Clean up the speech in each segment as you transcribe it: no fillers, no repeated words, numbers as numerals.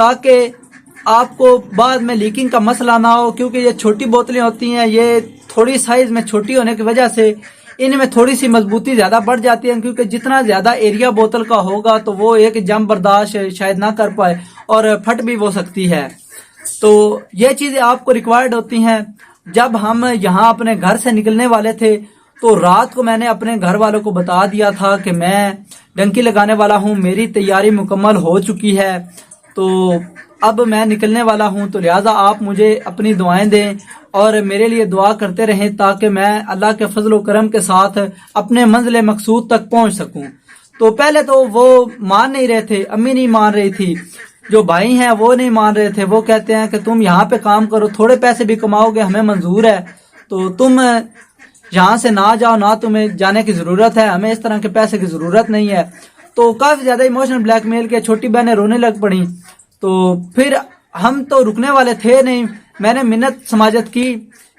تاکہ آپ کو بعد میں لیکنگ کا مسئلہ نہ ہو، کیونکہ یہ چھوٹی بوتلیں ہوتی ہیں، یہ تھوڑی سائز میں چھوٹی ہونے کی وجہ سے ان میں تھوڑی سی مضبوطی زیادہ بڑھ جاتی ہے، کیونکہ جتنا زیادہ ایریا بوتل کا ہوگا تو وہ ایک جم برداشت شاید نہ کر پائے اور پھٹ بھی ہو سکتی ہے۔ تو یہ چیزیں آپ کو ریکوائرڈ ہوتی ہیں۔ جب ہم یہاں اپنے گھر سے نکلنے والے تھے تو رات کو میں نے اپنے گھر والوں کو بتا دیا تھا کہ میں ڈنکی لگانے والا ہوں، میری تیاری مکمل ہو چکی ہے، تو اب میں نکلنے والا ہوں، تو لہٰذا آپ مجھے اپنی دعائیں دیں اور میرے لیے دعا کرتے رہیں تاکہ میں اللہ کے فضل و کرم کے ساتھ اپنے منزل مقصود تک پہنچ سکوں۔ تو پہلے تو وہ مان نہیں رہے تھے، امی نہیں مان رہی تھی، جو بھائی ہیں وہ نہیں مان رہے تھے، وہ کہتے ہیں کہ تم یہاں پہ کام کرو، تھوڑے پیسے بھی کماؤ گے ہمیں منظور ہے، تو تم یہاں سے نہ جاؤ، نہ تمہیں جانے کی ضرورت ہے، ہمیں اس طرح کے پیسے کی ضرورت نہیں ہے۔ تو کافی زیادہ ایموشنل بلیک میل کیا، چھوٹی بہنیں رونے لگ پڑیں۔ تو پھر ہم تو رکنے والے تھے نہیں، میں نے منت سماجت کی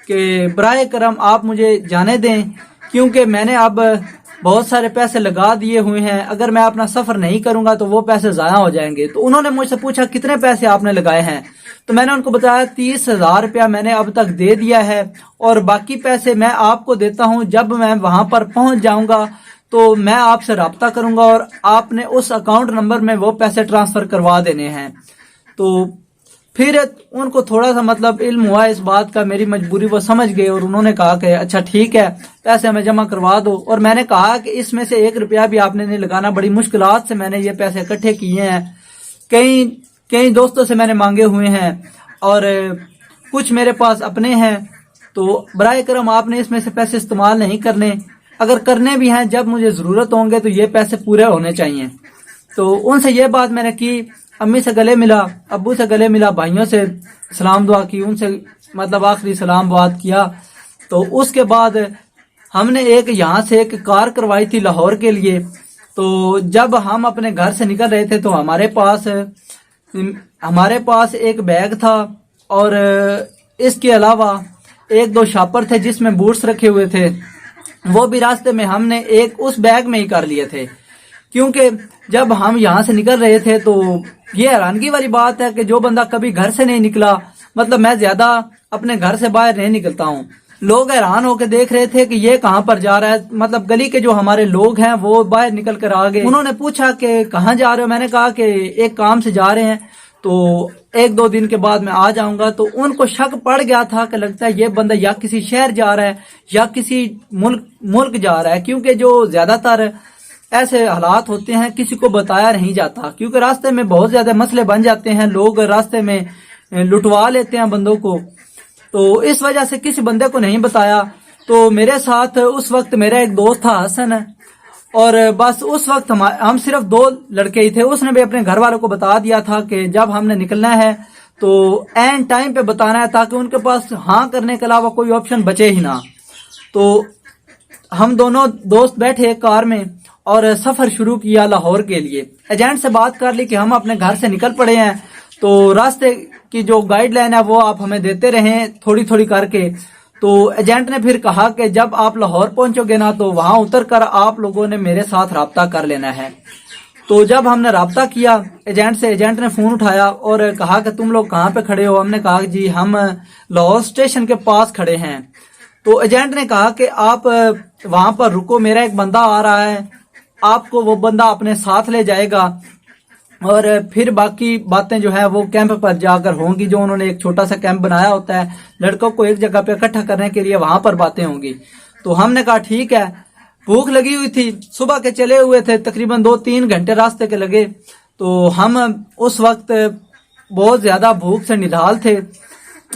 کہ برائے کرم آپ مجھے جانے دیں، کیونکہ میں نے اب بہت سارے پیسے لگا دیے ہوئے ہیں، اگر میں اپنا سفر نہیں کروں گا تو وہ پیسے ضائع ہو جائیں گے۔ تو انہوں نے مجھ سے پوچھا کتنے پیسے آپ نے لگائے ہیں، تو میں نے ان کو بتایا 30,000 روپیہ میں نے اب تک دے دیا ہے، اور باقی پیسے میں آپ کو دیتا ہوں، جب میں وہاں پر پہنچ جاؤں گا تو میں آپ سے رابطہ کروں گا اور آپ نے اس اکاؤنٹ نمبر میں وہ پیسے ٹرانسفر کروا دینے ہیں۔ تو پھر ان کو تھوڑا سا مطلب علم ہوا اس بات کا، میری مجبوری وہ سمجھ گئے، اور انہوں نے کہا کہ اچھا ٹھیک ہے پیسے ہمیں جمع کروا دو۔ اور میں نے کہا کہ اس میں سے 1 روپیہ بھی آپ نے نہیں لگانا، بڑی مشکلات سے میں نے یہ پیسے اکٹھے کیے ہیں، کئی دوستوں سے میں نے مانگے ہوئے ہیں، اور کچھ میرے پاس اپنے ہیں، تو برائے کرم آپ نے اس میں سے پیسے استعمال نہیں کرنے، اگر کرنے بھی ہیں جب مجھے ضرورت ہوں گے تو یہ پیسے پورے ہونے چاہیے۔ تو ان سے یہ بات میں نے کی، امی سے گلے ملا، ابو سے گلے ملا، بھائیوں سے سلام دعا کی، ان سے مطلب آخری سلام بات کیا۔ تو اس کے بعد ہم نے یہاں سے ایک کار کروائی تھی لاہور کے لیے۔ تو جب ہم اپنے گھر سے نکل رہے تھے تو ہمارے پاس ایک بیگ تھا، اور اس کے علاوہ 1-2 شاپر تھے جس میں بوٹس رکھے ہوئے تھے، وہ بھی راستے میں ہم نے اس بیگ میں ہی کر لیے تھے، کیونکہ جب ہم یہاں سے نکل رہے تھے تو یہ حیرانگی والی بات ہے کہ جو بندہ کبھی گھر سے نہیں نکلا، مطلب میں زیادہ اپنے گھر سے باہر نہیں نکلتا ہوں، لوگ حیران ہو کے دیکھ رہے تھے کہ یہ کہاں پر جا رہا ہے، مطلب گلی کے جو ہمارے لوگ ہیں وہ باہر نکل کر آ گئے، انہوں نے پوچھا کہ کہاں جا رہے ہو، میں نے کہا کہ ایک کام سے جا رہے ہیں، تو 1-2 دن کے بعد میں آ جاؤں گا۔ تو ان کو شک پڑ گیا تھا کہ لگتا ہے یہ بندہ یا کسی شہر جا رہا ہے یا کسی ملک جا رہا ہے، کیونکہ جو زیادہ تر ایسے حالات ہوتے ہیں کسی کو بتایا نہیں جاتا، کیونکہ راستے میں بہت زیادہ مسئلے بن جاتے ہیں، لوگ راستے میں لٹوا لیتے ہیں بندوں کو، تو اس وجہ سے کسی بندے کو نہیں بتایا۔ تو میرے ساتھ اس وقت میرا ایک دوست تھا حسن، اور بس اس وقت ہم صرف 2 لڑکے ہی تھے، اس نے بھی اپنے گھر والوں کو بتا دیا تھا کہ جب ہم نے نکلنا ہے تو این ٹائم پہ بتانا ہے، تاکہ ان کے پاس ہاں کرنے کے علاوہ کوئی آپشن بچے ہی نہ۔ تو ہم دونوں دوست بیٹھے ایک کار میں اور سفر شروع کیا لاہور کے لیے۔ ایجنٹ سے بات کر لی کہ ہم اپنے گھر سے نکل پڑے ہیں، تو راستے کی جو گائیڈ لائن ہے وہ آپ ہمیں دیتے رہیں تھوڑی تھوڑی کر کے۔ تو ایجنٹ نے پھر کہا کہ جب آپ لاہور پہنچو گے نا تو وہاں اتر کر آپ لوگوں نے میرے ساتھ رابطہ کر لینا ہے۔ تو جب ہم نے رابطہ کیا ایجنٹ سے، ایجنٹ نے فون اٹھایا اور کہا کہ تم لوگ کہاں پہ کھڑے ہو، ہم نے کہا کہ جی ہم لاہور اسٹیشن کے پاس کھڑے ہیں۔ تو ایجنٹ نے کہا کہ آپ وہاں پر رکو، میرا ایک بندہ آ رہا ہے، آپ کو وہ بندہ اپنے ساتھ لے جائے گا، اور پھر باقی باتیں جو ہے وہ کیمپ پر جا کر ہوں گی، جو انہوں نے ایک چھوٹا سا کیمپ بنایا ہوتا ہے لڑکوں کو ایک جگہ پہ اکٹھا کرنے کے لیے، وہاں پر باتیں ہوں گی۔ تو ہم نے کہا ٹھیک ہے، بھوک لگی ہوئی تھی، صبح کے چلے ہوئے تھے، تقریباً 2-3 گھنٹے راستے کے لگے، تو ہم اس وقت بہت زیادہ بھوک سے نڈھال تھے۔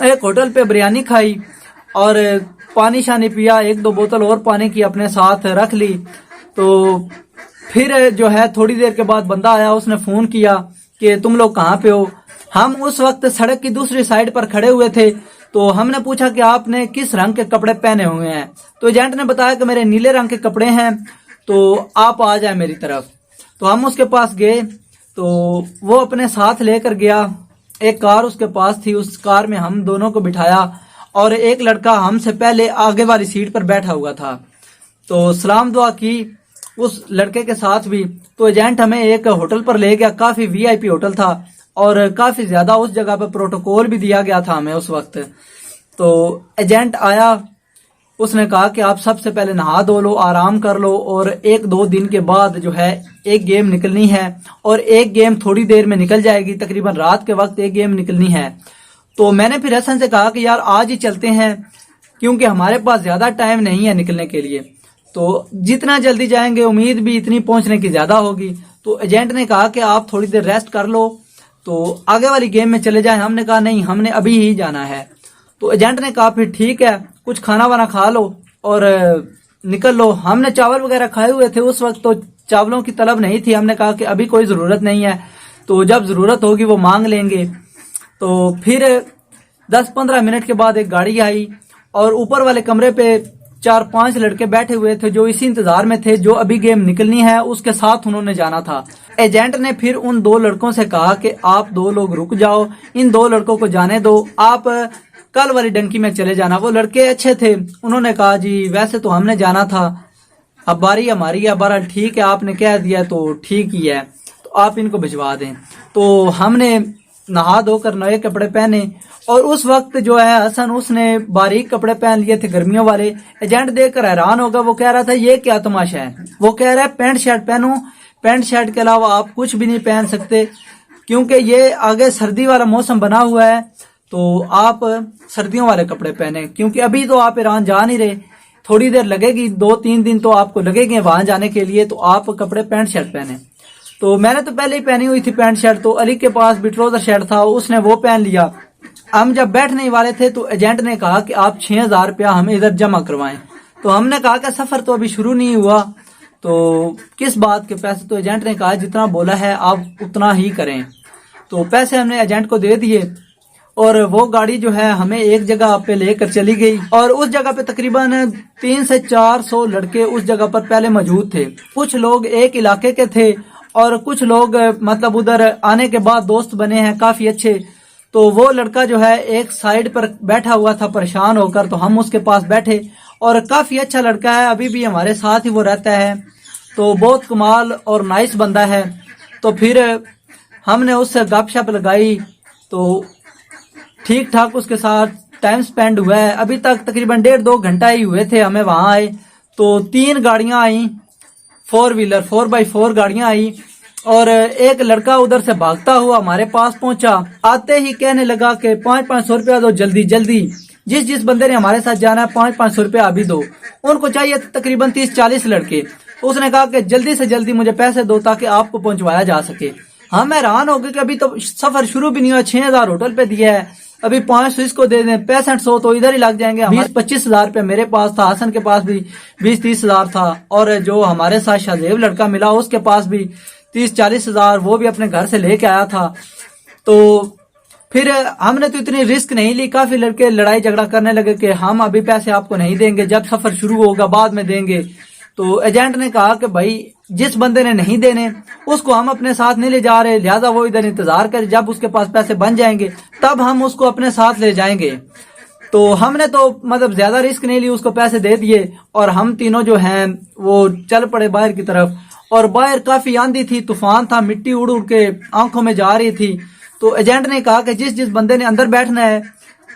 ایک ہوٹل پہ بریانی کھائی اور پانی شانی پیا، 1-2 بوتل اور پانی کی اپنے ساتھ رکھ لی۔ تو پھر جو ہے تھوڑی دیر کے بعد بندہ آیا، اس نے فون کیا کہ تم لوگ کہاں پہ ہو۔ ہم اس وقت سڑک کی دوسری سائڈ پر کھڑے ہوئے تھے، تو ہم نے پوچھا کہ آپ نے کس رنگ کے کپڑے پہنے ہوئے ہیں، تو ایجنٹ نے بتایا کہ میرے نیلے رنگ کے کپڑے ہیں، تو آپ آ جائیں میری طرف۔ تو ہم اس کے پاس گئے، تو وہ اپنے ساتھ لے کر گیا، ایک کار اس کے پاس تھی، اس کار میں ہم دونوں کو بٹھایا، اور ایک لڑکا ہم سے پہلے آگے والی سیٹ پر بیٹھا ہوا تھا۔ تو سلام دعا کی اس لڑکے کے ساتھ بھی۔ تو ایجنٹ ہمیں ایک ہوٹل پر لے گیا، کافی VIP ہوٹل تھا، اور کافی زیادہ اس جگہ پہ پروٹوکول بھی دیا گیا تھا ہمیں اس وقت. تو ایجنٹ آیا, اس نے کہا کہ آپ سب سے پہلے نہا دھو لو, آرام کر لو, اور 1-2 دن کے بعد جو ہے ایک گیم نکلنی ہے, اور ایک گیم تھوڑی دیر میں نکل جائے گی, تقریباً رات کے وقت ایک گیم نکلنی ہے. تو میں نے پھر حسن سے کہا کہ یار آج ہی چلتے ہیں, کیونکہ ہمارے پاس زیادہ ٹائم نہیں ہے نکلنے کے لیے, تو جتنا جلدی جائیں گے امید بھی اتنی پہنچنے کی زیادہ ہوگی. تو ایجنٹ نے کہا کہ آپ تھوڑی دیر ریسٹ کر لو تو آگے والی گیم میں چلے جائیں. ہم نے کہا نہیں, ہم نے ابھی ہی جانا ہے. تو ایجنٹ نے کہا پھر ٹھیک ہے, کچھ کھانا وانا کھا لو اور نکل لو. ہم نے چاول وغیرہ کھائے ہوئے تھے اس وقت, تو چاولوں کی طلب نہیں تھی. ہم نے کہا کہ ابھی کوئی ضرورت نہیں ہے, تو جب ضرورت ہوگی وہ مانگ لیں گے. تو پھر 10-15 منٹ کے بعد ایک گاڑی آئی, اور اوپر والے کمرے پہ 4-5 لڑکے بیٹھے ہوئے تھے جو اسی انتظار میں تھے جو ابھی گیم نکلنی ہے اس کے ساتھ انہوں نے جانا تھا. ایجنٹ نے پھر ان 2 لڑکوں سے کہا کہ آپ 2 لوگ رک جاؤ, ان 2 لڑکوں کو جانے دو, آپ کل والی ڈنکی میں چلے جانا. وہ لڑکے اچھے تھے, انہوں نے کہا جی ویسے تو ہم نے جانا تھا, اب باری ہماری ہے, بہرحال ٹھیک ہے آپ نے کہہ دیا تو ٹھیک ہی ہے, تو آپ ان کو بھجوا دیں. تو ہم نے نہا دھو کر نئے کپڑے پہنے, اور اس وقت جو ہے حسن اس نے باریک کپڑے پہن لیے تھے گرمیوں والے. ایجنٹ دیکھ کر حیران ہوگا, وہ کہہ رہا تھا یہ کیا تماشا ہے. وہ کہہ رہا ہے پینٹ شرٹ پہنو, پینٹ شرٹ کے علاوہ آپ کچھ بھی نہیں پہن سکتے, کیونکہ یہ آگے سردی والا موسم بنا ہوا ہے, تو آپ سردیوں والے کپڑے پہنے, کیونکہ ابھی تو آپ ایران جا نہیں رہے, تھوڑی دیر لگے گی, 2-3 دن تو آپ کو لگے گے وہاں جانے کے لیے, تو آپ کپڑے پینٹ شرٹ پہنے. تو میں نے تو پہلے ہی پہنی ہوئی تھی پینٹ شرٹ, تو علی کے پاس بھی ٹروزر شرٹ تھا, اس نے وہ پہن لیا. ہم جب بیٹھنے والے تھے تو ایجنٹ نے کہا کہ آپ 6,000 روپیہ ہمیں ادھر جمع کروائیں. تو ہم نے کہا کہ سفر تو ابھی شروع نہیں ہوا, تو کس بات کے پیسے. تو ایجنٹ نے کہا جتنا بولا ہے آپ اتنا ہی کریں. تو پیسے ہم نے ایجنٹ کو دے دیے, اور وہ گاڑی جو ہے ہمیں ایک جگہ پہ لے کر چلی گئی, اور اس جگہ پہ تقریباً 300 سے 400 لڑکے اس جگہ پر پہلے موجود تھے. کچھ لوگ ایک علاقے کے تھے, اور کچھ لوگ مطلب ادھر آنے کے بعد دوست بنے ہیں کافی اچھے. تو وہ لڑکا جو ہے ایک سائیڈ پر بیٹھا ہوا تھا پریشان ہو کر, تو ہم اس کے پاس بیٹھے, اور کافی اچھا لڑکا ہے, ابھی بھی ہمارے ساتھ ہی وہ رہتا ہے, تو بہت کمال اور نائس بندہ ہے. تو پھر ہم نے اس سے گپ شپ لگائی, تو ٹھیک ٹھاک اس کے ساتھ ٹائم سپینڈ ہوا ہے. ابھی تک تقریباً 1.5-2 گھنٹہ ہی ہوئے تھے ہمیں وہاں آئے. تو 3 گاڑیاں آئیں, 4 ویلر 4x4 گاڑیاں آئی, اور ایک لڑکا ادھر سے بھاگتا ہوا ہمارے پاس پہنچا. آتے ہی کہنے لگا کہ 500 روپیہ دو جلدی جلدی, جس بندے نے ہمارے ساتھ جانا ہے 500 روپیہ ابھی دو. ان کو چاہیے تقریباً 30-40 لڑکے. اس نے کہا کہ جلدی سے جلدی مجھے پیسے دو تاکہ آپ کو پہنچوایا جا سکے. ہم حیران ہو گئے کہ ابھی تو سفر شروع بھی نہیں ہوا, 6,000 ہوٹل پہ دیا ہے, ابھی 500 اس کو دے دیں, 6500 تو ادھر ہی لگ جائیں گے. 20-25 روپے میرے پاس تھا, حسن کے پاس بھی 20-30 ہزار تھا, اور جو ہمارے ساتھ شہزیب لڑکا ملا اس کے پاس بھی 30-40 ہزار, وہ بھی اپنے گھر سے لے کے آیا تھا. تو پھر ہم نے تو اتنی رسک نہیں لی. کافی لڑکے لڑائی جھگڑا کرنے لگے کہ ہم ابھی پیسے آپ کو نہیں دیں گے, جب سفر شروع ہوگا بعد میں دیں گے. تو ایجنٹ نے کہا کہ بھائی جس بندے نے نہیں دینے اس کو ہم اپنے ساتھ نہیں لے جا رہے, لہذا وہ ادھر انتظار کرے, جب اس کے پاس پیسے بن جائیں گے تب ہم اس کو اپنے ساتھ لے جائیں گے. تو ہم نے تو مطلب زیادہ رسک نہیں لی, اس کو پیسے دے دیے, اور ہم تینوں جو ہیں وہ چل پڑے باہر کی طرف. اور باہر کافی آندھی تھی, طوفان تھا, مٹی اڑ اڑ کے آنکھوں میں جا رہی تھی. تو ایجنٹ نے کہا کہ جس بندے نے اندر بیٹھنا ہے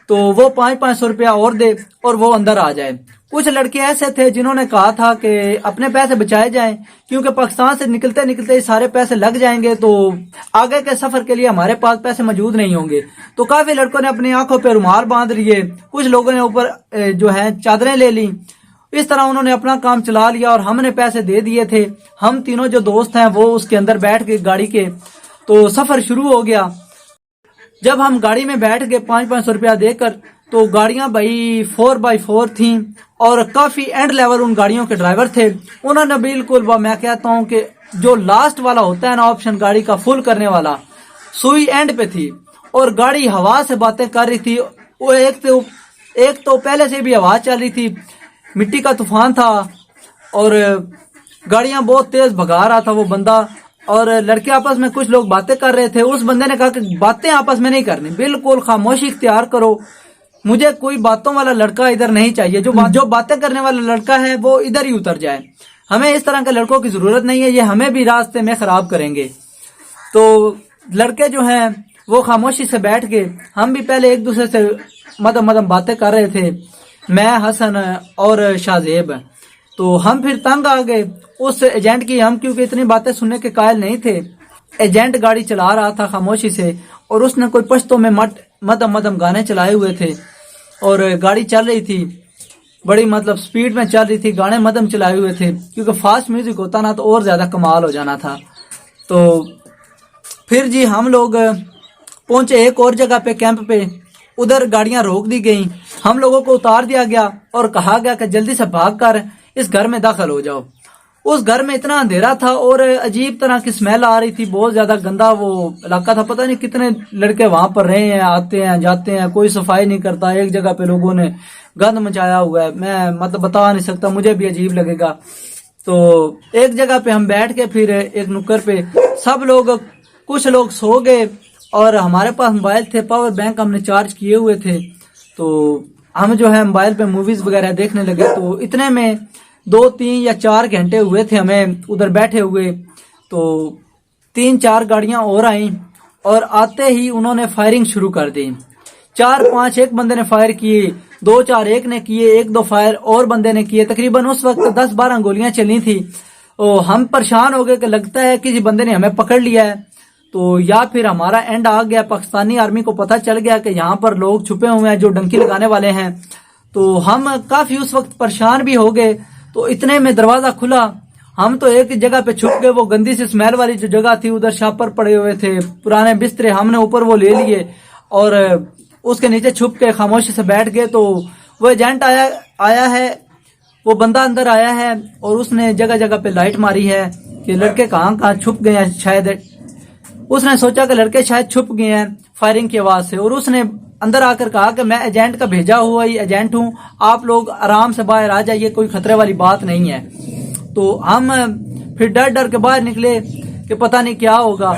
تو وہ 500 روپیہ اور دے اور وہ اندر آ جائے. کچھ لڑکے ایسے تھے جنہوں نے کہا تھا کہ اپنے پیسے بچائے جائیں, کیونکہ پاکستان سے نکلتے نکلتے سارے پیسے لگ جائیں گے, تو آگے کے سفر کے لیے ہمارے پاس پیسے موجود نہیں ہوں گے. تو کافی لڑکوں نے اپنی آنکھوں پہ رومال باندھ لیے, کچھ لوگوں نے اوپر جو ہے چادریں لے لی. اس طرح انہوں نے اپنا کام چلا لیا, اور ہم نے پیسے دے دیے تھے. ہم تینوں جو دوست ہیں وہ اس کے اندر بیٹھ کے گاڑی کے, تو سفر شروع ہو گیا. جب ہم گاڑی میں بیٹھ گئے 500 روپیہ دے کر, تو گاڑیاں بھائی 4x4 تھیں, اور کافی اینڈ لیول ان گاڑیوں کے ڈرائیور تھے. انہوں نے بالکل میں کہتا ہوں کہ جو لاسٹ والا ہوتا ہے نا آپشن گاڑی کا فل کرنے والا, سوئی اینڈ پہ تھی, اور گاڑی ہوا سے باتیں کر رہی تھی. وہ ایک تو پہلے سے بھی ہوا چل رہی تھی, مٹی کا طوفان تھا, اور گاڑیاں بہت تیز بھگا رہا تھا وہ بندہ, اور لڑکے آپس میں کچھ لوگ باتیں کر رہے تھے. اس بندے نے کہا کہ باتیں آپس میں نہیں کرنی, بالکل خاموشی اختیار کرو, مجھے کوئی باتوں والا لڑکا ادھر نہیں چاہیے, جو باتیں کرنے والا لڑکا ہے وہ ادھر ہی اتر جائے. ہمیں اس طرح کے لڑکوں کی ضرورت نہیں ہے, یہ ہمیں بھی راستے میں خراب کریں گے. تو لڑکے جو ہیں وہ خاموشی سے بیٹھ کے ہم بھی پہلے ایک دوسرے سے مدم باتیں کر رہے تھے، میں، حسن اور شاہزیب. تو ہم پھر تنگ آ گئے اس ایجنٹ کی، ہم کیونکہ اتنی باتیں سننے کے قائل نہیں تھے. ایجنٹ گاڑی چلا رہا تھا خاموشی سے، اور اس نے کوئی پشتوں میں مدم گانے چلائے ہوئے تھے، اور گاڑی چل رہی تھی بڑی سپیڈ میں چل رہی تھی، گانے مدم چلائے ہوئے تھے. کیونکہ فاسٹ میوزک ہوتا نا تو اور زیادہ کمال ہو جانا تھا. تو پھر جی ہم لوگ پہنچے ایک اور جگہ پہ، کیمپ پہ. ادھر گاڑیاں روک دی گئیں، ہم لوگوں کو اتار دیا گیا اور کہا گیا کہ جلدی سے بھاگ کر اس گھر میں داخل ہو جاؤ. اس گھر میں اتنا اندھیرا تھا اور عجیب طرح کی سمیل آ رہی تھی، بہت زیادہ گندا وہ علاقہ تھا. پتہ نہیں کتنے لڑکے وہاں پر رہے ہیں، آتے ہیں جاتے ہیں، کوئی صفائی نہیں کرتا. ایک جگہ پہ لوگوں نے گند مچایا ہوا ہے، میں بتا نہیں سکتا، مجھے بھی عجیب لگے گا. تو ایک جگہ پہ ہم بیٹھ کے پھر ایک نکر پہ سب لوگ، کچھ لوگ سو گئے اور ہمارے پاس موبائل تھے، پاور بینک ہم نے چارج کیے ہوئے تھے. تو ہم جو ہے موبائل پہ موویز وغیرہ دیکھنے لگے. تو اتنے میں 2 3 یا 4 گھنٹے ہوئے تھے ہمیں ادھر بیٹھے ہوئے. تو 3 4 گاڑیاں اور آئیں اور آتے ہی انہوں نے فائرنگ شروع کر دی. 4 5 ایک بندے نے فائر کیے، 2 4 ایک نے کیے، 1 2 فائر اور بندے نے کیے. تقریباً اس وقت 10 12 گولیاں چلی تھی. ہم پریشان ہو گئے کہ لگتا ہے کسی بندے نے ہمیں پکڑ لیا ہے، تو یا پھر ہمارا اینڈ آ گیا. پاکستانی آرمی کو پتہ چل گیا کہ یہاں پر لوگ چھپے ہوئے ہیں جو ڈنکی لگانے والے ہیں. تو ہم کافی اس وقت پریشان بھی ہو گئے. تو اتنے میں دروازہ کھلا، ہم تو ایک جگہ پہ چھپ گئے. وہ گندی سی سمیل والی جو جگہ تھی، ادھر شاپر پڑے ہوئے تھے، پرانے بسترے ہم نے اوپر وہ لے لیے اور اس کے نیچے چھپ کے خاموشی سے بیٹھ گئے. تو وہ ایجنٹ آیا ہے، وہ بندہ اندر آیا ہے اور اس نے جگہ جگہ پہ لائٹ ماری ہے کہ لڑکے کہاں چھپ گئے ہیں. شاید اس نے سوچا کہ لڑکے شاید چھپ گئے ہیں فائرنگ کی آواز سے، اور اس نے اندر آ کر کہا کہ میں ایجنٹ کا بھیجا ہوا ہی ایجنٹ ہوں، آپ لوگ آرام سے باہر آ جائیے، کوئی خطرے والی بات نہیں ہے. تو ہم پھر ڈر کے باہر نکلے کہ پتہ نہیں کیا ہوگا.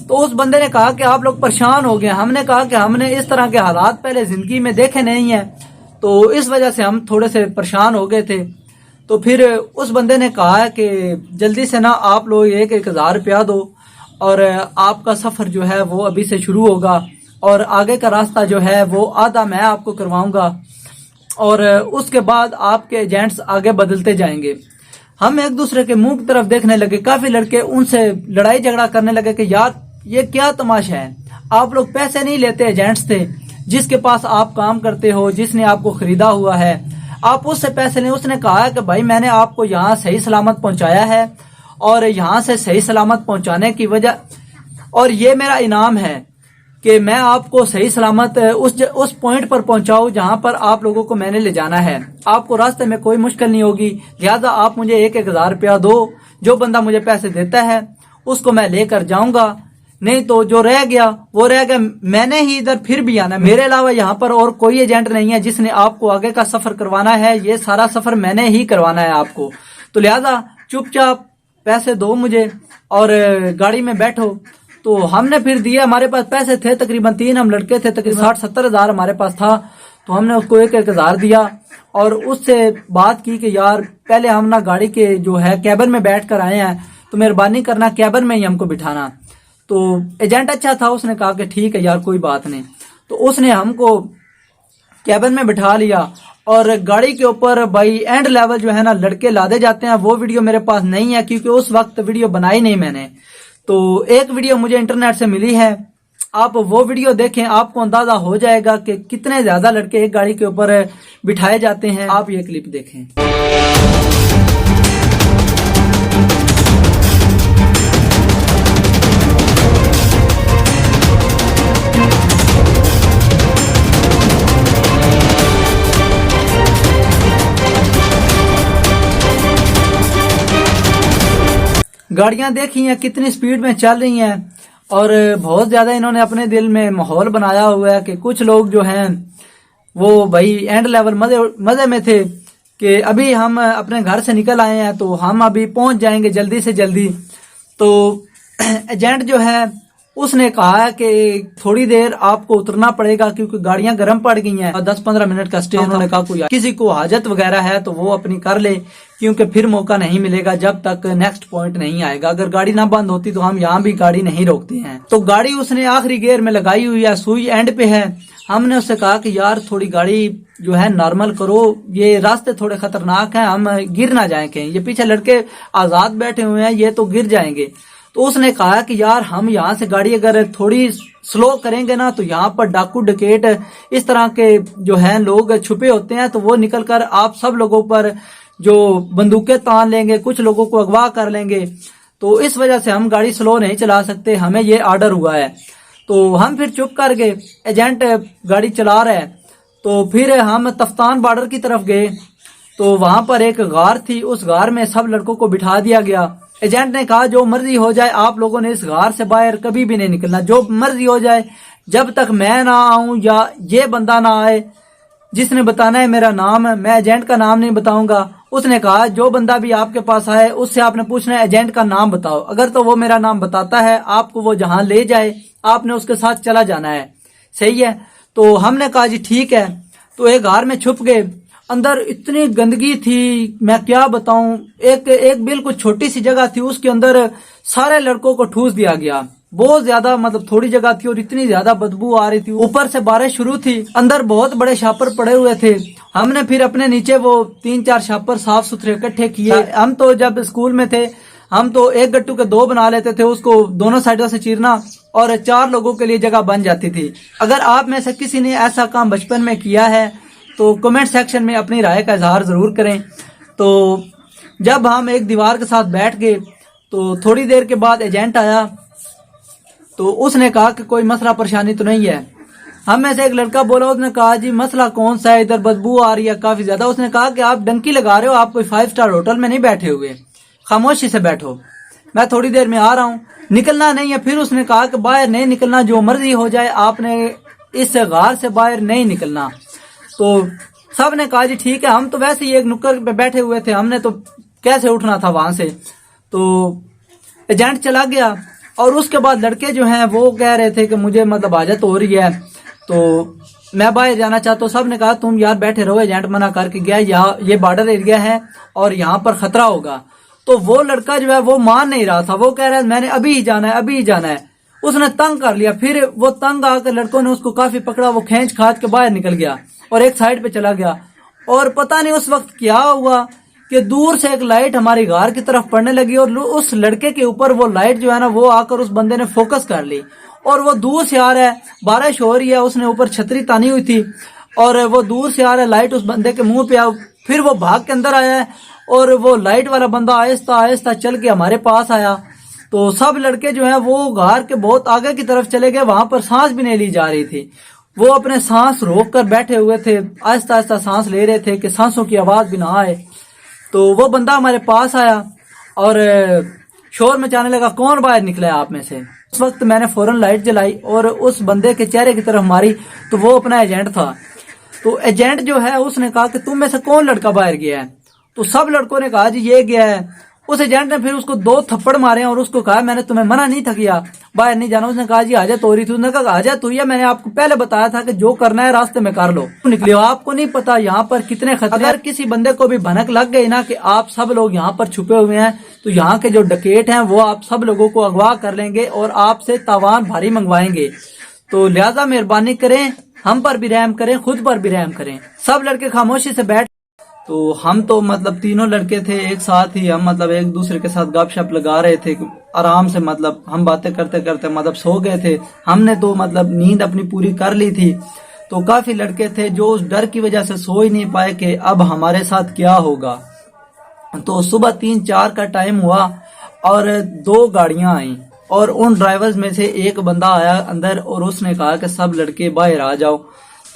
تو اس بندے نے کہا کہ آپ لوگ پریشان ہو گئے. ہم نے کہا کہ ہم نے اس طرح کے حالات پہلے زندگی میں دیکھے نہیں ہیں، تو اس وجہ سے ہم تھوڑے سے پریشان ہو گئے تھے. تو پھر اس بندے نے کہا کہ جلدی سے نا آپ لوگ 1,000 روپیہ دو، اور آپ کا سفر جو ہے وہ ابھی سے شروع ہوگا، اور آگے کا راستہ جو ہے وہ آدھا میں آپ کو کرواؤں گا، اور اس کے بعد آپ کے ایجنٹس آگے بدلتے جائیں گے. ہم ایک دوسرے کے منہ کی طرف دیکھنے لگے. کافی لڑکے ان سے لڑائی جھگڑا کرنے لگے کہ یار یہ کیا تماشا ہے، آپ لوگ پیسے نہیں لیتے. ایجنٹس تھے جس کے پاس آپ کام کرتے ہو، جس نے آپ کو خریدا ہوا ہے، آپ اس سے پیسے لیں. اس نے کہا کہ بھائی میں نے آپ کو یہاں صحیح سلامت پہنچایا ہے، اور یہاں سے صحیح سلامت پہنچانے کی وجہ، اور یہ میرا انعام ہے کہ میں آپ کو صحیح سلامت اس پوائنٹ پر پہنچاؤں جہاں پر آپ لوگوں کو میں نے لے جانا ہے. آپ کو راستے میں کوئی مشکل نہیں ہوگی، لہذا آپ مجھے 1,000 روپیہ دو. جو بندہ مجھے پیسے دیتا ہے اس کو میں لے کر جاؤں گا، نہیں تو جو رہ گیا وہ رہ گیا. میں نے ہی ادھر پھر بھی آنا، میرے علاوہ یہاں پر اور کوئی ایجنٹ نہیں ہے جس نے آپ کو آگے کا سفر کروانا ہے. یہ سارا سفر میں نے ہی کروانا ہے آپ کو. تو لہذا چپ چاپ پیسے دو مجھے اور گاڑی میں بیٹھو. تو ہم نے پھر دیے. ہمارے پاس پیسے تھے تقریباً 3 ہم لڑکے تھے، تقریباً 60-70 ہزار ہمارے پاس تھا. تو ہم نے اس کو 1,000 دیا اور اس سے بات کی کہ یار پہلے ہم نا گاڑی کے جو ہے کیبن میں بیٹھ کر آئے ہیں، تو مہربانی کرنا کیبن میں ہی ہم کو بٹھانا. تو ایجنٹ اچھا تھا، اس نے کہا کہ ٹھیک ہے یار کوئی بات نہیں. تو اس نے ہم کو کیبن میں بٹھا لیا اور گاڑی کے اوپر بھائی اینڈ لیول جو ہے نا لڑکے لادے جاتے ہیں. وہ ویڈیو میرے پاس نہیں ہے کیونکہ اس وقت ویڈیو بنائی نہیں میں نے. تو ایک ویڈیو مجھے انٹرنیٹ سے ملی ہے، آپ وہ ویڈیو دیکھیں، آپ کو اندازہ ہو جائے گا کہ کتنے زیادہ لڑکے ایک گاڑی کے اوپر بٹھائے جاتے ہیں. آپ یہ کلپ دیکھیں. گاڑیاں دیکھی ہیں کتنی سپیڈ میں چل رہی ہیں، اور بہت زیادہ انہوں نے اپنے دل میں ماحول بنایا ہوا ہے کہ کچھ لوگ جو ہیں وہ بھائی اینڈ لیول مزے میں تھے کہ ابھی ہم اپنے گھر سے نکل آئے ہیں تو ہم ابھی پہنچ جائیں گے جلدی سے جلدی. تو ایجنٹ جو ہے اس نے کہا کہ تھوڑی دیر آپ کو اترنا پڑے گا کیونکہ گاڑیاں گرم پڑ گئی ہیں اور 10-15 منٹ کا اسٹے. انہوں نے کہا کوئی کسی کو حاجت وغیرہ ہے تو وہ اپنی کر لے کیونکہ پھر موقع نہیں ملے گا جب تک نیکسٹ پوائنٹ نہیں آئے گا. اگر گاڑی نہ بند ہوتی تو ہم یہاں بھی گاڑی نہیں روکتے ہیں. تو گاڑی اس نے آخری گیئر میں لگائی ہوئی ہے, سوئی اینڈ پہ ہے. ہم نے اس سے کہا کہ یار تھوڑی گاڑی جو ہے نارمل کرو, یہ راستے تھوڑے خطرناک ہیں, ہم گر نہ جائیں کہیں, یہ پیچھے لڑکے آزاد بیٹھے ہوئے ہیں یہ تو گر جائیں گے. تو اس نے کہا کہ یار ہم یہاں سے گاڑی اگر تھوڑی سلو کریں گے نا تو یہاں پر ڈاکو ڈکیٹ اس طرح کے جو ہیں لوگ چھپے ہوتے ہیں, تو وہ نکل کر آپ سب لوگوں پر جو بندوقیں تان لیں گے, کچھ لوگوں کو اغوا کر لیں گے. تو اس وجہ سے ہم گاڑی سلو نہیں چلا سکتے, ہمیں یہ آرڈر ہوا ہے. تو ہم پھر چپ کر گئے, ایجنٹ گاڑی چلا رہا ہے. تو پھر ہم تفتان بارڈر کی طرف گئے تو وہاں پر ایک غار تھی, اس غار میں سب لڑکوں کو بٹھا دیا گیا. ایجنٹ نے کہا جو مرضی ہو جائے آپ لوگوں نے اس غار سے باہر کبھی بھی نہیں نکلنا, جو مرضی ہو جائے, جب تک میں نہ آؤں یا یہ بندہ نہ آئے جس نے بتانا ہے میرا نام, میں ایجنٹ کا نام نہیں بتاؤں گا. اس نے کہا جو بندہ بھی آپ کے پاس آئے اس سے آپ نے پوچھنا ہے ایجنٹ کا نام بتاؤ, اگر تو وہ میرا نام بتاتا ہے آپ کو وہ جہاں لے جائے آپ نے اس کے ساتھ چلا جانا ہے, صحیح ہے. تو ہم نے کہا جی ٹھیک ہے. تو ایک غار میں چھپ گئے, اندر اتنی گندگی تھی میں کیا بتاؤں, ایک بالکل چھوٹی سی جگہ تھی, اس کے اندر سارے لڑکوں کو ٹھوس دیا گیا. بہت زیادہ مطلب تھوڑی جگہ تھی اور اتنی زیادہ بدبو آ رہی تھی, اوپر سے بارش شروع تھی, اندر بہت بڑے شاپر پڑے ہوئے تھے. ہم نے پھر اپنے نیچے وہ 3-4 شاپر صاف ستھرے اکٹھے کیے. ہم تو جب اسکول میں تھے ہم تو ایک گٹو کے 2 بنا لیتے تھے, اس کو دونوں سائڈوں سے چیرنا اور 4 لوگوں کے لیے جگہ بن جاتی تھی. اگر آپ میں سے کسی نے ایسا کام بچپن میں کیا ہے تو کمنٹ سیکشن میں اپنی رائے کا اظہار ضرور کریں. تو جب ہم ایک دیوار کے ساتھ بیٹھ گئے تو تھوڑی دیر کے بعد ایجنٹ آیا, تو اس نے کہا کہ کوئی مسئلہ پریشانی تو نہیں ہے. ہم میں سے ایک لڑکا بولا, اس نے کہا جی مسئلہ کون سا ہے, ادھر بدبو آ رہی ہے کافی زیادہ. اس نے کہا کہ آپ ڈنکی لگا رہے ہو, آپ کوئی 5 سٹار ہوٹل میں نہیں بیٹھے ہوئے, خاموشی سے بیٹھو, میں تھوڑی دیر میں آ رہا ہوں, نکلنا نہیں ہے. پھر اس نے کہا کہ باہر نہیں نکلنا, جو مرضی ہو جائے آپ نے اس غار سے باہر نہیں نکلنا. تو سب نے کہا جی ٹھیک ہے. ہم تو ویسے ہی ایک نکر پہ بیٹھے ہوئے تھے, ہم نے تو کیسے اٹھنا تھا وہاں سے. تو ایجنٹ چلا گیا اور اس کے بعد لڑکے جو ہیں وہ کہہ رہے تھے کہ مجھے مطلب حاجت ہو رہی ہے تو میں باہر جانا چاہتا ہوں. سب نے کہا تم یار بیٹھے رہو, ایجنٹ منع کر کے گیا, یہاں یہ بارڈر ایریا ہے اور یہاں پر خطرہ ہوگا. تو وہ لڑکا جو ہے وہ مان نہیں رہا تھا, وہ کہہ رہا ہے میں نے ابھی ہی جانا ہے, ابھی ہی جانا ہے. اس نے تنگ کر لیا, پھر وہ تنگ آ کر لڑکوں نے اس کو کافی پکڑا, وہ کھینچ کھانچ کے باہر نکل گیا اور ایک سائڈ پہ چلا گیا. اور پتہ نہیں اس وقت کیا ہوا کہ دور سے ایک لائٹ ہماری غار کی طرف پڑنے لگی اور اس لڑکے کے اوپر وہ لائٹ جو ہے نا وہ آ کر اس بندے نے فوکس کر لی اور وہ دور سے آ رہا ہے, بارش ہو رہی ہے, اس نے اوپر چھتری تانی ہوئی تھی اور وہ دور سے آ رہا ہے, لائٹ اس بندے کے منہ پہ پھر وہ بھاگ کے اندر آیا ہے اور وہ لائٹ والا بندہ آہستہ آہستہ چل کے ہمارے پاس آیا. تو سب لڑکے جو ہیں وہ غار کے بہت آگے کی طرف چلے گئے, وہاں پر سانس بھی نہیں لی جا رہی تھی. وہ اپنے سانس روک کر بیٹھے ہوئے تھے, آہستہ آہستہ سانس لے رہے تھے کہ سانسوں کی آواز بھی نہ آئے. تو وہ بندہ ہمارے پاس آیا اور شور مچانے لگا, کون باہر نکلا ہے آپ میں سے. اس وقت میں نے فوراً لائٹ جلائی اور اس بندے کے چہرے کی طرف ماری تو وہ اپنا ایجنٹ تھا. تو ایجنٹ جو ہے اس نے کہا کہ تم میں سے کون لڑکا باہر گیا ہے. تو سب لڑکوں نے کہا جی یہ گیا ہے. اس ایجنٹ نے پھر اس کو 2 تھپڑ مارے اور اس کو کہا میں نے تمہیں منع نہیں تھا کیا باہر نہیں جانا. اس نے کہا جی حاجت ہو رہی تھی. اس نے کہا حاجت ہوئی ہے, میں نے آپ کو پہلے بتایا تھا کہ جو کرنا ہے راستے میں کر لو, نکلے ہو. آپ کو نہیں پتا یہاں پر کتنے خطرے. اگر کسی بندے کو بھی بھنک لگ گئی نا کہ آپ سب لوگ یہاں پر چھپے ہوئے ہیں تو یہاں کے جو ڈکیٹ ہیں وہ آپ سب لوگوں کو اغوا کر لیں گے اور آپ سے تاوان بھاری منگوائیں گے. تو لہذا مہربانی کریں, ہم پر بھی رحم کریں, خود پر بھی رحم کریں. سب لڑکے خاموشی سے بیٹھ. تو ہم تو مطلب تینوں لڑکے تھے ایک ساتھ ہی, ہم مطلب ایک دوسرے کے ساتھ گپ شپ لگا رہے تھے آرام سے, مطلب ہم باتیں کرتے کرتے مطلب سو گئے تھے. ہم نے تو مطلب نیند اپنی پوری کر لی تھی. تو کافی لڑکے تھے جو اس ڈر کی وجہ سے سو ہی نہیں پائے کہ اب ہمارے ساتھ کیا ہوگا. تو صبح 3-4 کا ٹائم ہوا اور 2 گاڑیاں آئیں اور ان ڈرائیورز میں سے ایک بندہ آیا اندر اور اس نے کہا کہ سب لڑکے باہر آ جاؤ.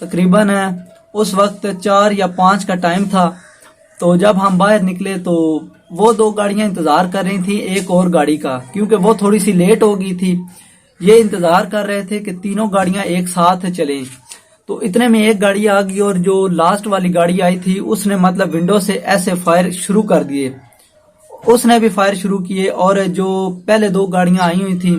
تقریباً اس وقت 4 یا 5 کا ٹائم تھا. تو جب ہم باہر نکلے تو وہ 2 گاڑیاں انتظار کر رہی تھی ایک اور گاڑی کا, کیونکہ وہ تھوڑی سی لیٹ ہو گئی تھی. یہ انتظار کر رہے تھے کہ تینوں گاڑیاں ایک ساتھ چلیں. تو اتنے میں ایک گاڑی آ گئی اور جو لاسٹ والی گاڑی آئی تھی اس نے مطلب ونڈو سے ایسے فائر شروع کر دیے. اس نے بھی فائر شروع کیے اور جو پہلے 2 گاڑیاں آئی ہوئی تھی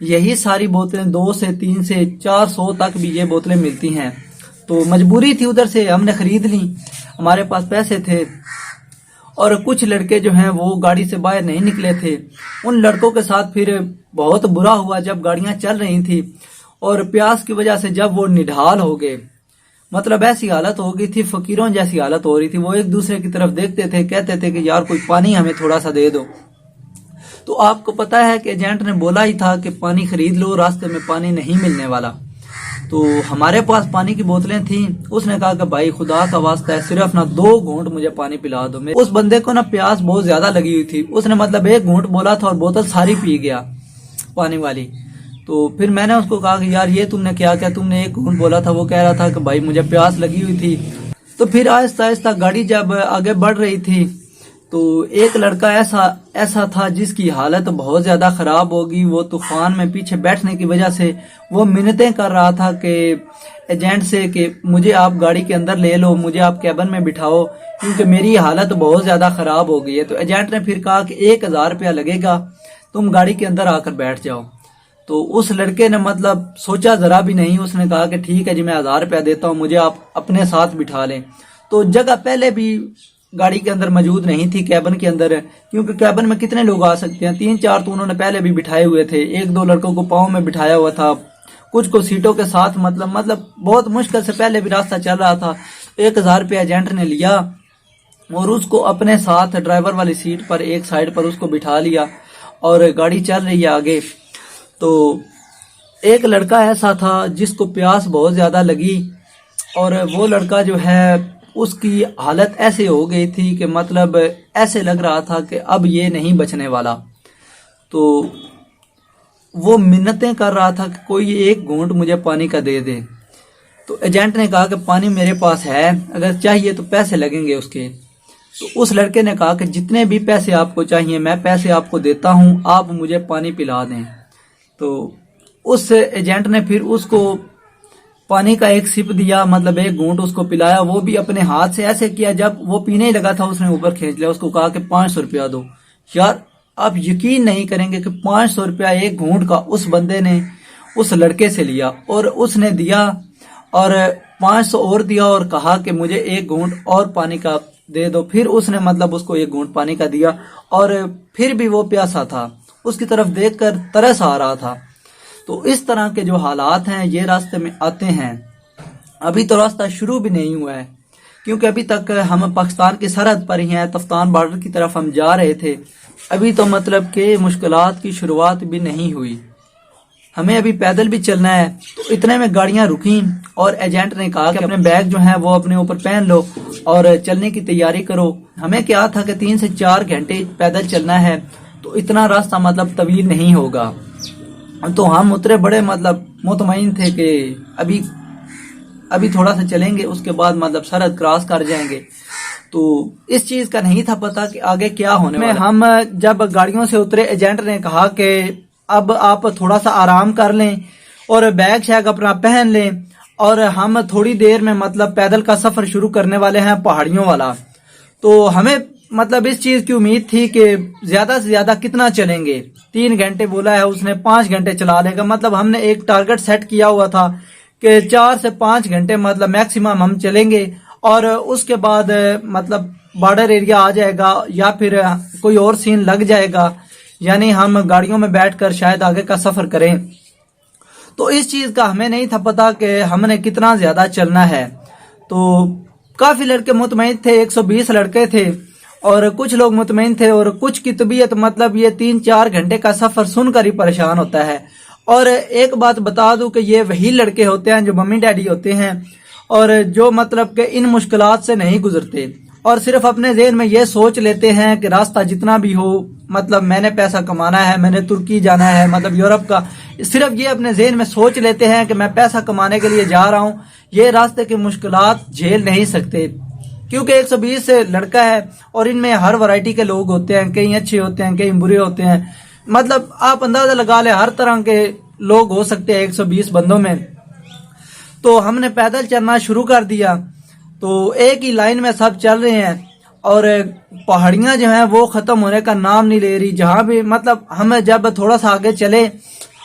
یہی ساری بوتلیں 2 سے 3 سے 400 تک بھی یہ بوتلیں ملتی ہیں. تو مجبوری تھی، ادھر سے ہم نے خرید لی، ہمارے پاس پیسے تھے. اور کچھ لڑکے جو ہیں وہ گاڑی سے باہر نہیں نکلے تھے. ان لڑکوں کے ساتھ پھر بہت برا ہوا جب گاڑیاں چل رہی تھی اور پیاس کی وجہ سے جب وہ نڈھال ہو گئے، مطلب ایسی حالت ہو گئی تھی، فقیروں جیسی حالت ہو رہی تھی. وہ ایک دوسرے کی طرف دیکھتے تھے، کہتے تھے کہ یار کوئی پانی ہمیں تھوڑا سا دے دو. تو آپ کو پتا ہے کہ ایجنٹ نے بولا ہی تھا کہ پانی خرید لو، راستے میں پانی نہیں ملنے والا. تو ہمارے پاس پانی کی بوتلیں تھیں. اس نے کہا کہ بھائی خدا کا واسطہ ہے صرف نہ 2 گھونٹ مجھے پانی پلا دو. اس بندے کو نا پیاس بہت زیادہ لگی ہوئی تھی، اس نے مطلب 1 گھونٹ بولا تھا اور بوتل ساری پی گیا پانی والی. تو پھر میں نے اس کو کہا کہ یار یہ تم نے کیا تم نے 1 گھونٹ بولا تھا. وہ کہہ رہا تھا کہ بھائی مجھے پیاس لگی ہوئی تھی. تو پھر آہستہ آہستہ گاڑی جب آگے بڑھ رہی تھی تو ایک لڑکا ایسا تھا جس کی حالت بہت زیادہ خراب ہوگی. وہ طوفان میں پیچھے بیٹھنے کی وجہ سے وہ منتیں کر رہا تھا کہ ایجنٹ سے کہ مجھے آپ گاڑی کے اندر لے لو، مجھے آپ کیبن میں بٹھاؤ کیونکہ میری حالت بہت زیادہ خراب ہو گئی ہے. تو ایجنٹ نے پھر کہا کہ 1000 روپیہ لگے گا، تم گاڑی کے اندر آ کر بیٹھ جاؤ. تو اس لڑکے نے مطلب سوچا ذرا بھی نہیں، اس نے کہا کہ ٹھیک ہے جی میں 1000 روپیہ دیتا ہوں، مجھے آپ اپنے ساتھ بٹھا لیں. تو جگہ پہلے بھی گاڑی کے اندر موجود نہیں تھی کیبن کے اندر، کیونکہ کیبن میں کتنے لوگ آ سکتے ہیں، 3-4 تو انہوں نے پہلے بھی بٹھائے ہوئے تھے. 1-2 لڑکوں کو پاؤں میں بٹھایا ہوا تھا، کچھ کو سیٹوں کے ساتھ، مطلب بہت مشکل سے پہلے بھی راستہ چل رہا تھا. 1000 روپیہ ایجنٹ نے لیا اور اس کو اپنے ساتھ ڈرائیور والی سیٹ پر ایک سائیڈ پر اس کو بٹھا لیا اور گاڑی چل رہی ہے آگے. تو ایک لڑکا ایسا تھا جس کو پیاس بہت زیادہ لگی اور وہ لڑکا جو ہے اس کی حالت ایسے ہو گئی تھی کہ مطلب ایسے لگ رہا تھا کہ اب یہ نہیں بچنے والا. تو وہ منتیں کر رہا تھا کہ کوئی 1 گھونٹ مجھے پانی کا دے دے. تو ایجنٹ نے کہا کہ پانی میرے پاس ہے، اگر چاہیے تو پیسے لگیں گے اس کے. تو اس لڑکے نے کہا کہ جتنے بھی پیسے آپ کو چاہیے میں پیسے آپ کو دیتا ہوں، آپ مجھے پانی پلا دیں. تو اس ایجنٹ نے پھر اس کو پانی کا 1 سپ دیا، مطلب 1 گھونٹ اس کو پلایا. وہ بھی اپنے ہاتھ سے ایسے کیا، جب وہ پینے ہی لگا تھا اس نے اوپر کھینچ لیا. اس کو کہا کہ 500 روپیہ دو. یار آپ یقین نہیں کریں گے کہ 500 روپیہ 1 گھونٹ کا اس بندے نے اس لڑکے سے لیا اور اس نے دیا اور 500 اور دیا اور کہا کہ مجھے 1 گھونٹ اور پانی کا دے دو. پھر اس نے مطلب اس کو 1 گھونٹ پانی کا دیا اور پھر بھی وہ پیاسا تھا، اس کی طرف دیکھ کر ترس آ رہا تھا. تو اس طرح کے جو حالات ہیں یہ راستے میں آتے ہیں. ابھی تو راستہ شروع بھی نہیں ہوا ہے کیونکہ ابھی تک ہم پاکستان کی سرحد پر ہی ہیں، تفتان بارڈر کی طرف ہم جا رہے تھے. ابھی تو مطلب کہ مشکلات کی شروعات بھی نہیں ہوئی، ہمیں ابھی پیدل بھی چلنا ہے. تو اتنے میں گاڑیاں رکیں اور ایجنٹ نے کہا کہ اپنے بیگ جو ہیں وہ اپنے اوپر پہن لو اور چلنے کی تیاری کرو. ہمیں کیا تھا کہ 3 سے 4 گھنٹے پیدل چلنا ہے، تو اتنا راستہ مطلب طویل نہیں ہوگا. تو ہم اترے بڑے مطلب مطمئن تھے کہ ابھی تھوڑا سا چلیں گے، اس کے بعد مطلب سرحد کراس کر جائیں گے. تو اس چیز کا نہیں تھا پتا کہ آگے کیا ہونے والا. ہم جب گاڑیوں سے اترے ایجنٹ نے کہا کہ اب آپ تھوڑا سا آرام کر لیں اور بیگ شیگ اپنا پہن لیں اور ہم تھوڑی دیر میں مطلب پیدل کا سفر شروع کرنے والے ہیں پہاڑیوں والا. تو ہمیں مطلب اس چیز کی امید تھی کہ زیادہ سے زیادہ کتنا چلیں گے. 3 گھنٹے بولا ہے اس نے، 5 گھنٹے چلا لے گا. مطلب ہم نے ایک ٹارگٹ سیٹ کیا ہوا تھا کہ 4 سے 5 گھنٹے مطلب میکسیمم ہم چلیں گے اور اس کے بعد مطلب بارڈر ایریا آ جائے گا یا پھر کوئی اور سین لگ جائے گا، یعنی ہم گاڑیوں میں بیٹھ کر شاید آگے کا سفر کریں. تو اس چیز کا ہمیں نہیں تھا پتا کہ ہم نے کتنا زیادہ چلنا ہے. تو کافی لڑکے مطمئن تھے، 120 لڑکے تھے اور کچھ لوگ مطمئن تھے اور کچھ کی طبیعت مطلب یہ 3-4 گھنٹے کا سفر سن کر ہی پریشان ہوتا ہے. اور ایک بات بتا دوں کہ یہ وہی لڑکے ہوتے ہیں جو ممی ڈیڈی ہوتے ہیں اور جو مطلب کہ ان مشکلات سے نہیں گزرتے اور صرف اپنے ذہن میں یہ سوچ لیتے ہیں کہ راستہ جتنا بھی ہو مطلب میں نے پیسہ کمانا ہے، میں نے ترکی جانا ہے، مطلب یورپ کا، صرف یہ اپنے ذہن میں سوچ لیتے ہیں کہ میں پیسہ کمانے کے لیے جا رہا ہوں. یہ راستے کی مشکلات جھیل نہیں سکتے کیونکہ 120 لڑکا ہے اور ان میں ہر ورائٹی کے لوگ ہوتے ہیں، کئی اچھے ہوتے ہیں، کئی برے ہوتے ہیں. مطلب آپ اندازہ لگا لیں ہر طرح کے لوگ ہو سکتے ہیں 120 بندوں میں. تو ہم نے پیدل چلنا شروع کر دیا. تو ایک ہی لائن میں سب چل رہے ہیں اور پہاڑیاں جو ہیں وہ ختم ہونے کا نام نہیں لے رہی. جہاں بھی مطلب ہم جب تھوڑا سا آگے چلے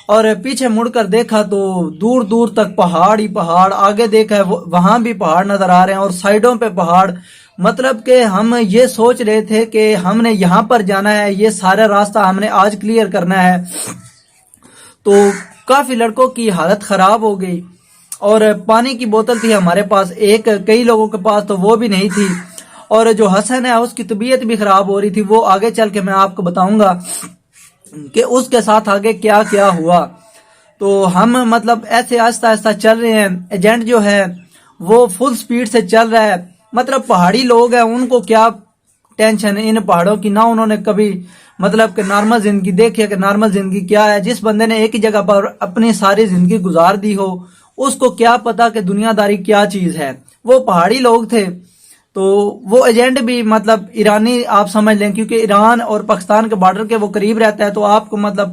اور پیچھے مڑ کر دیکھا تو دور دور تک پہاڑ ہی پہاڑ، آگے دیکھا ہے وہاں بھی پہاڑ نظر آ رہے ہیں اور سائیڈوں پہ پہاڑ. مطلب کہ ہم یہ سوچ رہے تھے کہ ہم نے یہاں پر جانا ہے، یہ سارا راستہ ہم نے آج کلیئر کرنا ہے. تو کافی لڑکوں کی حالت خراب ہو گئی، اور پانی کی بوتل تھی ہمارے پاس ایک، کئی لوگوں کے پاس تو وہ بھی نہیں تھی. اور جو حسن ہے اس کی طبیعت بھی خراب ہو رہی تھی، وہ آگے چل کے میں آپ کو بتاؤں گا کہ اس کے ساتھ آگے کیا کیا ہوا. تو ہم مطلب ایسے آہستہ آہستہ چل رہے ہیں. ایجنٹ جو ہے وہ فل سپیڈ سے چل رہا ہے. مطلب پہاڑی لوگ ہیں، ان کو کیا ٹینشن ان پہاڑوں کی، نہ انہوں نے کبھی مطلب کہ نارمل زندگی دیکھی ہے کہ نارمل زندگی کیا ہے. جس بندے نے ایک ہی جگہ پر اپنی ساری زندگی گزار دی ہو اس کو کیا پتا کہ دنیا داری کیا چیز ہے. وہ پہاڑی لوگ تھے. تو وہ ایجنٹ بھی مطلب ایرانی آپ سمجھ لیں، کیونکہ ایران اور پاکستان کے بارڈر کے وہ قریب رہتا ہے، تو آپ کو مطلب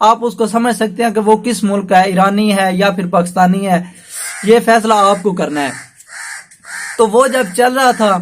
آپ اس کو سمجھ سکتے ہیں کہ وہ کس ملک کا ہے، ایرانی ہے یا پھر پاکستانی ہے. یہ فیصلہ آپ کو کرنا ہے. تو وہ جب چل رہا تھا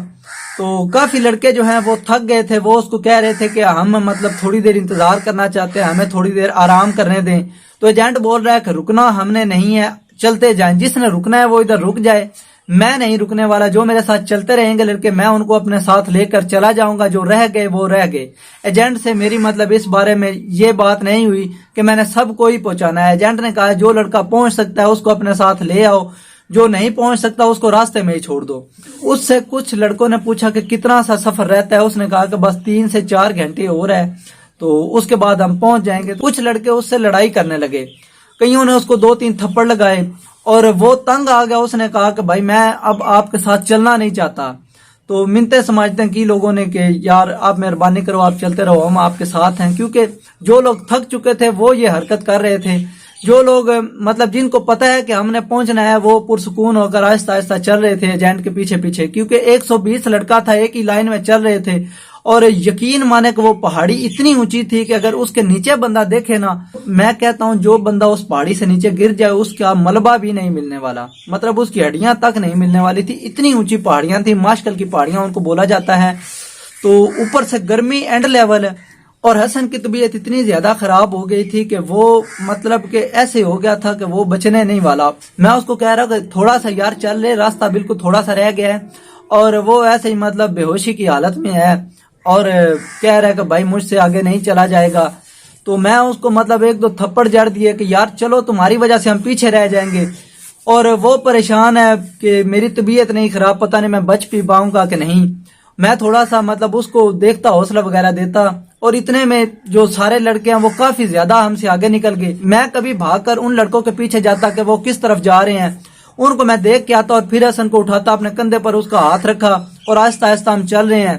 تو کافی لڑکے جو ہیں وہ تھک گئے تھے. وہ اس کو کہہ رہے تھے کہ ہم مطلب تھوڑی دیر انتظار کرنا چاہتے ہیں، ہمیں تھوڑی دیر آرام کرنے دیں. تو ایجنٹ بول رہا ہے کہ رکنا ہم نے نہیں ہے، چلتے جائیں، جس نے رکنا ہے وہ ادھر رک جائے، میں نہیں رکنے والا. جو میرے ساتھ چلتے رہیں گے لڑکے میں ان کو اپنے ساتھ لے کر چلا جاؤں گا، جو رہ گئے وہ رہ گئے. ایجنٹ سے میری مطلب اس بارے میں یہ بات نہیں ہوئی کہ میں نے سب کو ہی پہنچانا ہے. ایجنٹ نے کہا جو لڑکا پہنچ سکتا ہے اس کو اپنے ساتھ لے آؤ، جو نہیں پہنچ سکتا اس کو راستے میں ہی چھوڑ دو. اس سے کچھ لڑکوں نے پوچھا کہ کتنا سا سفر رہتا ہے. اس نے کہا کہ بس 3 سے 4 گھنٹے اور ہے، تو اس کے بعد ہم پہنچ جائیں گے. کچھ لڑکے اس سے لڑائی کرنے لگے، کئیوں نے اس کو 2-3 تھپڑ لگائے اور وہ تنگ آ گیا. اس نے کہا کہ بھائی میں اب آپ کے ساتھ چلنا نہیں چاہتا. تو منتیں سمجھتے ہیں کی لوگوں نے کہ یار آپ مہربانی کرو، آپ چلتے رہو، ہم آپ کے ساتھ ہیں. کیونکہ جو لوگ تھک چکے تھے وہ یہ حرکت کر رہے تھے. جو لوگ مطلب جن کو پتہ ہے کہ ہم نے پہنچنا ہے وہ پرسکون ہو کر آہستہ آہستہ چل رہے تھے ایجنٹ کے پیچھے پیچھے. کیونکہ 120 لڑکا تھا، ایک ہی لائن میں چل رہے تھے. اور یقین مانے کہ وہ پہاڑی اتنی اونچی تھی کہ اگر اس کے نیچے بندہ دیکھے نا، میں کہتا ہوں جو بندہ اس پہاڑی سے نیچے گر جائے اس کا ملبہ بھی نہیں ملنے والا، مطلب اس کی ہڈیاں تک نہیں ملنے والی تھی. اتنی اونچی پہاڑیاں تھی، ماشکل کی پہاڑیاں ان کو بولا جاتا ہے. تو اوپر سے گرمی اینڈ لیول، اور حسن کی طبیعت اتنی زیادہ خراب ہو گئی تھی کہ وہ مطلب کہ ایسے ہو گیا تھا کہ وہ بچنے نہیں والا. میں اس کو کہہ رہا کہ تھوڑا سا یار چل لے، راستہ بالکل تھوڑا سا رہ گیا ہے. اور وہ ایسے ہی مطلب بے ہوشی کی حالت میں ہے اور کہہ رہا ہے کہ بھائی مجھ سے آگے نہیں چلا جائے گا. تو میں اس کو مطلب 1-2 تھپڑ جڑ دیے کہ یار چلو تمہاری وجہ سے ہم پیچھے رہ جائیں گے. اور وہ پریشان ہے کہ میری طبیعت نہیں خراب، پتہ نہیں میں بچ بھی پاؤں گا کہ نہیں. میں تھوڑا سا مطلب اس کو دیکھتا، حوصلہ وغیرہ دیتا، اور اتنے میں جو سارے لڑکے ہیں وہ کافی زیادہ ہم سے آگے نکل گئے. میں کبھی بھاگ کر ان لڑکوں کے پیچھے جاتا کہ وہ کس طرف جا رہے ہیں، ان کو میں دیکھ کے آتا اور پھر حسن کو اٹھاتا، اپنے کندھے پر اس کا ہاتھ رکھا اور آہستہ آہستہ ہم چل رہے ہیں.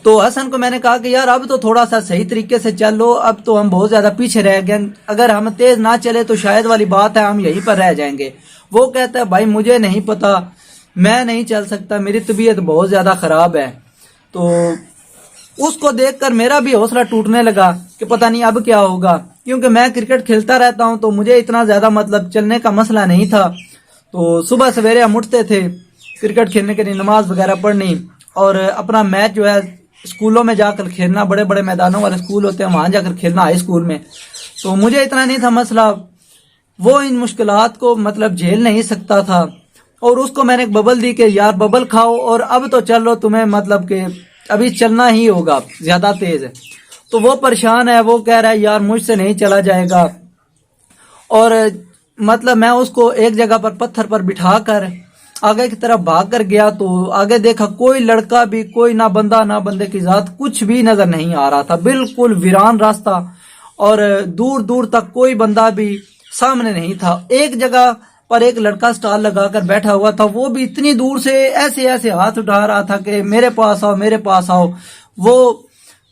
تو حسن کو میں نے کہا کہ یار اب تو تھوڑا سا صحیح طریقے سے چل لو، اب تو ہم بہت زیادہ پیچھے رہ گئے، اگر ہم تیز نہ چلے تو شاید والی بات ہے ہم یہیں پر رہ جائیں گے. وہ کہتا ہے بھائی مجھے نہیں پتا، میں نہیں چل سکتا، میری طبیعت بہت زیادہ خراب ہے. تو اس کو دیکھ کر میرا بھی حوصلہ ٹوٹنے لگا کہ پتہ نہیں اب کیا ہوگا. کیونکہ میں کرکٹ کھیلتا رہتا ہوں تو مجھے اتنا زیادہ مطلب چلنے کا مسئلہ نہیں تھا. تو صبح سویرے ہم اٹھتے تھے کرکٹ کھیلنے کے لیے، نماز وغیرہ پڑھنی اور اپنا میچ جو ہے اسکولوں میں جا کر کھیلنا، بڑے بڑے میدانوں والے اسکول ہوتے ہیں وہاں جا کر کھیلنا، ہائی اسکول میں. تو مجھے اتنا نہیں تھا مسئلہ. وہ ان مشکلات کو مطلب جھیل نہیں سکتا تھا، اور اس کو میں نے ایک ببل دی کہ یار ببل کھاؤ اور اب تو چل لو، تمہیں مطلب کہ ابھی چلنا ہی ہوگا زیادہ تیز ہے. تو وہ پریشان ہے، وہ کہہ رہا ہے یار مجھ سے نہیں چلا جائے گا. اور مطلب میں اس کو ایک جگہ پر پتھر پر بٹھا کر آگے کی طرف بھاگ کر گیا. تو آگے دیکھا کوئی لڑکا بھی، کوئی نہ بندہ نہ بندے کی ذات، کچھ بھی نظر نہیں آ رہا تھا. بالکل ویران راستہ، اور دور دور تک کوئی بندہ بھی سامنے نہیں تھا. ایک جگہ پر ایک لڑکا سٹال لگا کر بیٹھا ہوا تھا، وہ بھی اتنی دور سے ایسے ایسے ہاتھ اٹھا رہا تھا کہ میرے پاس آؤ میرے پاس آؤ.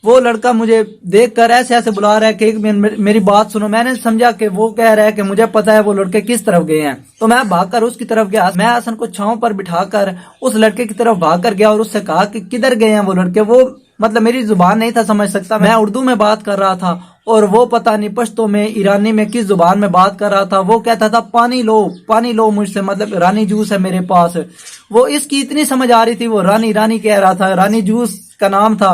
وہ لڑکا مجھے دیکھ کر ایسے ایسے بلا رہا ہے کہ ایک منٹ میری بات سنو. میں نے سمجھا کہ وہ کہہ رہا ہے کہ مجھے پتا ہے وہ لڑکے کس طرف گئے ہیں. تو میں بھاگ کر اس کی طرف گیا. میں حسن کو چھاؤں پر بٹھا کر اس لڑکے کی طرف بھاگ کر گیا اور اس سے کہا کہ کدھر گئے ہیں وہ لڑکے. وہ مطلب میری زبان نہیں تھا سمجھ سکتا، میں اردو میں بات کر رہا تھا اور وہ پتہ نہیں پشتو میں، ایرانی میں، کس زبان میں بات کر رہا تھا. وہ کہتا تھا پانی لو مجھ سے، مطلب رانی جوس ہے میرے پاس. وہ اس کی اتنی سمجھ آ رہی تھی، وہ رانی کہہ رہا تھا، رانی جوس کا نام تھا.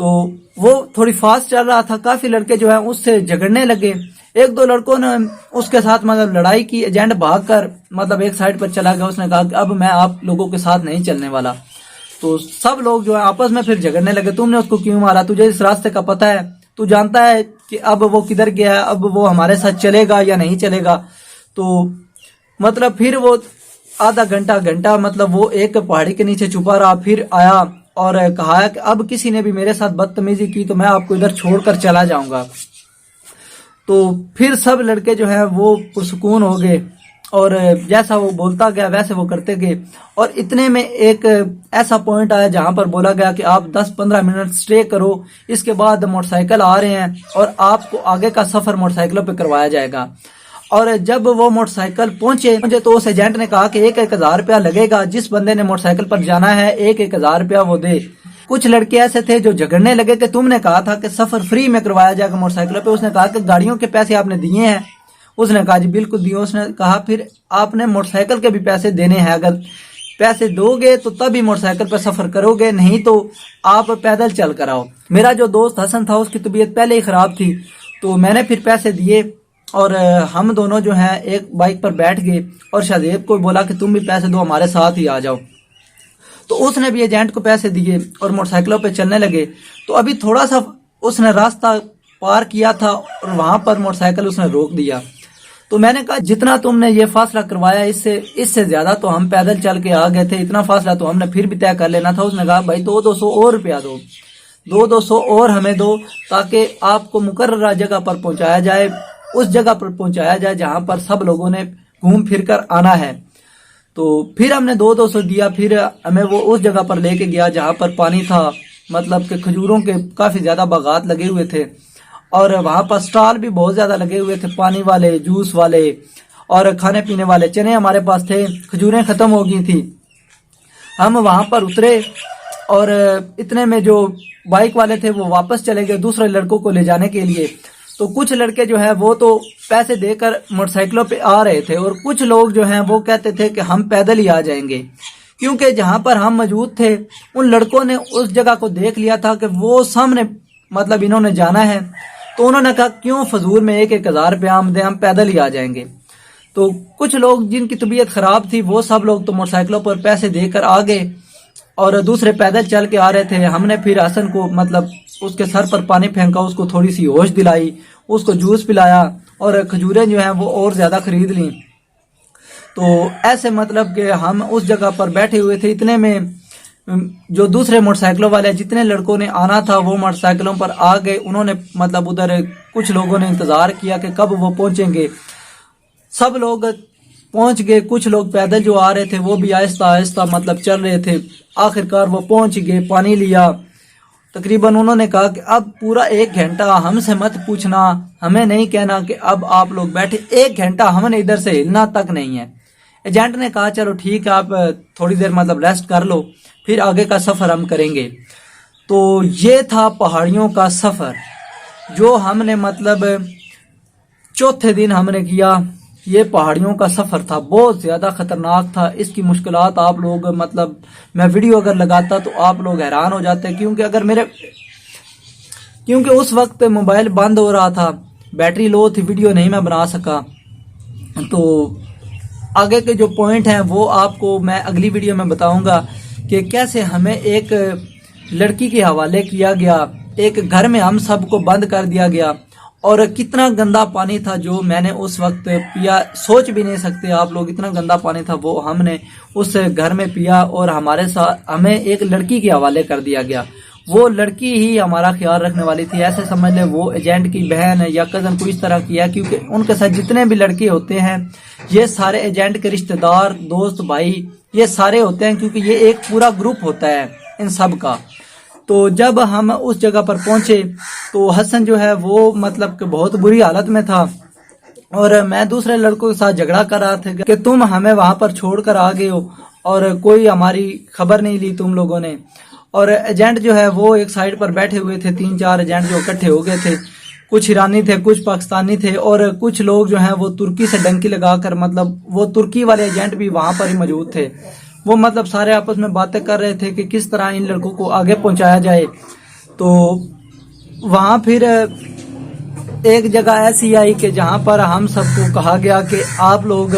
تو وہ تھوڑی فاسٹ چل رہا تھا، کافی لڑکے جو ہیں اس سے جھگڑنے لگے، ایک دو لڑکوں نے اس کے ساتھ مطلب لڑائی کی، ایجنٹ بھاگ کر مطلب ایک سائڈ پر چلا گیا، اس نے کہا کہ اب میں آپ لوگوں کے ساتھ نہیں چلنے والا۔ تو سب لوگ جو ہے آپس میں پھر جھگڑنے لگے، تم نے اس کو کیوں مارا، تجھے اس راستے کا پتہ ہے، تو جانتا ہے کہ اب وہ کدھر گیا ہے، اب وہ ہمارے ساتھ چلے گا یا نہیں چلے گا۔ تو مطلب پھر وہ آدھا گھنٹہ مطلب وہ ایک پہاڑی کے نیچے چھپا رہا، پھر آیا اور کہا کہ اب کسی نے بھی میرے ساتھ بدتمیزی کی تو میں آپ کو ادھر چھوڑ کر چلا جاؤں گا۔ تو پھر سب لڑکے جو ہیں وہ پرسکون ہو گئے اور جیسا وہ بولتا گیا ویسے وہ کرتے گئے، اور اتنے میں ایک ایسا پوائنٹ آیا جہاں پر بولا گیا کہ آپ 10-15 منٹ سٹے کرو، اس کے بعد موٹر سائیکل آ رہے ہیں اور آپ کو آگے کا سفر موٹر سائیکلوں پہ کروایا جائے گا۔ اور جب وہ موٹر سائیکل پہنچے تو اس ایجنٹ نے کہا کہ 1,000 روپیہ لگے گا، جس بندے نے موٹر سائیکل پر جانا ہے 1,000 روپیہ وہ دے۔ کچھ لڑکے ایسے تھے جو جھگڑنے لگے کہ تم نے کہا تھا کہ سفر فری میں کروایا جائے گا موٹر سائیکلوں پہ، اس نے کہا کہ گاڑیوں کے پیسے آپ نے دیے ہیں، اس نے کہا جی بالکل دیے، اس نے کہا پھر آپ نے موٹر سائیکل کے بھی پیسے دینے ہیں، اگر پیسے دو گے تو تبھی موٹر سائیکل پہ سفر کرو گے، نہیں تو آپ پیدل چل کر آؤ۔ میرا جو دوست حسن تھا اس کی طبیعت پہلے ہی خراب تھی، تو میں نے پھر پیسے دیے اور ہم دونوں جو ہیں ایک بائک پر بیٹھ گئے، اور شہزیب کو بولا کہ تم بھی پیسے دو، ہمارے ساتھ ہی آ جاؤ۔ تو اس نے بھی ایجنٹ کو پیسے دیے اور موٹر سائیکلوں پہ چلنے لگے۔ تو ابھی تھوڑا سا اس نے راستہ پار کیا تھا اور وہاں پر موٹر سائیکل اس نے روک دیا۔ تو میں نے کہا جتنا تم نے یہ فاصلہ کروایا اس سے زیادہ تو ہم پیدل چل کے آ گئے تھے، اتنا فاصلہ تو ہم نے پھر بھی طے کر لینا تھا۔ اس نے کہا بھائی 200 اور روپیہ دو، 200 اور ہمیں دو، تاکہ آپ کو مقررہ جگہ پر پہنچایا جائے، اس جگہ پر پہنچایا جائے جہاں پر سب لوگوں نے گھوم پھر کر آنا ہے۔ تو پھر ہم نے 200 دیا، پھر ہمیں وہ اس جگہ پر لے کے گیا جہاں پر پانی تھا، مطلب کہ کھجوروں کے کافی زیادہ باغات لگے ہوئے تھے، اور وہاں پر سٹال بھی بہت زیادہ لگے ہوئے تھے، پانی والے، جوس والے اور کھانے پینے والے۔ چنے ہمارے پاس تھے، کھجوریں ختم ہو گئی تھی۔ ہم وہاں پر اترے اور اتنے میں جو بائک والے تھے وہ واپس چلے گئے دوسرے لڑکوں کو لے جانے کے لیے۔ تو کچھ لڑکے جو ہیں وہ تو پیسے دے کر موٹر سائیکلوں پہ آ رہے تھے، اور کچھ لوگ جو ہیں وہ کہتے تھے کہ ہم پیدل ہی آ جائیں گے، کیونکہ جہاں پر ہم موجود تھے ان لڑکوں نے اس جگہ کو دیکھ لیا تھا کہ وہ سامنے مطلب انہوں نے جانا ہے، تو انہوں نے کہا کیوں فضول میں 1,000 روپیہ ہم دیں، ہم پیدل ہی آ جائیں گے۔ تو کچھ لوگ جن کی طبیعت خراب تھی وہ سب لوگ تو موٹر سائیکلوں پر پیسے دے کر آ گئے، اور دوسرے پیدل چل کے آ رہے تھے۔ ہم نے پھر حسن کو مطلب اس کے سر پر پانی پھینکا، اس کو تھوڑی سی ہوش دلائی، اس کو جوس پلایا، اور کھجوریں جو ہیں وہ اور زیادہ خرید لیں۔ تو ایسے مطلب کہ ہم اس جگہ پر بیٹھے ہوئے تھے، اتنے میں جو دوسرے موٹر سائیکلوں والے جتنے لڑکوں نے آنا تھا وہ موٹر سائیکلوں پر آ گئے، انہوں نے مطلب ادھر کچھ لوگوں نے انتظار کیا کہ کب وہ پہنچیں گے، سب لوگ پہنچ گئے، کچھ لوگ پیدل جو آ رہے تھے وہ بھی آہستہ آہستہ مطلب چل رہے تھے، آخرکار وہ پہنچ گئے، پانی لیا۔ تقریباً انہوں نے کہا کہ اب پورا 1 گھنٹہ ہم سے مت پوچھنا، ہمیں نہیں کہنا کہ اب آپ لوگ بیٹھے، 1 گھنٹہ ہم نے ادھر سے ہلنا تک نہیں ہے۔ ایجنٹ نے کہا چلو ٹھیک ہے، آپ تھوڑی دیر مطلب ریسٹ کر لو، پھر آگے کا سفر ہم کریں گے۔ تو یہ تھا پہاڑیوں کا سفر جو ہم نے مطلب چوتھے دن ہم نے کیا۔ یہ پہاڑیوں کا سفر تھا، بہت زیادہ خطرناک تھا، اس کی مشکلات آپ لوگ مطلب میں ویڈیو اگر لگاتا تو آپ لوگ حیران ہو جاتے، کیونکہ اس وقت موبائل بند ہو رہا تھا، بیٹری لو تھی، ویڈیو نہیں میں بنا سکا۔ تو آگے کے جو پوائنٹ ہیں وہ آپ کو میں اگلی ویڈیو میں بتاؤں گا کہ کیسے ہمیں ایک لڑکی کے حوالے کیا گیا، ایک گھر میں ہم سب کو بند کر دیا گیا، اور کتنا گندا پانی تھا جو میں نے اس وقت پیا، سوچ بھی نہیں سکتے آپ لوگ، اتنا گندا پانی تھا وہ ہم نے اس گھر میں پیا، اور ہمارے ساتھ ہمیں ایک لڑکی کے حوالے کر دیا گیا۔ وہ لڑکی ہی ہمارا خیال رکھنے والی تھی، ایسے سمجھ لیں وہ ایجنٹ کی بہن یا کزن کو اس طرح کیا، کیونکہ ان کے ساتھ جتنے بھی لڑکے ہوتے ہیں یہ سارے ایجنٹ کے رشتہ دار، دوست، بھائی، یہ سارے ہوتے ہیں، کیونکہ یہ ایک پورا گروپ ہوتا ہے ان سب کا۔ تو جب ہم اس جگہ پر پہنچے تو حسن جو ہے وہ مطلب کہ بہت بری حالت میں تھا، اور میں دوسرے لڑکوں کے ساتھ جھگڑا کر رہا تھا کہ تم ہمیں وہاں پر چھوڑ کر آ گئے ہو اور کوئی ہماری خبر نہیں لی تم لوگوں نے۔ اور ایجنٹ جو ہے وہ ایک سائڈ پر بیٹھے ہوئے تھے، 3-4 ایجنٹ جو اکٹھے ہو گئے تھے، کچھ ایرانی تھے، کچھ پاکستانی تھے، اور کچھ لوگ جو ہیں وہ ترکی سے ڈنکی لگا کر مطلب وہ ترکی والے ایجنٹ بھی وہاں پر ہی موجود تھے۔ وہ مطلب سارے آپس میں باتیں کر رہے تھے کہ کس طرح ان لڑکوں کو آگے پہنچایا جائے۔ تو وہاں پھر ایک جگہ ایسی آئی کہ جہاں پر ہم سب کو کہا گیا کہ آپ لوگ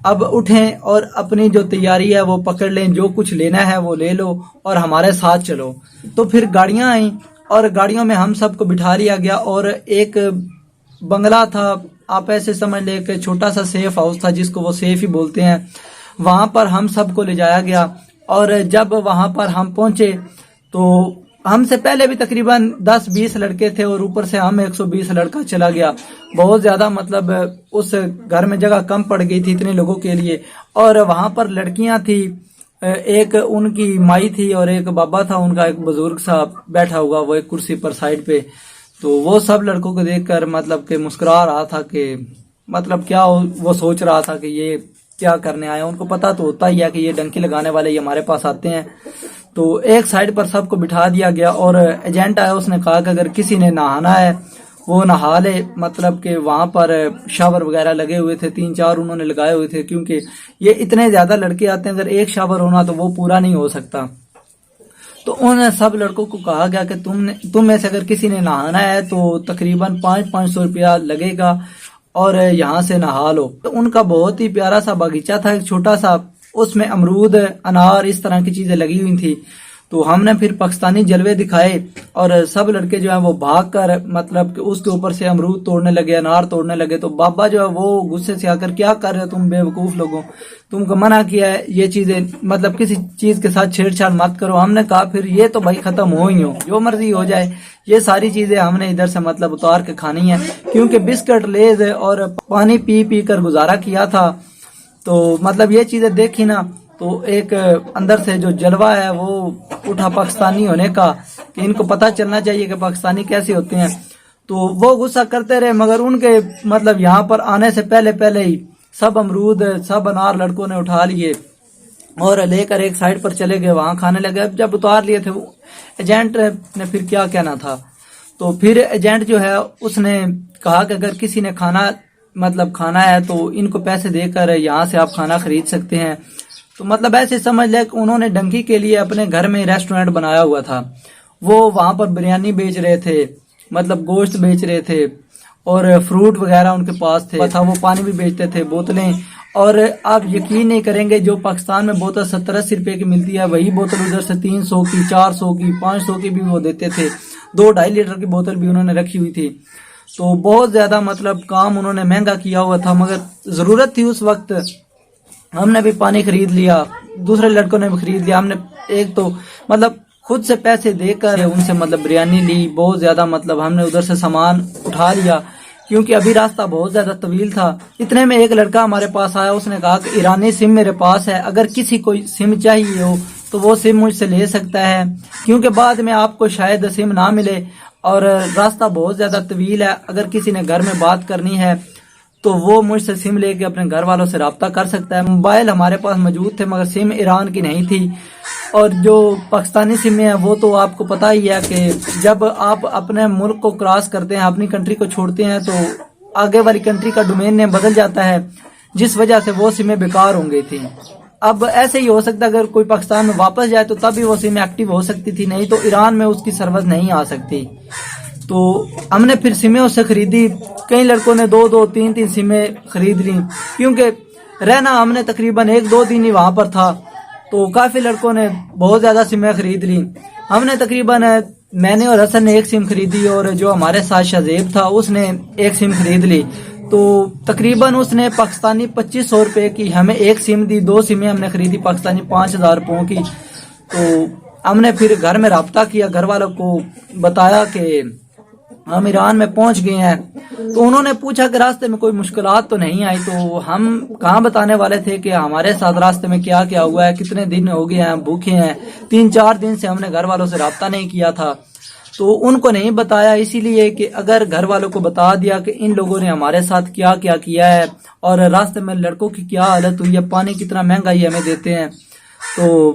اب اٹھیں اور اپنی جو تیاری ہے وہ پکڑ لیں، جو کچھ لینا ہے وہ لے لو اور ہمارے ساتھ چلو۔ تو پھر گاڑیاں آئیں اور گاڑیوں میں ہم سب کو بٹھا لیا گیا، اور ایک بنگلہ تھا، آپ ایسے سمجھ لیں کہ چھوٹا سا سیف ہاؤس تھا جس کو وہ سیف ہی بولتے ہیں، وہاں پر ہم سب کو لے جایا گیا۔ اور جب وہاں پر ہم پہنچے تو ہم سے پہلے بھی تقریباً 10-20 لڑکے تھے اور اوپر سے ہم 120 لڑکا چلا گیا، بہت زیادہ مطلب اس گھر میں جگہ کم پڑ گئی تھی اتنے لوگوں کے لیے۔ اور وہاں پر لڑکیاں تھی، ایک ان کی مائی تھی اور ایک بابا تھا ان کا، ایک بزرگ سا بیٹھا ہوا وہ ایک کرسی پر سائڈ پہ۔ تو وہ سب لڑکوں کو دیکھ کر مطلب کہ مسکرا رہا تھا کہ مطلب کیا وہ سوچ رہا تھا کہ یہ کیا کرنے آیا، ان کو پتا تو ہوتا ہی ہے کہ یہ ڈنکی لگانے والے یہ ہمارے پاس آتے ہیں۔ تو ایک سائڈ پر سب کو بٹھا دیا گیا اور ایجنٹ آیا، اس نے کہا کہ اگر کسی نے نہانا ہے وہ نہا لے، مطلب کہ وہاں پر شاور وغیرہ لگے ہوئے تھے، 3-4 انہوں نے لگائے ہوئے تھے، کیونکہ یہ اتنے زیادہ لڑکے آتے ہیں، اگر ایک شاور ہونا تو وہ پورا نہیں ہو سکتا۔ تو ان سب لڑکوں کو کہا گیا کہ تم میں سے اگر کسی نے نہانا ہے تو تقریباً 500 روپیہ لگے گا اور یہاں سے نہا لو۔ تو ان کا بہت ہی پیارا سا باغیچہ تھا ایک چھوٹا سا، اس میں امرود، انار، اس طرح کی چیزیں لگی ہوئی تھی۔ تو ہم نے پھر پاکستانی جلوے دکھائے اور سب لڑکے جو ہیں وہ بھاگ کر مطلب کہ اس کے اوپر سے امرود توڑنے لگے، انار توڑنے لگے۔ تو بابا جو ہے وہ غصے سے آ کر کیا کر رہے ہو تم بیوقوف لوگوں، تم کو منع کیا ہے یہ چیزیں مطلب کسی چیز کے ساتھ چھیڑ چھاڑ مت کرو۔ ہم نے کہا پھر یہ تو بھائی ختم ہو ہی ہو، جو مرضی ہو جائے، یہ ساری چیزیں ہم نے ادھر سے مطلب اتار کے کھانی ہے، کیونکہ بسکٹ، لیز اور پانی پی پی کر گزارا کیا تھا۔ تو مطلب یہ چیزیں دیکھی نا تو ایک اندر سے جو جلوہ ہے وہ اٹھا پاکستانی ہونے کا، کہ ان کو پتہ چلنا چاہیے کہ پاکستانی کیسے ہوتے ہیں۔ تو وہ غصہ کرتے رہے، مگر ان کے مطلب یہاں پر آنے سے پہلے ہی سب امرود، سب انار لڑکوں نے اٹھا لیے اور لے کر ایک سائڈ پر چلے گئے، وہاں کھانے لگے۔ جب اتار لیے تھے وہ ایجنٹ نے پھر کیا کہنا تھا، تو پھر ایجنٹ جو ہے اس نے کہا کہ اگر کسی نے کھانا ہے تو ان کو پیسے دے کر یہاں سے آپ کھانا خرید سکتے ہیں۔ تو مطلب ایسے سمجھ لے کہ انہوں نے ڈنکی کے لیے اپنے گھر میں ریسٹورینٹ بنایا ہوا تھا، وہ وہاں پر بریانی بیچ رہے تھے، مطلب گوشت بیچ رہے تھے اور فروٹ وغیرہ ان کے پاس تھے، وہ پانی بھی بیچتے تھے، بوتلیں۔ اور آپ یقین نہیں کریں گے، جو پاکستان میں بوتل 70-80 روپے کی ملتی ہے، وہی بوتل ادھر سے 300 کی، 400 کی، 500 کی بھی وہ دیتے تھے۔ 2-2.5 لیٹر کی بوتل بھی انہوں نے رکھی ہوئی تھی۔ تو بہت زیادہ مطلب کام انہوں نے مہنگا کیا ہوا تھا، مگر ضرورت تھی اس وقت۔ ہم نے بھی پانی خرید لیا، دوسرے لڑکوں نے بھی خرید لیا۔ ہم نے ایک تو مطلب خود سے پیسے دے کر ان سے مطلب بریانی لی، بہت زیادہ مطلب ہم نے ادھر سے سامان اٹھا لیا، کیونکہ ابھی راستہ بہت زیادہ طویل تھا۔ اتنے میں ایک لڑکا ہمارے پاس آیا، اس نے کہا کہ ایرانی سم میرے پاس ہے، اگر کسی کو سم چاہیے ہو تو وہ سم مجھ سے لے سکتا ہے، کیونکہ بعد میں آپ کو شاید سم نہ ملے اور راستہ بہت زیادہ طویل ہے، اگر کسی نے گھر میں بات کرنی ہے تو وہ مجھ سے سم لے کے اپنے گھر والوں سے رابطہ کر سکتا ہے۔ موبائل ہمارے پاس موجود تھے، مگر سم ایران کی نہیں تھی، اور جو پاکستانی سمیں ہیں وہ تو آپ کو پتہ ہی ہے کہ جب آپ اپنے ملک کو کراس کرتے ہیں، اپنی کنٹری کو چھوڑتے ہیں، تو آگے والی کنٹری کا ڈومین نیم بدل جاتا ہے، جس وجہ سے وہ سمیں بیکار ہوں گئی تھیں۔ اب ایسے ہی ہو سکتا ہے اگر کوئی پاکستان میں واپس جائے تو تب بھی وہ سم ایکٹیو ہو سکتی تھی، نہیں تو ایران میں اس کی سروس نہیں آ سکتی۔ تو ہم نے پھر سمیں اس سے خریدی، کئی لڑکوں نے 2-2 3-3 سمیں خرید لی، کیونکہ رہنا ہم نے تقریباً 1-2 دن ہی وہاں پر تھا، تو کافی لڑکوں نے بہت زیادہ سمیں خرید لی۔ ہم نے تقریباً میں نے اور حسن نے ایک سم خریدی، اور جو ہمارے ساتھ شہزیب تھا اس نے ایک سم خرید لی، تو تقریباً اس نے پاکستانی 2500 روپے کی ہمیں ایک سم دی، 2 سمیں ہم نے خریدی پاکستانی 5000 روپوں کی۔ تو ہم نے پھر گھر میں رابطہ کیا، گھر والوں کو بتایا کہ ہم ایران میں پہنچ گئے ہیں، تو انہوں نے پوچھا کہ راستے میں کوئی مشکلات تو نہیں آئی، تو ہم کہاں بتانے والے تھے کہ ہمارے ساتھ راستے میں کیا کیا ہوا ہے، کتنے دن ہو گئے ہیں بھوکے ہیں، 3-4 دن سے ہم نے گھر والوں سے رابطہ نہیں کیا تھا، تو ان کو نہیں بتایا، اسی لیے کہ اگر گھر والوں کو بتا دیا کہ ان لوگوں نے ہمارے ساتھ کیا کیا کیا ہے اور راستے میں لڑکوں کی کیا حالت ہوئی ہے، پانی کتنا مہنگا ہی ہمیں دیتے ہیں، تو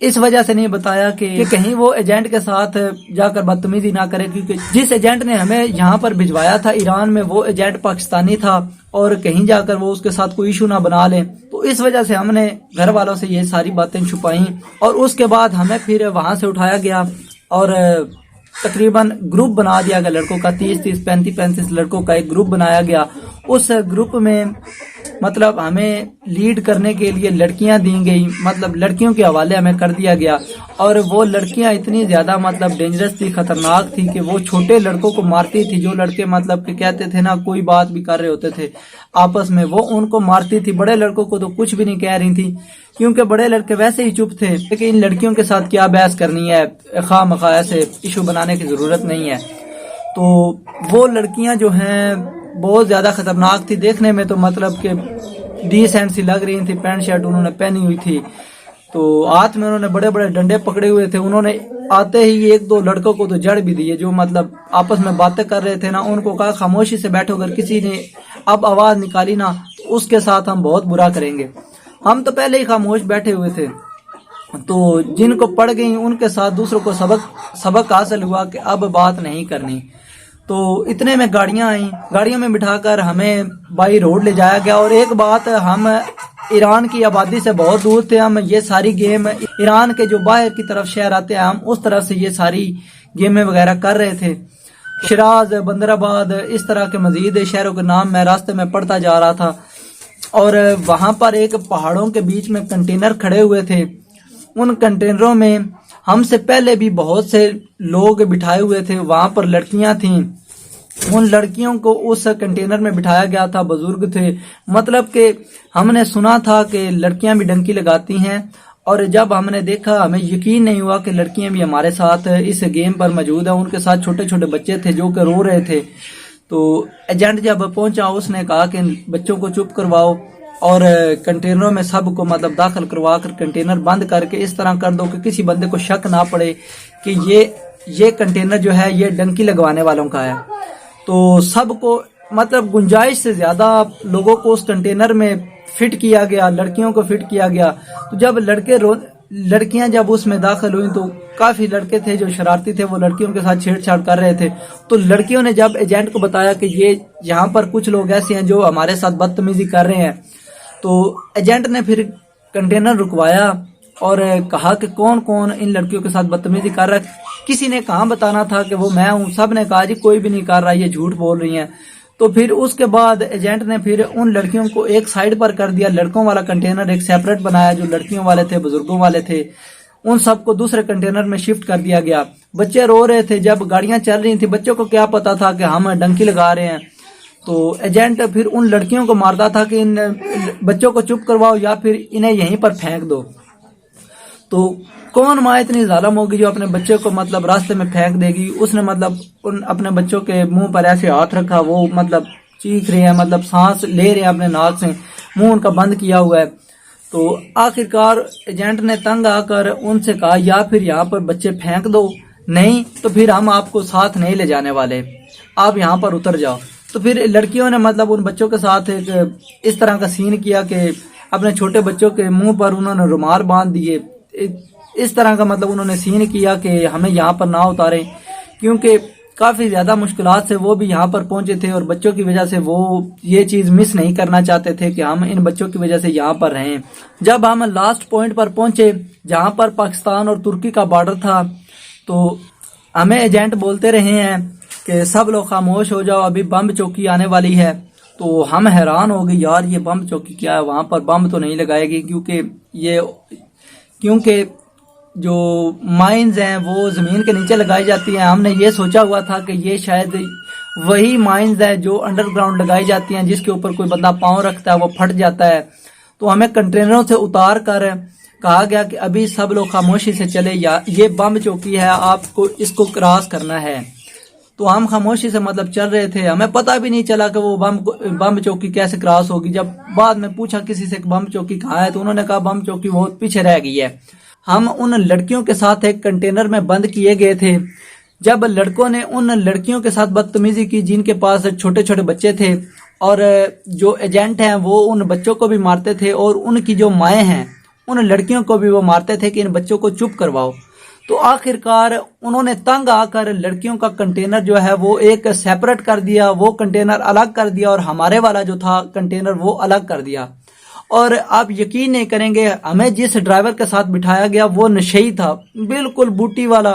اس وجہ سے نہیں بتایا کہ کہیں وہ ایجنٹ کے ساتھ جا کر بدتمیزی نہ کرے، کیونکہ جس ایجنٹ نے ہمیں یہاں پر بھجوایا تھا ایران میں، وہ ایجنٹ پاکستانی تھا، اور کہیں جا کر وہ اس کے ساتھ کوئی ایشو نہ بنا لیں، تو اس وجہ سے ہم نے گھر والوں سے یہ ساری باتیں چھپائیں۔ اور اس کے بعد ہمیں پھر وہاں سے اٹھایا گیا اور تقریباً گروپ بنا دیا گیا لڑکوں کا، 30 35 لڑکوں کا ایک گروپ بنایا گیا. اس گروپ میں مطلب ہمیں لیڈ کرنے کے لیے لڑکیاں دی گئی، مطلب لڑکیوں کے حوالے ہمیں کر دیا گیا. اور وہ لڑکیاں اتنی زیادہ مطلب ڈینجرس تھی، خطرناک تھی کہ وہ چھوٹے لڑکوں کو مارتی تھی. جو لڑکے مطلب کہ کہتے تھے نا کوئی بات بھی کر رہے ہوتے تھے آپس میں، وہ ان کو مارتی تھی. بڑے لڑکوں کو تو کچھ بھی نہیں کہہ رہی تھی کیونکہ بڑے لڑکے ویسے ہی چپ تھے، لیکن ان لڑکیوں کے ساتھ کیا بحث کرنی ہے، خواہ مخواہ ایسے ایشو بنانے کی ضرورت نہیں ہے. تو وہ لڑکیاں جو ہیں بہت زیادہ خطرناک تھی دیکھنے میں، تو مطلب کہ ڈیسنٹ سی لگ رہی تھی. پینٹ شرٹ انہوں نے پہنی ہوئی تھی، تو ہاتھ میں انہوں نے بڑے بڑے ڈنڈے پکڑے ہوئے تھے. انہوں نے آتے ہی ایک دو لڑکوں کو تو جڑ بھی دیے، جو مطلب آپس میں باتیں کر رہے تھے نا، ان کو کہا خاموشی سے بیٹھو، اگر کسی نے اب آواز نکالی نا تو اس کے ساتھ ہم بہت برا کریں گے. ہم تو پہلے ہی خاموش بیٹھے ہوئے تھے، تو جن کو پڑ گئی ان کے ساتھ دوسروں کو سبق حاصل ہوا کہ اب بات نہیں کرنی. تو اتنے میں گاڑیاں آئیں، گاڑیوں میں بٹھا کر ہمیں بائی روڈ لے جایا گیا. اور ایک بات، ہم ایران کی آبادی سے بہت دور تھے. ہم یہ ساری گیم ایران کے جو باہر کی طرف شہر آتے ہیں، ہم اس طرف سے یہ ساری گیمیں وغیرہ کر رہے تھے. شیراز، بندر آباد، اس طرح کے مزید شہروں کے نام میں راستے میں پڑھتا جا رہا تھا. اور وہاں پر ایک پہاڑوں کے بیچ میں کنٹینر کھڑے ہوئے تھے. ان کنٹینروں میں ہم سے پہلے بھی بہت سے لوگ بٹھائے ہوئے تھے. وہاں پر لڑکیاں تھیں، ان لڑکیوں کو اس کنٹینر میں بٹھایا گیا تھا. بزرگ تھے، مطلب کہ ہم نے سنا تھا کہ لڑکیاں بھی ڈنکی لگاتی ہیں. اور جب ہم نے دیکھا ہمیں یقین نہیں ہوا کہ لڑکیاں بھی ہمارے ساتھ اس گیم پر موجود ہیں. ان کے ساتھ چھوٹے چھوٹے بچے تھے جو کہ رو رہے تھے. تو ایجنٹ جب پہنچا اس نے کہا کہ بچوں کو چپ کرواؤ اور کنٹینروں میں سب کو مطلب داخل کروا کر کنٹینر بند کر کے اس طرح کر دو کہ کسی بندے کو شک نہ پڑے کہ یہ کنٹینر جو ہے یہ ڈنکی لگوانے والوں کا ہے. تو سب کو مطلب گنجائش سے زیادہ لوگوں کو اس کنٹینر میں فٹ کیا گیا، لڑکیوں کو فٹ کیا گیا. تو جب لڑکیاں جب اس میں داخل ہوئیں تو کافی لڑکے تھے جو شرارتی تھے، وہ لڑکیوں کے ساتھ چھیڑ چھاڑ کر رہے تھے. تو لڑکیوں نے جب ایجنٹ کو بتایا کہ یہاں پر کچھ لوگ ایسے ہیں جو ہمارے ساتھ بدتمیزی کر رہے ہیں، تو ایجنٹ نے پھر کنٹینر رکوایا اور کہا کہ کون کون ان لڑکیوں کے ساتھ بدتمیزی کر رہا ہے. کسی نے کہاں بتانا تھا کہ وہ میں ہوں، سب نے کہا جی کوئی بھی نہیں کر رہا، یہ جھوٹ بول رہی ہیں. تو پھر اس کے بعد ایجنٹ نے پھر ان لڑکیوں کو ایک سائیڈ پر کر دیا. لڑکوں والا کنٹینر ایک سیپریٹ بنایا، جو لڑکیوں والے تھے بزرگوں والے تھے ان سب کو دوسرے کنٹینر میں شفٹ کر دیا گیا. بچے رو رہے تھے، جب گاڑیاں چل رہی تھیں بچوں کو کیا پتا تھا کہ ہم ڈنکی لگا رہے ہیں. تو ایجنٹ پھر ان لڑکیوں کو مارتا تھا کہ ان بچوں کو چپ کرواؤ یا پھر انہیں یہیں پر پھینک دو. تو کون ماں اتنی ظالم ہوگی جو اپنے بچے کو مطلب راستے میں پھینک دے گی. اس نے مطلب اپنے بچوں کے منہ پر ایسے ہاتھ رکھا، وہ مطلب چیخ رہے ہیں، مطلب سانس لے رہے ہیں اپنے ناک سے، منہ ان کا بند کیا ہوا ہے. تو آخرکار ایجنٹ نے تنگ آ کر ان سے کہا یا پھر یہاں پر بچے پھینک دو، نہیں تو پھر ہم آپ کو ساتھ نہیں لے جانے والے، آپ یہاں پر اتر جاؤ. تو پھر لڑکیوں نے مطلب ان بچوں کے ساتھ ایک اس طرح کا سین کیا کہ اپنے چھوٹے بچوں کے منہ پر انہوں نے رومال باندھ دیے. اس طرح کا مطلب انہوں نے سین کیا کہ ہمیں یہاں پر نہ اتاریں، کیونکہ کافی زیادہ مشکلات سے وہ بھی یہاں پر پہنچے تھے اور بچوں کی وجہ سے وہ یہ چیز مس نہیں کرنا چاہتے تھے کہ ہم ان بچوں کی وجہ سے یہاں پر رہیں. جب ہم لاسٹ پوائنٹ پر پہنچے جہاں پر پاکستان اور ترکی کا بارڈر تھا، تو ہمیں ایجنٹ بولتے رہے ہیں کہ سب لوگ خاموش ہو جاؤ، ابھی بم چوکی آنے والی ہے. تو ہم حیران ہو گئے، یار یہ بم چوکی کیا ہے، وہاں پر بم تو نہیں لگائے گی کیونکہ جو مائنز ہیں وہ زمین کے نیچے لگائی جاتی ہیں. ہم نے یہ سوچا ہوا تھا کہ یہ شاید وہی مائنز ہے جو انڈر گراؤنڈ لگائی جاتی ہیں، جس کے اوپر کوئی بندہ پاؤں رکھتا ہے وہ پھٹ جاتا ہے. تو ہمیں کنٹینروں سے اتار کر کہا گیا کہ ابھی سب لوگ خاموشی سے چلے، یا یہ بم چوکی ہے، آپ کو اس کو کراس کرنا ہے. تو ہم خاموشی سے مطلب چل رہے تھے، ہمیں پتہ بھی نہیں چلا کہ وہ بم چوکی کیسے کراس ہوگی. جب بعد میں پوچھا کسی سے کہ بم چوکی کہاں ہے، تو انہوں نے کہا بم چوکی بہت پیچھے رہ گئی ہے. ہم ان لڑکیوں کے ساتھ ایک کنٹینر میں بند کیے گئے تھے. جب لڑکوں نے ان لڑکیوں کے ساتھ بدتمیزی کی جن کے پاس چھوٹے چھوٹے بچے تھے، اور جو ایجنٹ ہیں وہ ان بچوں کو بھی مارتے تھے اور ان کی جو مائیں ہیں ان لڑکیوں کو بھی وہ مارتے تھے کہ ان بچوں کو چپ کرواؤ. تو آخرکار انہوں نے تنگ آ کر لڑکیوں کا کنٹینر جو ہے وہ ایک سیپریٹ کر دیا، وہ کنٹینر الگ کر دیا اور ہمارے والا جو تھا کنٹینر وہ الگ کر دیا. اور آپ یقین نہیں کریں گے، ہمیں جس ڈرائیور کے ساتھ بٹھایا گیا وہ نشئی تھا، بالکل بوٹی والا.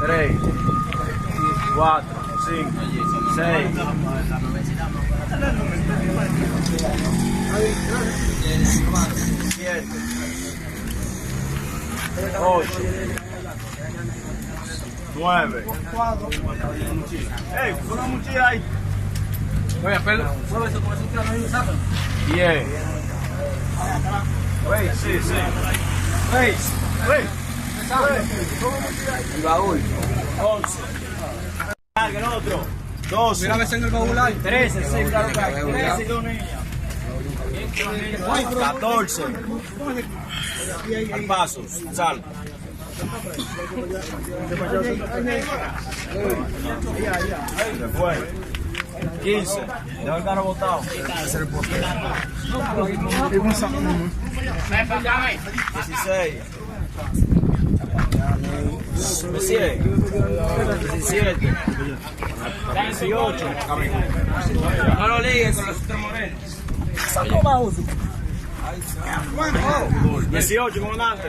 3, 4, 5, 6, 7, 8, 9. Ey, una mochila ahí. Oye, pero mueve eso como si fuera un saco. 10. Wey, sí, sí. Wey, wey. El baúl. 11. Carga el otro. 12. Mira, ves en el baúl ahí. 13, sí, claro que hay. 13 y 2 niñas. 14. Al paso, sal. 15. Deja el carro botado. 16. 17. 18. No lo ligues con los morenos. 18, comandante.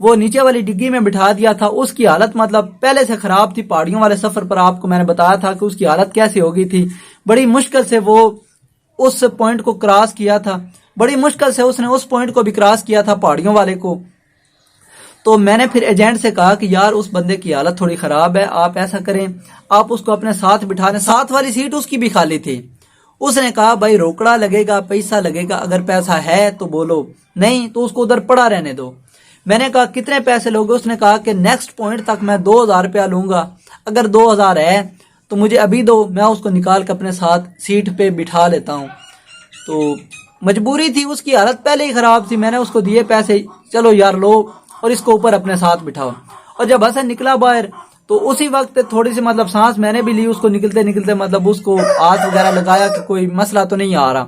وہ نیچے والی ڈگی میں بٹھا دیا تھا. اس کی حالت مطلب پہلے سے خراب تھی. پہاڑیوں والے سفر پر آپ کو میں نے بتایا تھا کہ اس کی حالت کیسی ہو گئی تھی. بڑی مشکل سے وہ اس پوائنٹ کو کراس کیا تھا. بڑی مشکل سے اس نے اس پوائنٹ کو بھی کراس کیا تھا پہاڑیوں والے کو. تو میں نے پھر ایجنٹ سے کہا کہ یار اس بندے کی حالت تھوڑی خراب ہے, آپ ایسا کریں آپ اس کو اپنے ساتھ بٹھا لیں. ساتھ والی سیٹ اس کی بھی خالی تھی. اس نے کہا بھائی روکڑا لگے گا, پیسہ لگے گا, اگر پیسہ ہے تو بولو, نہیں تو اس کو ادھر پڑا رہنے دو. میں نے کہا کتنے پیسے لوگے؟ اس نے کہا کہ نیکسٹ پوائنٹ تک میں 2000 روپیہ لوں گا, اگر 2000 ہے تو مجھے ابھی دو, میں اس کو نکال کے اپنے ساتھ سیٹ پہ بٹھا لیتا ہوں. تو مجبوری تھی, اس کی حالت پہلے ہی خراب تھی. میں نے اس کو دیے پیسے, چلو یار لو اور اس کو اوپر اپنے ساتھ بٹھاؤ. اور جب حسن نکلا باہر تو اسی وقت تھوڑی سی مطلب سانس میں نے بھی لی. اس کو نکلتے نکلتے مطلب اس کو ہاتھ وغیرہ لگایا کہ کوئی مسئلہ تو نہیں آ رہا.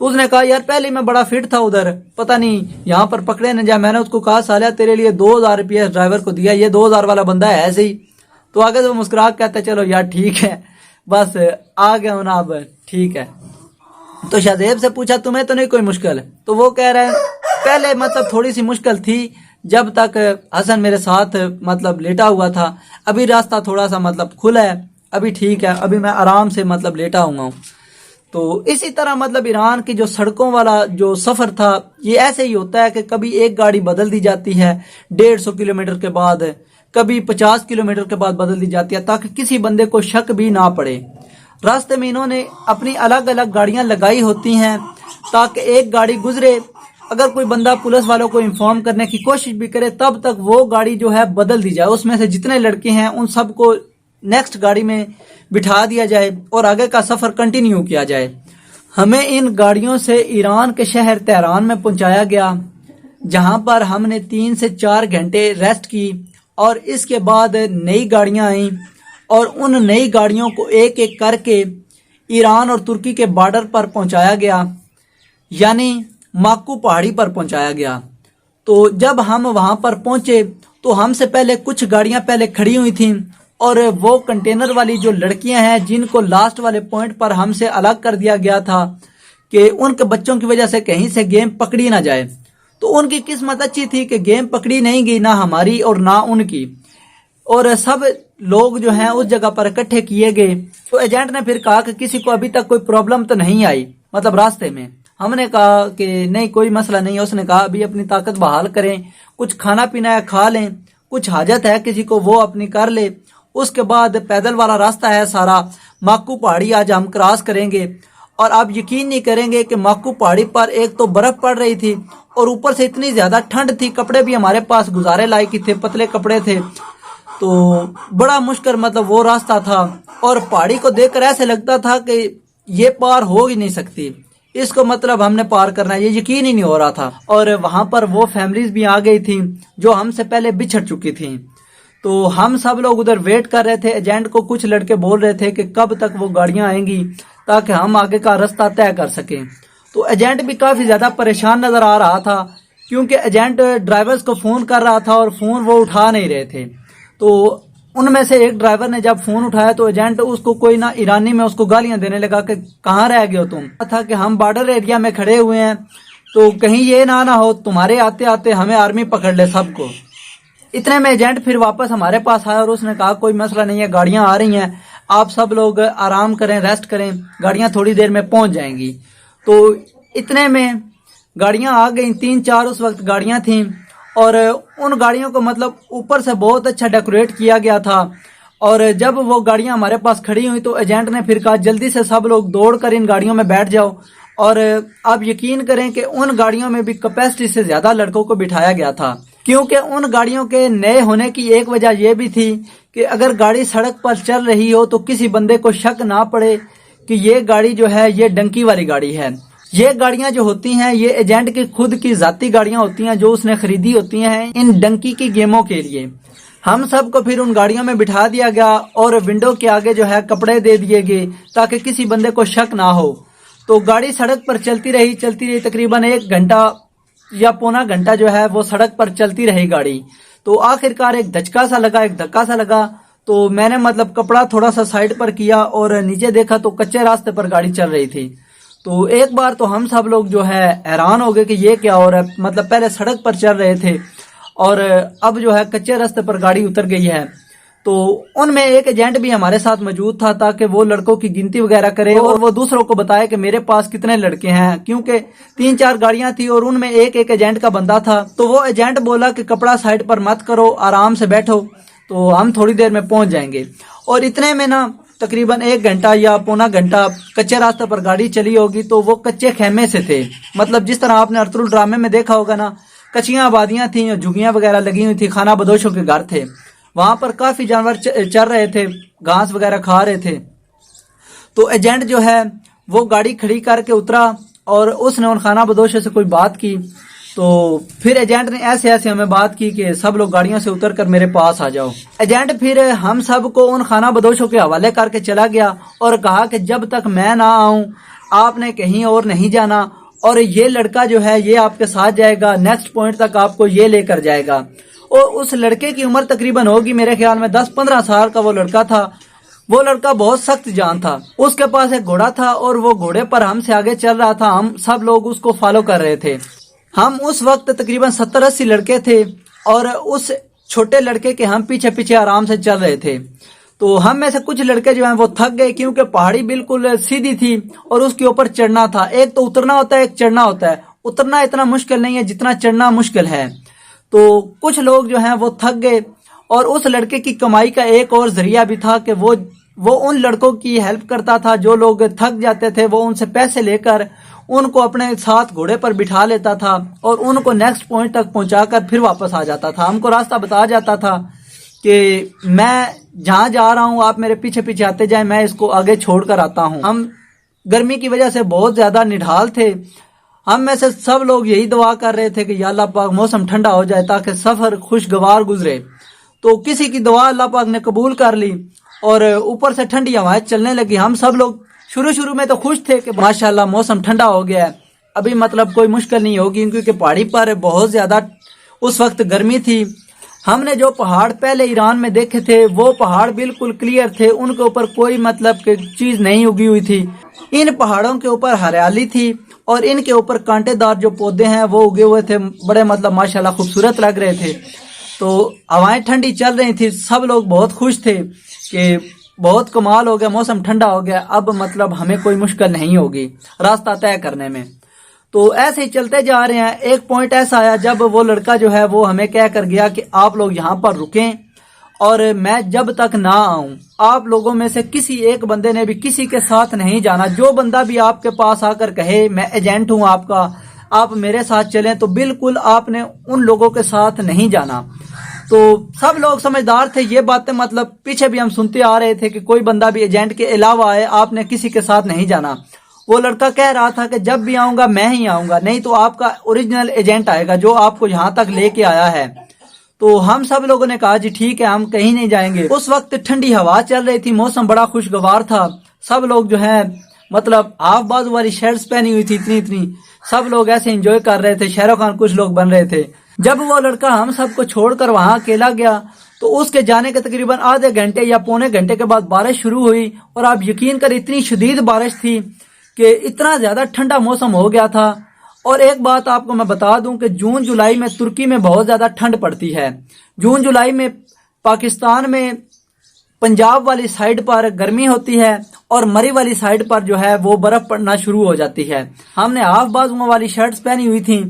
اس نے کہا یار پہلے میں بڑا فٹ تھا ادھر, پتہ نہیں یہاں پر پکڑے نہ جائے. میں نے اس کو کہا سالیہ تیرے لیے 2000 روپیہ ڈرائیور کو دیا, یہ 2000 والا بندہ ہے ایسے ہی. تو آگے سے وہ مسکرا کہتا ہے چلو یار ٹھیک ہے, بس آ گیا ہونا اب ٹھیک ہے. تو شہزیب سے پوچھا تمہیں تو نہیں کوئی مشکل؟ تو وہ کہہ رہے ہیں پہلے مطلب تھوڑی سی مشکل تھی جب تک حسن میرے ساتھ مطلب لیٹا ہوا تھا. ابھی راستہ تھوڑا سا مطلب کھلا ہے, ابھی ٹھیک ہے, ابھی میں آرام سے مطلب لیٹا ہوا ہوں. تو اسی طرح مطلب ایران کی جو سڑکوں والا جو سفر تھا یہ ایسے ہی ہوتا ہے کہ کبھی ایک گاڑی بدل دی جاتی ہے 150 کلومیٹر کے بعد, کبھی 50 کلومیٹر کے بعد بدل دی جاتی ہے تاکہ کسی بندے کو شک بھی نہ پڑے. راستے میں انہوں نے اپنی الگ الگ گاڑیاں لگائی ہوتی ہیں تاکہ ایک گاڑی گزرے, اگر کوئی بندہ پولیس والوں کو انفارم کرنے کی کوشش بھی کرے تب تک وہ گاڑی جو ہے بدل دی جائے, اس میں سے جتنے لڑکے ہیں ان سب کو نیکسٹ گاڑی میں بٹھا دیا جائے اور آگے کا سفر کنٹینیو کیا جائے. ہمیں ان گاڑیوں سے ایران کے شہر تہران میں پہنچایا گیا, جہاں پر ہم نے 3 سے 4 گھنٹے ریسٹ کی, اور اس کے بعد نئی گاڑیاں آئیں اور ان نئی گاڑیوں کو ایک ایک کر کے ایران اور ترکی کے بارڈر پر پہنچایا گیا, یعنی ماکو پہاڑی پر پہنچایا گیا. تو جب ہم وہاں پر پہنچے تو ہم سے پہلے کچھ گاڑیاں پہلے کھڑی ہوئی تھیں, اور وہ کنٹینر والی جو لڑکیاں ہیں جن کو لاسٹ والے پوائنٹ پر ہم سے الگ کر دیا گیا تھا کہ ان کے بچوں کی وجہ سے کہیں سے گیم پکڑی نہ جائے, تو ان کی قسمت اچھی تھی کہ گیم پکڑی نہیں گئی, نہ ہماری اور نہ ان کی, اور سب لوگ جو ہیں اس جگہ پر اکٹھے کیے گئے. تو ایجنٹ نے پھر کہا کہ کسی کو ابھی تک کوئی پرابلم تو نہیں آئی مطلب راستے میں؟ ہم نے کہا کہ نہیں کوئی مسئلہ نہیں ہے. اس نے کہا ابھی اپنی طاقت بحال کریں, کچھ کھانا پینا ہے کھا لیں, کچھ حاجت ہے کسی کو وہ اپنی کر لے, اس کے بعد پیدل والا راستہ ہے سارا ماکو پہاڑی آج ہم کراس کریں گے. اور آپ یقین نہیں کریں گے کہ ماکو پہاڑی پر ایک تو برف پڑ رہی تھی اور اوپر سے اتنی زیادہ ٹھنڈ تھی, کپڑے بھی ہمارے پاس گزارے لائق ہی تھے, پتلے کپڑے تھے. تو بڑا مشکل مطلب وہ راستہ تھا, اور پہاڑی کو دیکھ کر ایسے لگتا تھا کہ یہ پار ہو ہی نہیں سکتی, اس کو مطلب ہم نے پار کرنا ہے, یہ یقین ہی نہیں ہو رہا تھا. اور وہاں پر وہ فیملیز بھی آ گئی تھیں جو ہم سے پہلے بچھڑ چکی تھیں. تو ہم سب لوگ ادھر ویٹ کر رہے تھے. ایجنٹ کو کچھ لڑکے بول رہے تھے کہ کب تک وہ گاڑیاں آئیں گی تاکہ ہم آگے کا راستہ طے کر سکیں. تو ایجنٹ بھی کافی زیادہ پریشان نظر آ رہا تھا کیونکہ ایجنٹ ڈرائیورز کو فون کر رہا تھا اور فون وہ اٹھا نہیں رہے تھے. تو ان میں سے ایک ڈرائیور نے جب فون اٹھایا تو ایجنٹ اس کو کوئی نہ ایرانی میں اس کو گالیاں دینے لگا کہ کہاں رہ گئے ہو تم. تھا کہ ہم بارڈر ایریا میں کھڑے ہوئے ہیں تو کہیں یہ نہ ہو تمہارے آتے آتے ہمیں آرمی پکڑ لے سب کو. اتنے میں ایجنٹ پھر واپس ہمارے پاس آیا اور اس نے کہا کوئی مسئلہ نہیں ہے, گاڑیاں آ رہی ہیں, آپ سب لوگ آرام کریں, ریسٹ کریں, گاڑیاں تھوڑی دیر میں پہنچ جائیں گی. تو اتنے میں گاڑیاں آ گئیں, 3-4 اس وقت گاڑیاں تھیں, اور ان گاڑیوں کو مطلب اوپر سے بہت اچھا ڈیکوریٹ کیا گیا تھا. اور جب وہ گاڑیاں ہمارے پاس کھڑی ہوئی تو ایجنٹ نے پھر کہا جلدی سے سب لوگ دوڑ کر ان گاڑیوں میں بیٹھ جاؤ. اور آپ یقین کریں کہ ان گاڑیوں میں بھی کیپیسٹی سے زیادہ لڑکوں کو بٹھایا گیا تھا, کیونکہ ان گاڑیوں کے نئے ہونے کی ایک وجہ یہ بھی تھی کہ اگر گاڑی سڑک پر چل رہی ہو تو کسی بندے کو شک نہ پڑے کہ یہ گاڑی جو ہے یہ ڈنکی والی گاڑی ہے. یہ گاڑیاں جو ہوتی ہیں یہ ایجنٹ کی خود کی ذاتی گاڑیاں ہوتی ہیں جو اس نے خریدی ہوتی ہیں ان ڈنکی کی گیموں کے لیے. ہم سب کو پھر ان گاڑیوں میں بٹھا دیا گیا اور ونڈو کے آگے جو ہے کپڑے دے دیے گئے تاکہ کسی بندے کو شک نہ ہو. تو گاڑی سڑک پر چلتی رہی تقریباً 1 گھنٹا یا پونا گھنٹہ جو ہے وہ سڑک پر چلتی رہی گاڑی. تو آخرکار ایک دھچکا سا لگا تو میں نے مطلب کپڑا تھوڑا سا سائڈ پر کیا اور نیچے دیکھا تو کچے راستے پر گاڑی چل رہی تھی. تو ایک بار تو ہم سب لوگ جو ہے حیران ہو گئے کہ یہ کیا ہو رہا ہے, مطلب پہلے سڑک پر چل رہے تھے اور اب جو ہے کچے راستے پر گاڑی اتر گئی ہے. تو ان میں ایک ایجنٹ بھی ہمارے ساتھ موجود تھا تاکہ وہ لڑکوں کی گنتی وغیرہ کرے اور وہ دوسروں کو بتائے کہ میرے پاس کتنے لڑکے ہیں، کیونکہ 3-4 گاڑیاں تھی اور ان میں ایک ایجنٹ کا بندہ تھا. تو وہ ایجنٹ بولا کہ کپڑا سائڈ پر مت کرو، آرام سے بیٹھو، تو ہم تھوڑی دیر میں پہنچ جائیں گے. اور اتنے میں نا تقریباً 1 گھنٹہ یا پونا گھنٹہ کچے راستے پر گاڑی چلی ہوگی. تو وہ کچے خیمے سے تھے، مطلب جس طرح آپ نے ارطغرل ڈرامے میں دیکھا ہوگا نا، کچیاں آبادیاں تھیں، جھگیاں وغیرہ لگی ہوئی تھی، خانہ بدوشوں کے گھر تھے. وہاں پر کافی جانور چر رہے تھے، گھاس وغیرہ کھا رہے تھے. تو ایجنٹ جو ہے وہ گاڑی کھڑی کر کے اترا اور اس نے ان خانہ بدوشوں سے کوئی بات کی. تو پھر ایجنٹ نے ایسے ہمیں بات کی کہ سب لوگ گاڑیوں سے اتر کر میرے پاس آ جاؤ. ایجنٹ پھر ہم سب کو ان خانہ بدوشوں کے حوالے کر کے چلا گیا اور کہا کہ جب تک میں نہ آؤں آپ نے کہیں اور نہیں جانا، اور یہ لڑکا جو ہے یہ آپ کے ساتھ جائے گا، نیکسٹ پوائنٹ تک آپ کو یہ لے کر جائے گا. اور اس لڑکے کی عمر تقریباً ہوگی میرے خیال میں 10-15 سال کا وہ لڑکا تھا. وہ لڑکا بہت سخت جان تھا. اس کے پاس ایک گھوڑا تھا اور وہ گھوڑے پر ہم سے آگے چل رہا تھا. ہم سب لوگ اس کو فالو کر رہے تھے. ہم اس وقت تقریباً 70-80 لڑکے تھے اور اس چھوٹے لڑکے کے ہم پیچھے آرام سے چل رہے تھے. تو ہم میں سے کچھ لڑکے جو ہیں وہ تھک گئے کیونکہ پہاڑی بالکل سیدھی تھی اور اس کے اوپر چڑھنا تھا. ایک تو اترنا ہوتا ہے، ایک چڑھنا ہوتا ہے. اترنا اتنا مشکل نہیں ہے جتنا چڑھنا مشکل ہے. تو کچھ لوگ جو ہیں وہ تھک گئے. اور اس لڑکے کی کمائی کا ایک اور ذریعہ بھی تھا کہ وہ ان لڑکوں کی ہیلپ کرتا تھا جو لوگ تھک جاتے تھے. وہ ان سے پیسے لے کر ان کو اپنے ساتھ گھوڑے پر بٹھا لیتا تھا اور ان کو نیکسٹ پوائنٹ تک پہنچا کر پھر واپس آ جاتا تھا. ہم کو راستہ بتا جاتا تھا کہ میں جہاں جا رہا ہوں آپ میرے پیچھے آتے جائیں، میں اس کو آگے چھوڑ کر آتا ہوں. ہم گرمی کی وجہ سے بہت زیادہ نڈھال تھے. ہم میں سے سب لوگ یہی دعا کر رہے تھے کہ یا اللہ پاک موسم ٹھنڈا ہو جائے تاکہ سفر خوشگوار گزرے. تو کسی کی دعا اللہ پاک نے قبول کر لی اور اوپر سے ٹھنڈی ہوائیں چلنے لگی. ہم سب لوگ شروع میں تو خوش تھے کہ ماشاءاللہ موسم ٹھنڈا ہو گیا ہے، ابھی مطلب کوئی مشکل نہیں ہوگی، کیونکہ پہاڑی پر بہت زیادہ اس وقت گرمی تھی. ہم نے جو پہاڑ پہلے ایران میں دیکھے تھے وہ پہاڑ بالکل کلیئر تھے، ان کے اوپر کوئی مطلب کہ چیز نہیں اگی ہوئی تھی. ان پہاڑوں کے اوپر ہریالی تھی اور ان کے اوپر کانٹے دار جو پودے ہیں وہ اگے ہوئے تھے، بڑے مطلب ماشاءاللہ خوبصورت لگ رہے تھے. تو ہوائیں ٹھنڈی چل رہی تھی، سب لوگ بہت خوش تھے کہ بہت کمال ہو گیا، موسم ٹھنڈا ہو گیا، اب مطلب ہمیں کوئی مشکل نہیں ہوگی راستہ طے کرنے میں. تو ایسے ہی چلتے جا رہے ہیں. ایک پوائنٹ ایسا آیا جب وہ لڑکا جو ہے وہ ہمیں کہہ کر گیا کہ آپ لوگ یہاں پر رکیں اور میں جب تک نہ آؤں آپ لوگوں میں سے کسی ایک بندے نے بھی کسی کے ساتھ نہیں جانا. جو بندہ بھی آپ کے پاس آ کر کہے میں ایجنٹ ہوں آپ کا، آپ میرے ساتھ چلیں، تو بالکل آپ نے ان لوگوں کے ساتھ نہیں جانا. تو سب لوگ سمجھدار تھے. یہ باتیں مطلب پیچھے بھی ہم سنتے آ رہے تھے کہ کوئی بندہ بھی ایجنٹ کے علاوہ آئے آپ نے کسی کے ساتھ نہیں جانا. وہ لڑکا کہہ رہا تھا کہ جب بھی آؤں گا میں ہی آؤں گا، نہیں تو آپ کا اوریجنل ایجنٹ آئے گا جو آپ کو یہاں تک لے کے آیا ہے. تو ہم سب لوگوں نے کہا جی ٹھیک ہے، ہم کہیں نہیں جائیں گے. اس وقت ٹھنڈی ہوا چل رہی تھی، موسم بڑا خوشگوار تھا. سب لوگ جو ہے مطلب ہاف بازو والی شرٹس پہنی ہوئی تھی اتنی، سب لوگ ایسے انجوائے کر رہے تھے. شاہ رخ خان کچھ لوگ بن رہے تھے. جب وہ لڑکا ہم سب کو چھوڑ کر وہاں اکیلا گیا تو اس کے جانے کے تقریباً آدھے گھنٹے یا پونے گھنٹے کے بعد بارش شروع ہوئی. اور آپ یقین کر اتنی شدید بارش تھی کہ اتنا زیادہ ٹھنڈا موسم ہو گیا تھا. اور ایک بات آپ کو میں بتا دوں کہ جون جولائی میں ترکی میں بہت زیادہ ٹھنڈ پڑتی ہے. جون جولائی میں پاکستان میں پنجاب والی سائیڈ پر گرمی ہوتی ہے اور مری والی سائیڈ پر جو ہے وہ برف پڑنا شروع ہو جاتی ہے. ہم نے ہاف بازو والی شرٹس پہنی ہوئی تھیں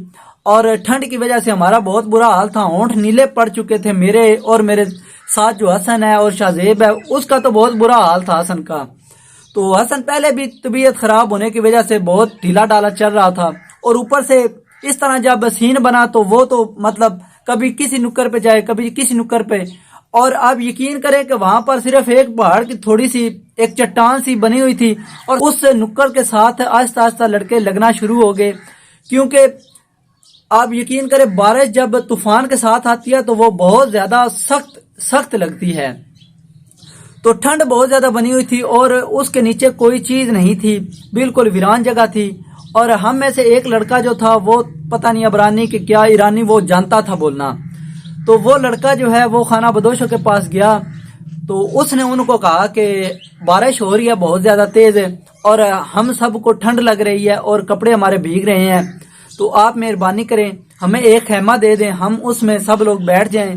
اور ٹھنڈ کی وجہ سے ہمارا بہت برا حال تھا. ہونٹ نیلے پڑ چکے تھے میرے اور میرے ساتھ جو حسن ہے اور شاہزیب ہے اس کا تو بہت برا حال تھا حسن کا. تو حسن پہلے بھی طبیعت خراب ہونے کی وجہ سے بہت ڈھیلا ڈالا چل رہا تھا اور اوپر سے اس طرح جب سین بنا تو وہ تو مطلب کبھی کسی نکر پہ جائے کبھی کسی نکر پہ. اور آپ یقین کریں کہ وہاں پر صرف ایک پہاڑ کی تھوڑی سی ایک چٹان سی بنی ہوئی تھی اور اس نکر کے ساتھ آہستہ آہستہ لڑکے لگنا شروع ہو گئے. کیونکہ آپ یقین کریں بارش جب طوفان کے ساتھ آتی ہے تو وہ بہت زیادہ سخت لگتی ہے. تو ٹھنڈ بہت زیادہ بنی ہوئی تھی اور اس کے نیچے کوئی چیز نہیں تھی، بالکل ویران جگہ تھی. اور ہم میں سے ایک لڑکا جو تھا وہ پتہ نہیں عبرانی کہ کیا ایرانی وہ جانتا تھا بولنا. تو وہ لڑکا جو ہے وہ خانہ بدوشوں کے پاس گیا تو اس نے ان کو کہا کہ بارش ہو رہی ہے بہت زیادہ تیز ہے اور ہم سب کو ٹھنڈ لگ رہی ہے اور کپڑے ہمارے بھیگ رہے ہیں، تو آپ مہربانی کریں ہمیں ایک خیمہ دے دیں, ہم اس میں سب لوگ بیٹھ جائیں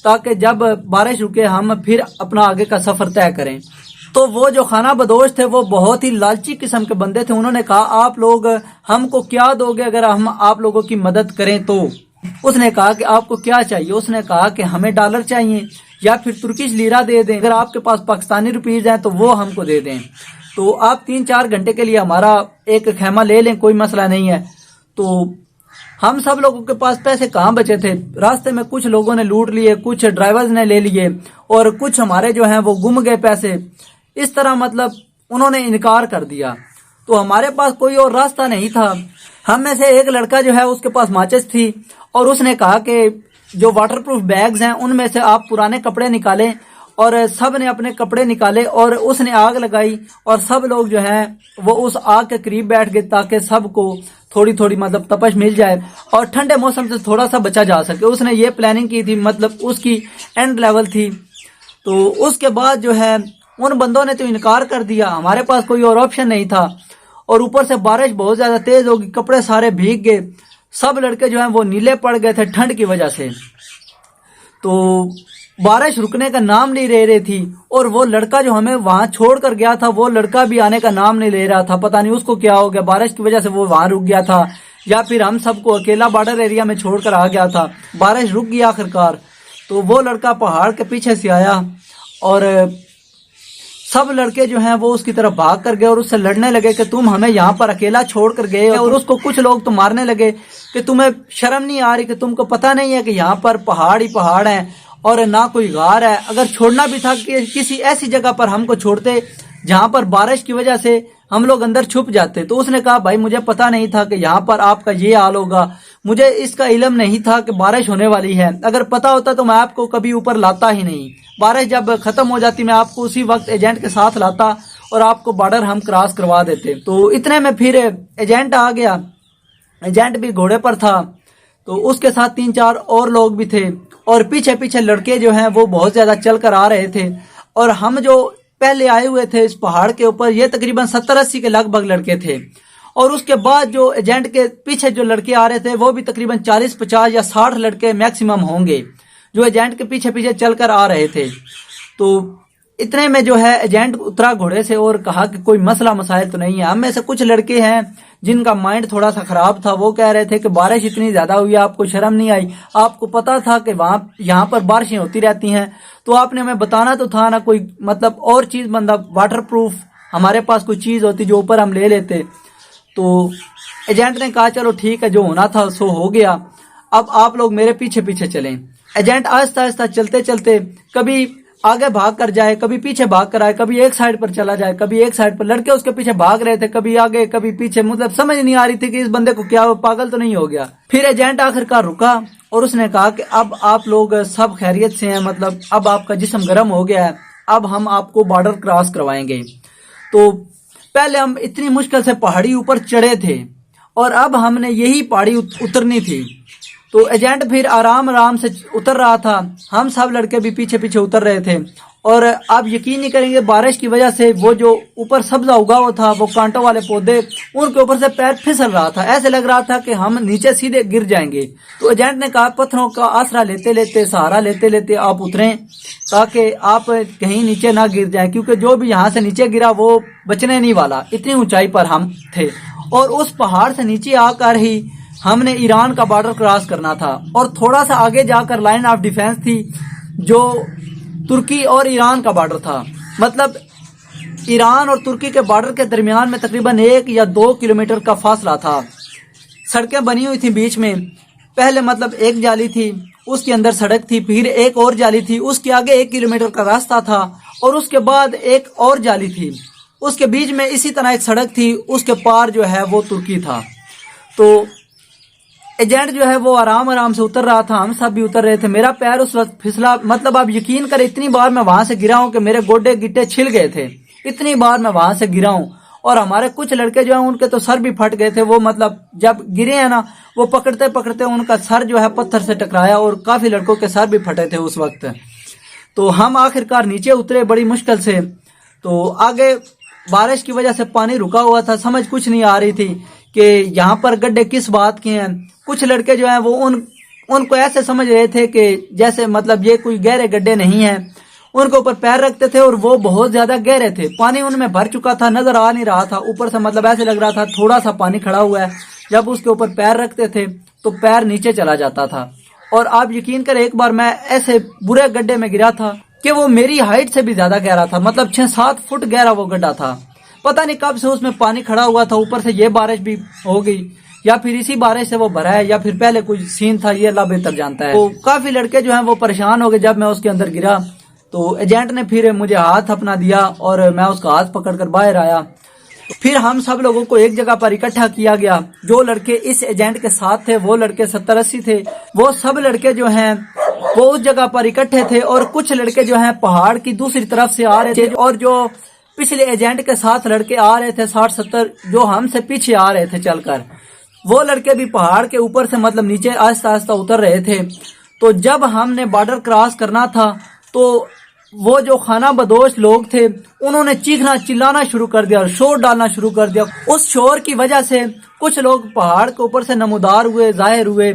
تاکہ جب بارش رکے ہم پھر اپنا آگے کا سفر طے کریں. تو وہ جو خانہ بدوش تھے وہ بہت ہی لالچی قسم کے بندے تھے. انہوں نے کہا آپ لوگ ہم کو کیا دو گے اگر ہم آپ لوگوں کی مدد کریں تو؟ اس نے کہا کہ آپ کو کیا چاہیے؟ اس نے کہا کہ ہمیں ڈالر چاہیے یا پھر ترکش لیرہ دے دیں, اگر آپ کے پاس پاکستانی روپیز ہیں تو وہ ہم کو دے دیں, تو آپ 3-4 گھنٹے کے لیے ہمارا ایک خیمہ لے لیں, کوئی مسئلہ نہیں ہے. تو ہم سب لوگوں کے پاس پیسے کہاں بچے تھے. راستے میں کچھ لوگوں نے لوٹ لیے, کچھ ڈرائیورز نے لے لیے اور کچھ ہمارے جو ہیں وہ گم گئے پیسے. اس طرح مطلب انہوں نے انکار کر دیا. تو ہمارے پاس کوئی اور راستہ نہیں تھا. ہم میں سے ایک لڑکا جو ہے اس کے پاس ماچس تھی اور اس نے کہا کہ جو واٹر پروف بیگز ہیں ان میں سے آپ پرانے کپڑے نکالیں, اور سب نے اپنے کپڑے نکالے اور اس نے آگ لگائی اور سب لوگ جو ہیں وہ اس آگ کے قریب بیٹھ گئے تاکہ سب کو تھوڑی تھوڑی مطلب تپش مل جائے اور ٹھنڈے موسم سے تھوڑا سا بچا جا سکے. اس نے یہ پلاننگ کی تھی, مطلب اس کی اینڈ لیول تھی. تو اس کے بعد جو ہے ان بندوں نے تو انکار کر دیا, ہمارے پاس کوئی اور آپشن نہیں تھا, اور اوپر سے بارش بہت زیادہ تیز ہوگی, کپڑے سارے بھیگ گئے, سب لڑکے جو ہیں وہ نیلے پڑ گئے تھے ٹھنڈ کی وجہ سے. تو بارش رکنے کا نام نہیں لے رہی تھی, اور وہ لڑکا جو ہمیں وہاں چھوڑ کر گیا تھا وہ لڑکا بھی آنے کا نام نہیں لے رہا تھا. پتہ نہیں اس کو کیا ہو گیا, بارش کی وجہ سے وہ وہاں رک گیا تھا یا پھر ہم سب کو اکیلا بارڈر ایریا میں چھوڑ کر آ گیا تھا. بارش رک گئی آخرکار, تو وہ لڑکا پہاڑ کے پیچھے سے آیا اور سب لڑکے جو ہیں وہ اس کی طرف بھاگ کر گئے اور اس سے لڑنے لگے کہ تم ہمیں یہاں پر اکیلا چھوڑ کر گئے, اور اس کو کچھ لوگ تو مارنے لگے کہ تمہیں شرم نہیں آ رہی, کہ تم کو پتہ نہیں ہے کہ یہاں پر پہاڑ ہی پہاڑ ہیں اور نہ کوئی غار ہے. اگر چھوڑنا بھی تھا کہ کسی ایسی جگہ پر ہم کو چھوڑتے جہاں پر بارش کی وجہ سے ہم لوگ اندر چھپ جاتے. تو اس نے کہا بھائی مجھے پتا نہیں تھا کہ یہاں پر آپ کا یہ حال ہوگا, مجھے اس کا علم نہیں تھا کہ بارش ہونے والی ہے, اگر پتا ہوتا تو میں آپ کو کبھی اوپر لاتا ہی نہیں. بارش جب ختم ہو جاتی میں آپ کو اسی وقت ایجنٹ کے ساتھ لاتا اور آپ کو بارڈر ہم کراس کروا دیتے. تو اتنے میں پھر ایجنٹ آ گیا, ایجنٹ بھی گھوڑے پر تھا, تو اس کے ساتھ 3-4 اور لوگ بھی تھے, اور پیچھے پیچھے لڑکے جو ہیں وہ بہت زیادہ چل کر آ رہے تھے. اور ہم جو پہلے آئے ہوئے تھے اس پہاڑ کے اوپر یہ تقریباً 70-80 کے لگ بھگ لڑکے تھے, اور اس کے بعد جو ایجنٹ کے پیچھے جو لڑکے آ رہے تھے وہ بھی تقریباً 40-50 یا 60 لڑکے میکسیمم ہوں گے جو ایجنٹ کے پیچھے پیچھے چل کر آ رہے تھے. تو اتنے میں جو ہے ایجنٹ اترا گھوڑے سے اور کہا کہ کوئی مسئلہ مسائل تو نہیں ہے. ہم میں سے کچھ لڑکے ہیں جن کا مائنڈ تھوڑا سا خراب تھا, وہ کہہ رہے تھے کہ بارش اتنی زیادہ ہوئی, آپ کو شرم نہیں آئی, آپ کو پتا تھا کہ یہاں پر بارشیں ہوتی رہتی ہیں, تو آپ نے ہمیں بتانا تو تھا نا کوئی مطلب اور چیز, بندہ واٹر پروف ہمارے پاس کوئی چیز ہوتی جو اوپر ہم لے لیتے. تو ایجنٹ نے کہا چلو ٹھیک ہے, جو ہونا تھا سو ہو گیا, اب آپ لوگ میرے پیچھے پیچھے چلیں. ایجنٹ آہستہ آہستہ چلتے چلتے کبھی آگے بھاگ کر جائے, کبھی پیچھے بھاگ کر آئے, کبھی ایک سائڈ پر چلا جائے, کبھی ایک سائڈ پر. لڑکے اس کے پیچھے بھاگ رہے تھے, کبھی آگے کبھی پیچھے, مطلب سمجھ نہیں آ رہی تھی کہ اس بندے کو کیا پاگل تو نہیں ہو گیا. پھر ایجنٹ آخرکار رکا اور اس نے کہا کہ اب آپ لوگ سب خیریت سے ہیں, مطلب اب آپ کا جسم گرم ہو گیا ہے, اب ہم آپ کو بارڈر کراس کروائیں گے. تو پہلے ہم اتنی مشکل سے پہاڑی اوپر چڑھے تھے اور اب ہم نے یہی پہاڑی اترنی تھی. تو ایجنٹ پھر آرام آرام سے اتر رہا تھا, ہم سب لڑکے بھی پیچھے پیچھے اتر رہے تھے, اور آپ یقین نہیں کریں گے بارش کی وجہ سے وہ جو اوپر سبزہ اگا ہوا تھا, وہ کانٹوں والے پودے, ان کے اوپر سے پیر پھسل رہا تھا, ایسے لگ رہا تھا کہ ہم نیچے سیدھے گر جائیں گے. تو ایجنٹ نے کہا پتھروں کا آسرا لیتے لیتے, سہارا لیتے لیتے آپ اتریں تاکہ آپ کہیں نیچے نہ گر جائیں, کیونکہ جو بھی یہاں سے نیچے گرا وہ بچنے نہیں والا, اتنی اونچائی پر ہم تھے. اور اس پہاڑ سے نیچے آ کر ہی ہم نے ایران کا بارڈر کراس کرنا تھا, اور تھوڑا سا آگے جا کر لائن آف ڈیفنس تھی جو ترکی اور ایران کا بارڈر تھا. مطلب ایران اور ترکی کے بارڈر کے درمیان میں تقریباً 1 یا 2 کلومیٹر کا فاصلہ تھا. سڑکیں بنی ہوئی تھیں بیچ میں, پہلے مطلب ایک جالی تھی, اس کے اندر سڑک تھی, پھر ایک اور جالی تھی, اس کے آگے 1 کلومیٹر کا راستہ تھا, اور اس کے بعد ایک اور جالی تھی, اس کے بیچ میں اسی طرح ایک سڑک تھی, اس کے پار جو ہے وہ ترکی تھا. تو ایجنٹ جو ہے وہ آرام آرام سے اتر رہا تھا, ہم سب بھی اتر رہے تھے. میرا پیر اس وقت پھسلا, مطلب آپ یقین کریں اتنی بار میں وہاں سے گرا ہوں کہ میرے گوڈے گٹے چھل گئے تھے, اتنی بار میں وہاں سے گرا ہوں. اور ہمارے کچھ لڑکے جو ہیں ان کے تو سر بھی پھٹ گئے تھے, وہ مطلب جب گرے ہیں نا وہ پکڑتے پکڑتے ان کا سر جو ہے پتھر سے ٹکرایا, اور کافی لڑکوں کے سر بھی پھٹے تھے اس وقت. تو ہم آخرکار نیچے اترے بڑی مشکل سے. تو آگے بارش کی وجہ سے پانی رکا ہوا تھا, سمجھ کچھ نہیں آ رہی تھی کہ یہاں پر گڈھے کس بات کے ہیں. کچھ لڑکے جو ہیں وہ ان کو ایسے سمجھ رہے تھے کہ جیسے مطلب یہ کوئی گہرے گڈھے نہیں ہیں. ان کے اوپر پیر رکھتے تھے اور وہ بہت زیادہ گہرے تھے. پانی ان میں بھر چکا تھا, نظر آ نہیں رہا تھا. اوپر سے مطلب ایسے لگ رہا تھا تھوڑا سا پانی کھڑا ہوا ہے. جب اس کے اوپر پیر رکھتے تھے تو پیر نیچے چلا جاتا تھا. اور آپ یقین کریں ایک بار میں ایسے برے گڈھے میں گرا تھا کہ وہ میری ہائٹ سے بھی زیادہ گہرا تھا. مطلب 6-7 فٹ گہرا وہ گڈھا تھا. پتہ نہیں کب سے اس میں پانی کھڑا ہوا تھا. اوپر سے یہ بارش بھی ہو گئی, یا پھر اسی بارش سے وہ بھرا ہے, یا پھر پہلے کوئی سین تھا, یہ اللہ بہتر جانتا ہے. تو کافی لڑکے جو ہیں وہ پریشان ہو گئے جب میں اس کے اندر گرا. تو ایجنٹ نے پھر مجھے ہاتھ اپنا دیا اور میں اس کا ہاتھ پکڑ کر باہر آیا. پھر ہم سب لوگوں کو ایک جگہ پر اکٹھا کیا گیا. جو لڑکے اس ایجنٹ کے ساتھ تھے وہ لڑکے 70-80 تھے. وہ سب لڑکے جو ہیں وہ اس جگہ پر اکٹھے تھے, اور کچھ لڑکے جو ہیں پہاڑ کی دوسری طرف سے آ رہے تھے, اور جو پچھلے ایجنٹ کے ساتھ لڑکے آ رہے تھے 60-70 جو ہم سے پیچھے آ رہے تھے چل کر, وہ لڑکے بھی پہاڑ کے اوپر سے مطلب نیچے آہستہ آہستہ اتر رہے تھے. تو جب ہم نے بارڈر کراس کرنا تھا تو وہ جو خانہ بدوش لوگ تھے انہوں نے چیخنا چلانا شروع کر دیا اور شور ڈالنا شروع کر دیا. اس شور کی وجہ سے کچھ لوگ پہاڑ کے اوپر سے نمودار ہوئے, ظاہر ہوئے.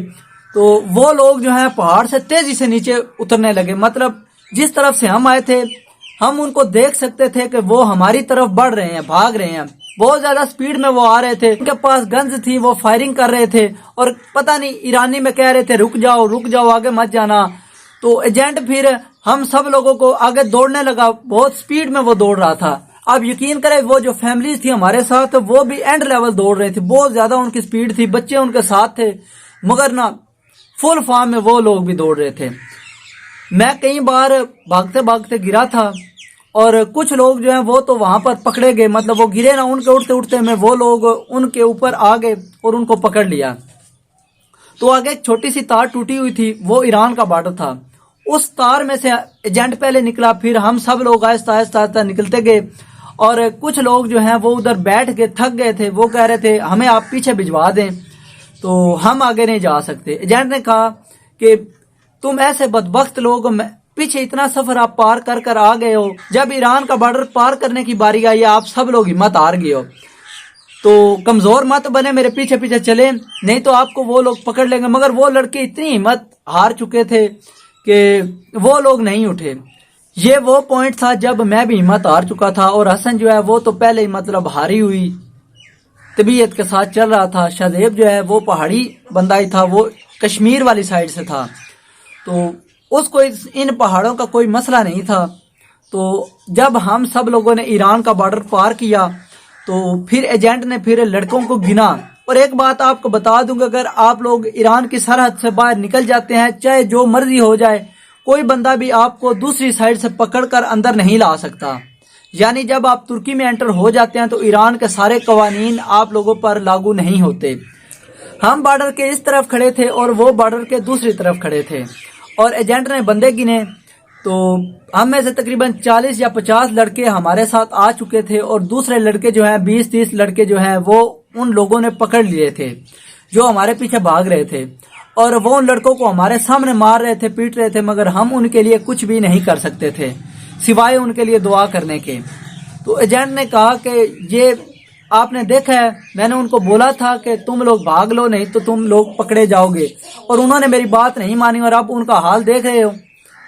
تو وہ لوگ جو ہیں پہاڑ سے تیزی سے نیچے اترنے لگے. مطلب جس طرف سے ہم آئے تھے ہم ان کو دیکھ سکتے تھے کہ وہ ہماری طرف بڑھ رہے ہیں, بھاگ رہے ہیں. بہت زیادہ سپیڈ میں وہ آ رہے تھے. ان کے پاس گنز تھی, وہ فائرنگ کر رہے تھے, اور پتہ نہیں ایرانی میں کہہ رہے تھے رک جاؤ آگے مت جانا. تو ایجنٹ پھر ہم سب لوگوں کو آگے دوڑنے لگا. بہت سپیڈ میں وہ دوڑ رہا تھا. آپ یقین کریں وہ جو فیملیز تھی ہمارے ساتھ وہ بھی اینڈ لیول دوڑ رہے تھے. بہت زیادہ ان کی سپیڈ تھی, بچے ان کے ساتھ تھے, مگر نہ فل فارم میں وہ لوگ بھی دوڑ رہے تھے. میں کئی بار بھاگتے بھاگتے گرا تھا, اور کچھ لوگ جو ہیں وہ تو وہاں پر پکڑے گئے. مطلب وہ گرے نہ, ان کے اٹھتے اٹھتے میں وہ لوگ ان کے اوپر آ گئے اور ان کو پکڑ لیا. تو آگے ایک چھوٹی سی تار ٹوٹی ہوئی تھی, وہ ایران کا بارڈر تھا. اس تار میں سے ایجنٹ پہلے نکلا, پھر ہم سب لوگ آہستہ آہستہ نکلتے گئے. اور کچھ لوگ جو ہیں وہ ادھر بیٹھ کے تھک گئے تھے. وہ کہہ رہے تھے ہمیں آپ پیچھے بھجوا دیں, تو ہم آگے نہیں جا سکتے. ایجنٹ نے کہا کہ تم ایسے بدبخت لوگ, پیچھے اتنا سفر آپ پار کر آ گئے ہو, جب ایران کا بارڈر پار کرنے کی باری آئی آپ سب لوگ ہمت ہار گئے ہو, تو کمزور مت بنے, میرے پیچھے پیچھے چلے, نہیں تو آپ کو وہ لوگ پکڑ لیں گے. مگر وہ لڑکے اتنی ہمت ہار چکے تھے کہ وہ لوگ نہیں اٹھے. یہ وہ پوائنٹ تھا جب میں بھی ہمت ہار چکا تھا, اور حسن جو ہے وہ تو پہلے ہی مطلب ہاری ہوئی طبیعت کے ساتھ چل رہا تھا. شہزیب جو ہے وہ پہاڑی بندہ ہی تھا, وہ کشمیر والی سائڈ سے تھا, تو اس کو ان پہاڑوں کا کوئی مسئلہ نہیں تھا. تو جب ہم سب لوگوں نے ایران کا بارڈر پار کیا تو پھر ایجنٹ نے پھر لڑکوں کو گنا. اور ایک بات آپ کو بتا دوں گا, اگر آپ لوگ ایران کی سرحد سے باہر نکل جاتے ہیں, چاہے جو مرضی ہو جائے, کوئی بندہ بھی آپ کو دوسری سائڈ سے پکڑ کر اندر نہیں لا سکتا. یعنی جب آپ ترکی میں انٹر ہو جاتے ہیں تو ایران کے سارے قوانین آپ لوگوں پر لاگو نہیں ہوتے. ہم بارڈر کے اس طرف کھڑے تھے اور وہ بارڈر کے دوسری طرف کھڑے تھے, اور ایجنٹ نے بندے گنے تو ہم میں سے تقریباً 40 یا 50 لڑکے ہمارے ساتھ آ چکے تھے, اور دوسرے لڑکے جو ہیں 20-30 لڑکے جو ہیں وہ ان لوگوں نے پکڑ لیے تھے جو ہمارے پیچھے بھاگ رہے تھے, اور وہ ان لڑکوں کو ہمارے سامنے مار رہے تھے, پیٹ رہے تھے, مگر ہم ان کے لیے کچھ بھی نہیں کر سکتے تھے سوائے ان کے لیے دعا کرنے کے. تو ایجنٹ نے کہا کہ یہ آپ نے دیکھا ہے, میں نے ان کو بولا تھا کہ تم لوگ بھاگ لو نہیں تو تم لوگ پکڑے جاؤ گے, اور انہوں نے میری بات نہیں مانی, اور اب ان کا حال دیکھ رہے ہو.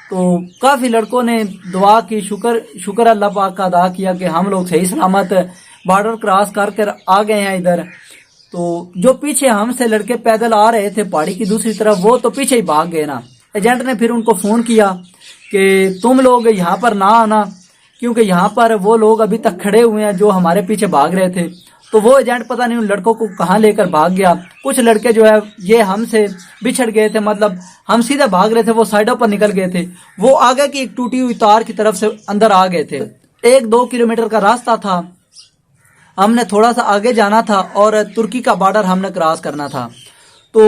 تو کافی لڑکوں نے دعا کی, شکر اللہ پاک کا ادا کیا کہ ہم لوگ صحیح سلامت بارڈر کراس کر آ گئے ہیں ادھر. تو جو پیچھے ہم سے لڑکے پیدل آ رہے تھے پہاڑی کی دوسری طرف, وہ تو پیچھے ہی بھاگ گئے نا. ایجنٹ نے پھر ان کو فون کیا کہ تم لوگ یہاں پر نہ آنا, کیونکہ یہاں پر وہ لوگ ابھی تک کھڑے ہوئے ہیں جو ہمارے پیچھے بھاگ رہے تھے. تو وہ ایجنٹ پتہ نہیں ان لڑکوں کو کہاں لے کر بھاگ گیا. کچھ لڑکے جو ہے یہ ہم سے بچھڑ گئے تھے, مطلب ہم سیدھا بھاگ رہے تھے, وہ سائڈوں پر نکل گئے تھے. وہ آگے کی ایک ٹوٹی ہوئی تار کی طرف سے اندر آ گئے تھے. 1-2 کلومیٹر کا راستہ تھا, ہم نے تھوڑا سا آگے جانا تھا اور ترکی کا بارڈر ہم نے کراس کرنا تھا. تو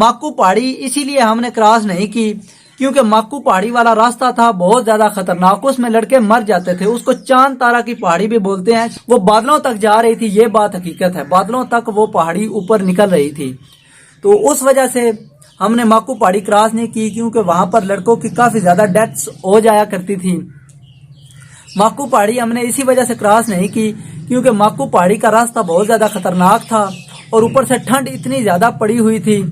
ماکو پہاڑی اسی لیے ہم نے کراس نہیں کی کیونکہ ماکو پہاڑی والا راستہ تھا بہت زیادہ خطرناک, اس میں لڑکے مر جاتے تھے. اس کو چاند تارا کی پہاڑی بھی بولتے ہیں. وہ بادلوں تک جا رہی تھی, یہ بات حقیقت ہے, بادلوں تک وہ پہاڑی اوپر نکل رہی تھی. تو اس وجہ سے ہم نے ماکو پہاڑی کراس نہیں کی, کیونکہ وہاں پر لڑکوں کی کافی زیادہ ڈیتھس ہو جایا کرتی تھی. ماکو پہاڑی ہم نے اسی وجہ سے کراس نہیں کی کیونکہ ماکو پہاڑی کا راستہ بہت زیادہ خطرناک تھا, اور اوپر سے ٹھنڈ اتنی زیادہ پڑی ہوئی تھی،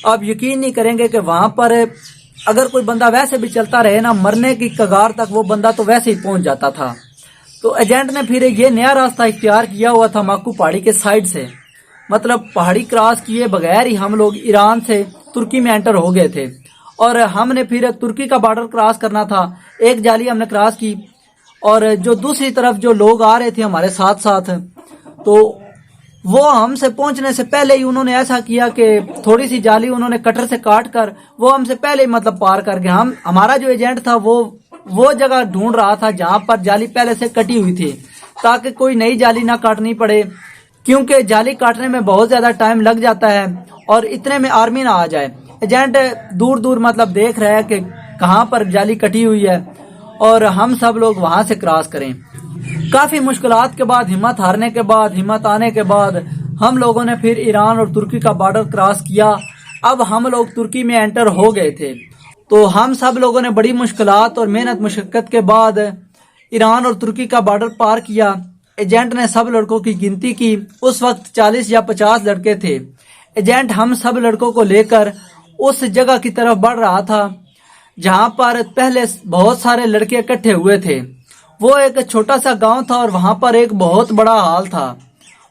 آپ یقین نہیں کریں گے کہ وہاں پر اگر کوئی بندہ ویسے بھی چلتا رہے نا، مرنے کی کگار تک وہ بندہ تو ویسے ہی پہنچ جاتا تھا۔ تو ایجنٹ نے پھر یہ نیا راستہ اختیار کیا ہوا تھا ماکو پہاڑی کے سائیڈ سے، مطلب پہاڑی کراس کیے بغیر ہی ہم لوگ ایران سے ترکی میں انٹر ہو گئے تھے، اور ہم نے پھر ترکی کا بارڈر کراس کرنا تھا۔ ایک جالی ہم نے کراس کی، اور جو دوسری طرف جو لوگ آ رہے تھے ہمارے ساتھ ساتھ، تو وہ ہم سے پہنچنے سے پہلے ہی انہوں نے ایسا کیا کہ تھوڑی سی جالی انہوں نے کٹر سے کاٹ کر وہ ہم سے پہلے ہی مطلب پار کر گئے۔ ہمارا جو ایجنٹ تھا وہ جگہ ڈھونڈ رہا تھا جہاں پر جالی پہلے سے کٹی ہوئی تھی، تاکہ کوئی نئی جالی نہ کاٹنی پڑے، کیونکہ جالی کاٹنے میں بہت زیادہ ٹائم لگ جاتا ہے اور اتنے میں آرمی نہ آ جائے۔ ایجنٹ دور دور مطلب دیکھ رہا ہے کہ کہاں پر جالی کٹی ہوئی ہے اور ہم سب لوگ وہاں سے کراس کریں۔ کافی مشکلات کے بعد، ہمت ہارنے کے بعد، ہمت آنے کے بعد ہم لوگوں نے پھر ایران اور ترکی کا بارڈر کراس کیا۔ اب ہم لوگ ترکی میں انٹر ہو گئے تھے، تو ہم سب لوگوں نے بڑی مشکلات اور محنت مشقت کے بعد ایران اور ترکی کا بارڈر پار کیا۔ ایجنٹ نے سب لڑکوں کی گنتی کی، اس وقت 40 یا 50 لڑکے تھے۔ ایجنٹ ہم سب لڑکوں کو لے کر اس جگہ کی طرف بڑھ رہا تھا جہاں پر پہلے بہت سارے لڑکے اکٹھے ہوئے تھے۔ وہ ایک چھوٹا سا گاؤں تھا اور وہاں پر ایک بہت بڑا ہال تھا۔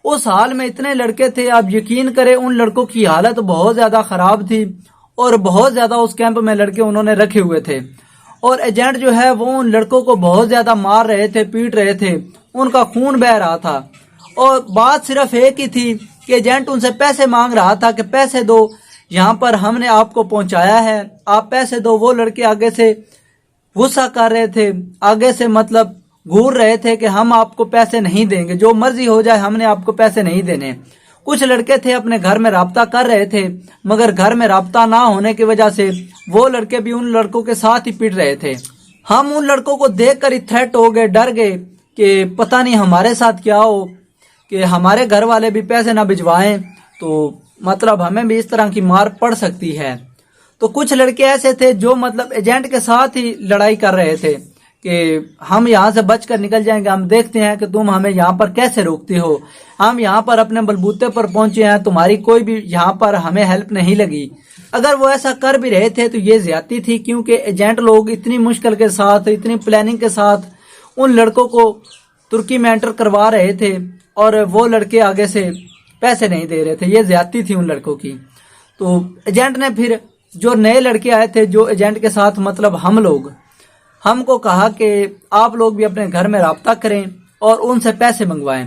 اس ہال میں اتنے لڑکے تھے، آپ یقین کریں ان لڑکوں کی حالت بہت زیادہ خراب تھی، اور بہت زیادہ اس کیمپ میں لڑکے انہوں نے رکھے ہوئے تھے، اور ایجنٹ جو ہے وہ ان لڑکوں کو بہت زیادہ مار رہے تھے، پیٹ رہے تھے، ان کا خون بہ رہا تھا، اور بات صرف ایک ہی تھی کہ ایجنٹ ان سے پیسے مانگ رہا تھا کہ پیسے دو، یہاں پر ہم نے آپ کو پہنچایا ہے، آپ پیسے دو۔ وہ لڑکے آگے سے غصہ کر رہے تھے، آگے سے مطلب گھور رہے تھے کہ ہم آپ کو پیسے نہیں دیں گے، جو مرضی ہو جائے ہم نے آپ کو پیسے نہیں دینے۔ کچھ لڑکے تھے اپنے گھر میں رابطہ کر رہے تھے، مگر گھر میں رابطہ نہ ہونے کی وجہ سے وہ لڑکے بھی ان لڑکوں کے ساتھ ہی پیٹ رہے تھے۔ ہم ان لڑکوں کو دیکھ کر ہی تھریٹ ہو گئے، ڈر گئے کہ پتہ نہیں ہمارے ساتھ کیا ہو، کہ ہمارے گھر والے بھی پیسے نہ بھجوائیں تو مطلب ہمیں بھی اس طرح کی مار پڑ سکتی ہے۔ تو کچھ لڑکے ایسے تھے جو مطلب ایجنٹ کے ساتھ ہی لڑائی کر رہے تھے کہ ہم یہاں سے بچ کر نکل جائیں گے، ہم دیکھتے ہیں کہ تم ہمیں یہاں پر کیسے روکتے ہو، ہم یہاں پر اپنے بلبوتے پر پہنچے ہیں، تمہاری کوئی بھی یہاں پر ہمیں ہیلپ نہیں لگی۔ اگر وہ ایسا کر بھی رہے تھے تو یہ زیادتی تھی، کیونکہ ایجنٹ لوگ اتنی مشکل کے ساتھ، اتنی پلاننگ کے ساتھ ان لڑکوں کو ترکی میں انٹر کروا رہے تھے، اور وہ لڑکے آگے سے پیسے نہیں دے رہے تھے، یہ زیادتی تھی ان لڑکوں کی۔ تو ایجنٹ نے پھر جو نئے لڑکے آئے تھے جو ایجنٹ کے ساتھ مطلب ہم کو کہا کہ آپ لوگ بھی اپنے گھر میں رابطہ کریں اور ان سے پیسے منگوائیں۔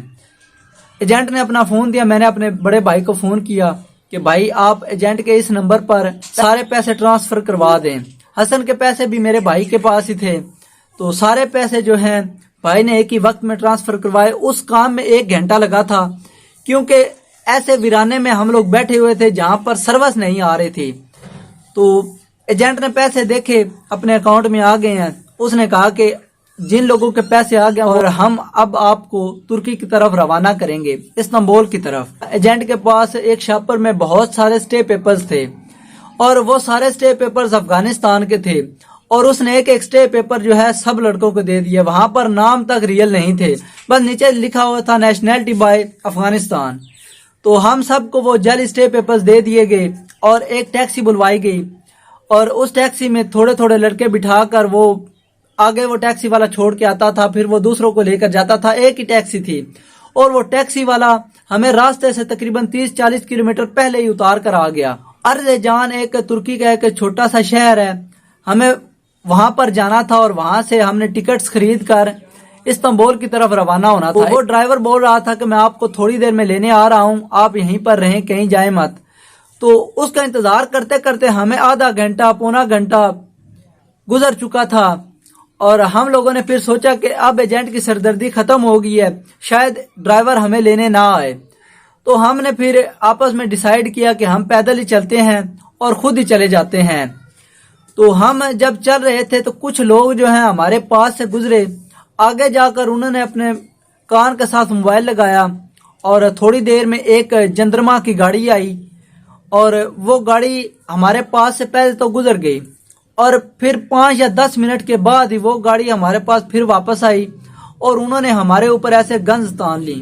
ایجنٹ نے اپنا فون دیا، میں نے اپنے بڑے بھائی کو فون کیا کہ بھائی آپ ایجنٹ کے اس نمبر پر سارے پیسے ٹرانسفر کروا دیں۔ حسن کے پیسے بھی میرے بھائی کے پاس ہی تھے، تو سارے پیسے جو ہیں بھائی نے ایک ہی وقت میں ٹرانسفر کروائے۔ اس کام میں 1 گھنٹہ لگا تھا، کیونکہ ایسے ویرانے میں ہم لوگ بیٹھے ہوئے تھے جہاں پر سروس نہیں آ رہی تھی۔ تو ایجنٹ نے پیسے دیکھے اپنے اکاؤنٹ میں آ گئے ہیں، اس نے کہا کہ جن لوگوں کے پیسے آ گئے اور ہم اب آپ کو ترکی کی طرف روانہ کریں گے، استنبول کی طرف۔ ایجنٹ کے پاس ایک شاپر میں بہت سارے سٹے پیپرز تھے، اور وہ سارے سٹے پیپرز افغانستان کے تھے، اور اس نے ایک سٹے پیپر جو ہے سب لڑکوں کو دے دیے۔ وہاں پر نام تک ریئل نہیں تھے، بس نیچے لکھا ہوا تھا نیشنلٹی بائی افغانستان۔ تو ہم سب کو وہ جعلی سٹے پیپرز دے دیے گئے، اور ایک ٹیکسی بلوائی گئی، اور اس ٹیکسی میں تھوڑے تھوڑے لڑکے بٹھا کر وہ آگے وہ ٹیکسی والا چھوڑ کے آتا تھا، پھر وہ دوسروں کو لے کر جاتا تھا۔ ایک ہی ٹیکسی تھی، اور وہ ٹیکسی والا ہمیں راستے سے تقریباً 30-40 کلومیٹر پہلے ہی اتار کر آ گیا۔ ارض جان ایک ترکی کا ایک چھوٹا سا شہر ہے، ہمیں وہاں پر جانا تھا، اور وہاں سے ہم نے ٹکٹس خرید کر استنبول کی طرف روانہ ہونا تھا۔ وہ ڈرائیور بول رہا تھا کہ میں آپ کو تھوڑی دیر میں لینے آ رہا ہوں، آپ یہیں پر رہیں، کہیں جائیں مت۔ تو اس کا انتظار کرتے کرتے ہمیں آدھا گھنٹہ پونا گھنٹہ گزر چکا تھا، اور ہم لوگوں نے پھر سوچا کہ اب ایجنٹ کی سردردی ختم ہو گئی ہے، شاید ڈرائیور ہمیں لینے نہ آئے۔ تو ہم نے پھر آپس میں ڈیسائیڈ کیا کہ ہم پیدل ہی چلتے ہیں اور خود ہی چلے جاتے ہیں۔ تو ہم جب چل رہے تھے تو کچھ لوگ جو ہیں ہمارے پاس سے گزرے، آگے جا کر انہوں نے اپنے کان کے ساتھ موبائل لگایا، اور تھوڑی دیر میں ایک جندرما کی گاڑی آئی، اور وہ گاڑی ہمارے پاس سے پہلے تو گزر گئی، اور پھر 5 یا 10 منٹ کے بعد ہی وہ گاڑی ہمارے پاس پھر واپس آئی، اور انہوں نے ہمارے اوپر ایسے گنز تان لی۔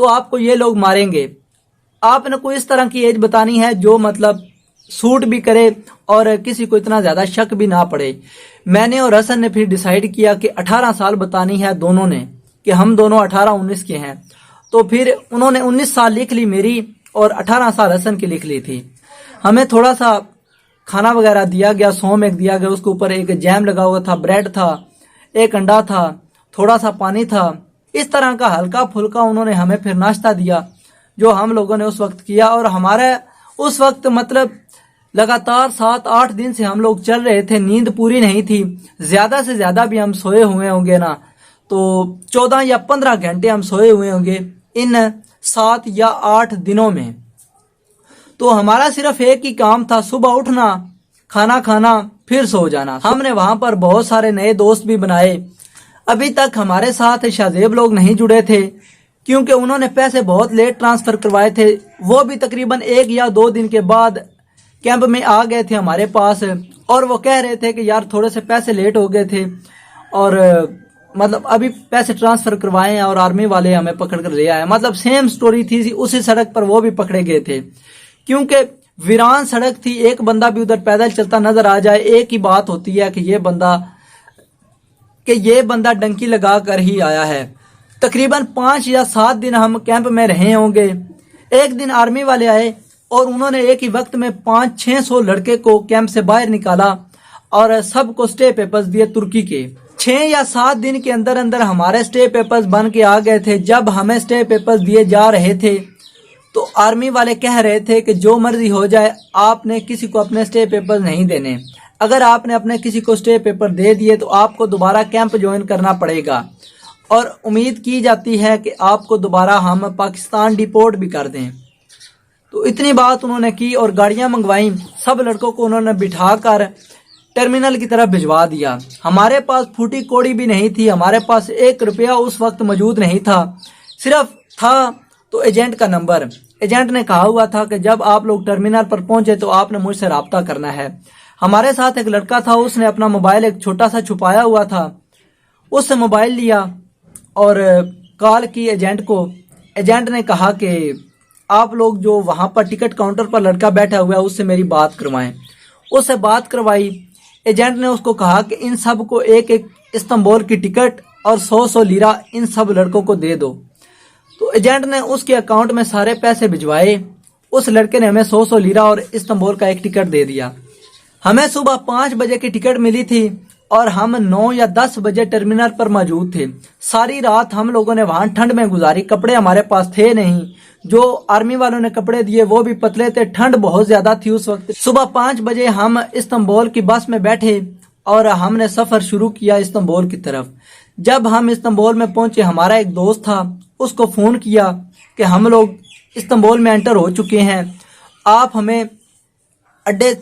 تو آپ کو یہ لوگ ماریں گے. آپ نے کوئی اس طرح کی ایج بتانی ہے جو مطلب سوٹ بھی کرے اور کسی کو اتنا زیادہ شک بھی نہ پڑے. میں نے اور حسن نے پھر ڈیسائیڈ کیا کہ 18 سال بتانی ہے دونوں نے، کہ ہم دونوں 18-19 کے ہیں. تو پھر انہوں نے 19 سال لکھ لی میری اور 18 سال حسن کی لکھ لی تھی. ہمیں تھوڑا سا کھانا وغیرہ دیا گیا، سوم ایک دیا گیا، اس کے اوپر ایک جیم لگا ہوا تھا، بریڈ تھا، ایک انڈا تھا، تھوڑا سا پانی تھا. اس طرح کا ہلکا پھلکا انہوں نے ہمیں پھر ناشتہ دیا جو ہم لوگوں نے اس وقت کیا. اور ہمارے اس وقت مطلب لگاتار 7-8 دن سے ہم لوگ چل رہے تھے، نیند پوری نہیں تھی. زیادہ سے زیادہ بھی ہم سوئے ہوئے ہوں گے نا تو 14 یا 15 گھنٹے ہم سوئے ہوئے ہوں گے ان 7 یا 8 دنوں میں. تو ہمارا صرف ایک ہی کام تھا، صبح اٹھنا، کھانا کھانا، پھر سو جانا. ہم نے وہاں پر بہت سارے نئے دوست بھی بنائے. ابھی تک ہمارے ساتھ شاہزیب لوگ نہیں جڑے تھے کیونکہ انہوں نے پیسے بہت لیٹ ٹرانسفر کروائے تھے. وہ بھی تقریباً 1 یا 2 دن کے بعد کیمپ میں آ گئے تھے ہمارے پاس، اور وہ کہہ رہے تھے کہ یار تھوڑے سے پیسے لیٹ ہو گئے تھے اور مطلب ابھی پیسے ٹرانسفر کروائے ہیں اور آرمی والے ہمیں پکڑ کر لے آئے. مطلب سیم سٹوری تھی، اسی سڑک پر وہ بھی پکڑے گئے تھے کیونکہ ویران سڑک تھی. ایک بندہ بھی ادھر پیدل چلتا نظر آ جائے ایک ہی بات ہوتی ہے کہ یہ بندہ ڈنکی لگا کر ہی آیا ہے. تقریباً 5 یا 7 دن ہم کیمپ میں رہے ہوں گے. ایک دن آرمی والے آئے اور انہوں نے ایک ہی وقت میں 500-600 لڑکے کو کیمپ سے باہر نکالا اور سب کو سٹے پیپرز دیے ترکی کے. 6 یا 7 دن کے اندر اندر ہمارے سٹے پیپرز بن کے آ گئے تھے. جب ہمیں سٹے پیپرز دیے جا رہے تھے تو آرمی والے کہہ رہے تھے کہ جو مرضی ہو جائے آپ نے کسی کو اپنے سٹے پیپرز نہیں دینے. اگر آپ نے اپنے کسی کو سٹے پیپر دے دیے تو آپ کو دوبارہ کیمپ جوائن کرنا پڑے گا اور امید کی جاتی ہے کہ آپ کو دوبارہ ہم پاکستان ڈیپورٹ بھی کر دیں. تو اتنی بات انہوں نے کی اور گاڑیاں منگوائیں. سب لڑکوں کو انہوں نے بٹھا کر ٹرمینل کی طرف بھجوا دیا. ہمارے پاس پھوٹی کوڑی بھی نہیں تھی، ہمارے پاس 1 روپیہ اس وقت موجود نہیں تھا. صرف تھا تو ایجنٹ کا نمبر. ایجنٹ نے کہا ہوا تھا کہ جب آپ لوگ ٹرمینل پر پہنچے تو آپ نے مجھ سے رابطہ کرنا ہے. ہمارے ساتھ ایک لڑکا تھا، اس نے اپنا موبائل ایک چھوٹا سا چھپایا ہوا تھا، اس سے موبائل لیا اور کال کی ایجنٹ کو. ایجنٹ نے کہا کہ آپ لوگ جو وہاں پر ٹکٹ کاؤنٹر پر لڑکا بیٹھا ہوا ہے اس سے میری بات کروائیں. اس سے بات کروائی. ایجنٹ نے اس کو کہا کہ ان سب کو ایک استنبول کی ٹکٹ اور 100 لیرہ ان سب لڑکوں کو دے دو. تو ایجنٹ نے اس کے اکاؤنٹ میں سارے پیسے بھجوائے. اس لڑکے نے ہمیں 100 لیرہ اور استنبول کا ایک ٹکٹ دے دیا. ہمیں صبح 5 بجے کی ٹکٹ ملی تھی اور ہم 9 یا 10 بجے ٹرمینل پر موجود تھے. ساری رات ہم لوگوں نے وہاں ٹھنڈ میں گزاری. کپڑے ہمارے پاس تھے نہیں، جو آرمی والوں نے کپڑے دیے وہ بھی پتلے تھے. ٹھنڈ بہت زیادہ تھی اس وقت. صبح 5 بجے ہم استنبول کی بس میں بیٹھے اور ہم نے سفر شروع کیا استنبول کی طرف. جب ہم استنبول میں پہنچے ہمارا ایک دوست تھا، اس کو فون کیا کہ ہم لوگ استنبول میں انٹر ہو چکے ہیں، آپ ہمیں اڈے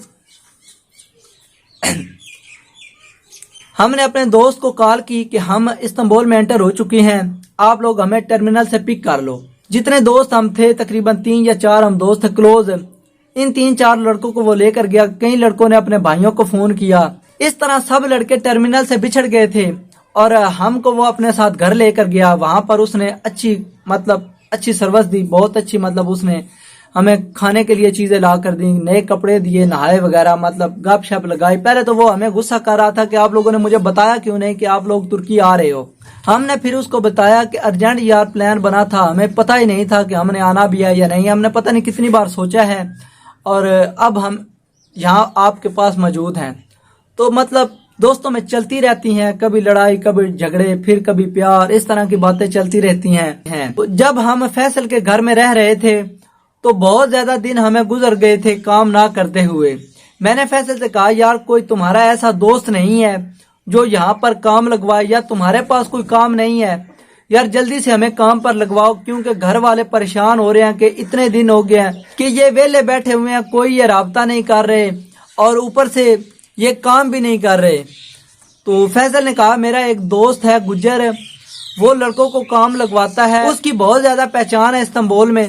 ہم نے اپنے دوست کو کال کی کہ ہم استنبول میں انٹر ہو چکے ہیں، آپ لوگ ہمیں ٹرمینل سے پک کر لو. جتنے دوست ہم تھے تقریباً 3 یا 4 ہم دوست تھے کلوز. ان 3-4 لڑکوں کو وہ لے کر گیا. کئی لڑکوں نے اپنے بھائیوں کو فون کیا. اس طرح سب لڑکے ٹرمینل سے بچھڑ گئے تھے اور ہم کو وہ اپنے ساتھ گھر لے کر گیا. وہاں پر اس نے اچھی سروس دی، بہت اچھی. اس نے ہمیں کھانے کے لیے چیزیں لا کر دیں، نئے کپڑے دیے، نہائے وغیرہ، گپ شپ لگائی. پہلے تو وہ ہمیں غصہ کر رہا تھا کہ آپ لوگوں نے مجھے بتایا کیوں نہیں کہ آپ لوگ ترکی آ رہے ہو. ہم نے پھر اس کو بتایا کہ ارجنٹ یار پلان بنا تھا، ہمیں پتہ ہی نہیں تھا کہ ہم نے آنا بھی ہے یا نہیں. ہم نے پتہ نہیں کتنی بار سوچا ہے اور اب ہم یہاں آپ کے پاس موجود ہیں. تو دوستوں میں چلتی رہتی ہیں، کبھی لڑائی، کبھی جھگڑے، پھر کبھی پیار، اس طرح کی باتیں چلتی رہتی ہیں. تو جب ہم فیصل کے گھر میں رہ رہے تھے تو بہت زیادہ دن ہمیں گزر گئے تھے کام نہ کرتے ہوئے. میں نے فیصل سے کہا یار کوئی تمہارا ایسا دوست نہیں ہے جو یہاں پر کام لگوائے، یا تمہارے پاس کوئی کام نہیں ہے یار جلدی سے ہمیں کام پر لگواؤ، کیونکہ گھر والے پریشان ہو رہے ہیں کہ اتنے دن ہو گئے ہیں کہ یہ ویلے بیٹھے ہوئے ہیں، کوئی یہ رابطہ نہیں کر رہے اور اوپر سے یہ کام بھی نہیں کر رہے. تو فیصل نے کہا میرا ایک دوست ہے گجر، وہ لڑکوں کو کام لگواتا ہے، اس کی بہت زیادہ پہچان ہے استنبول میں.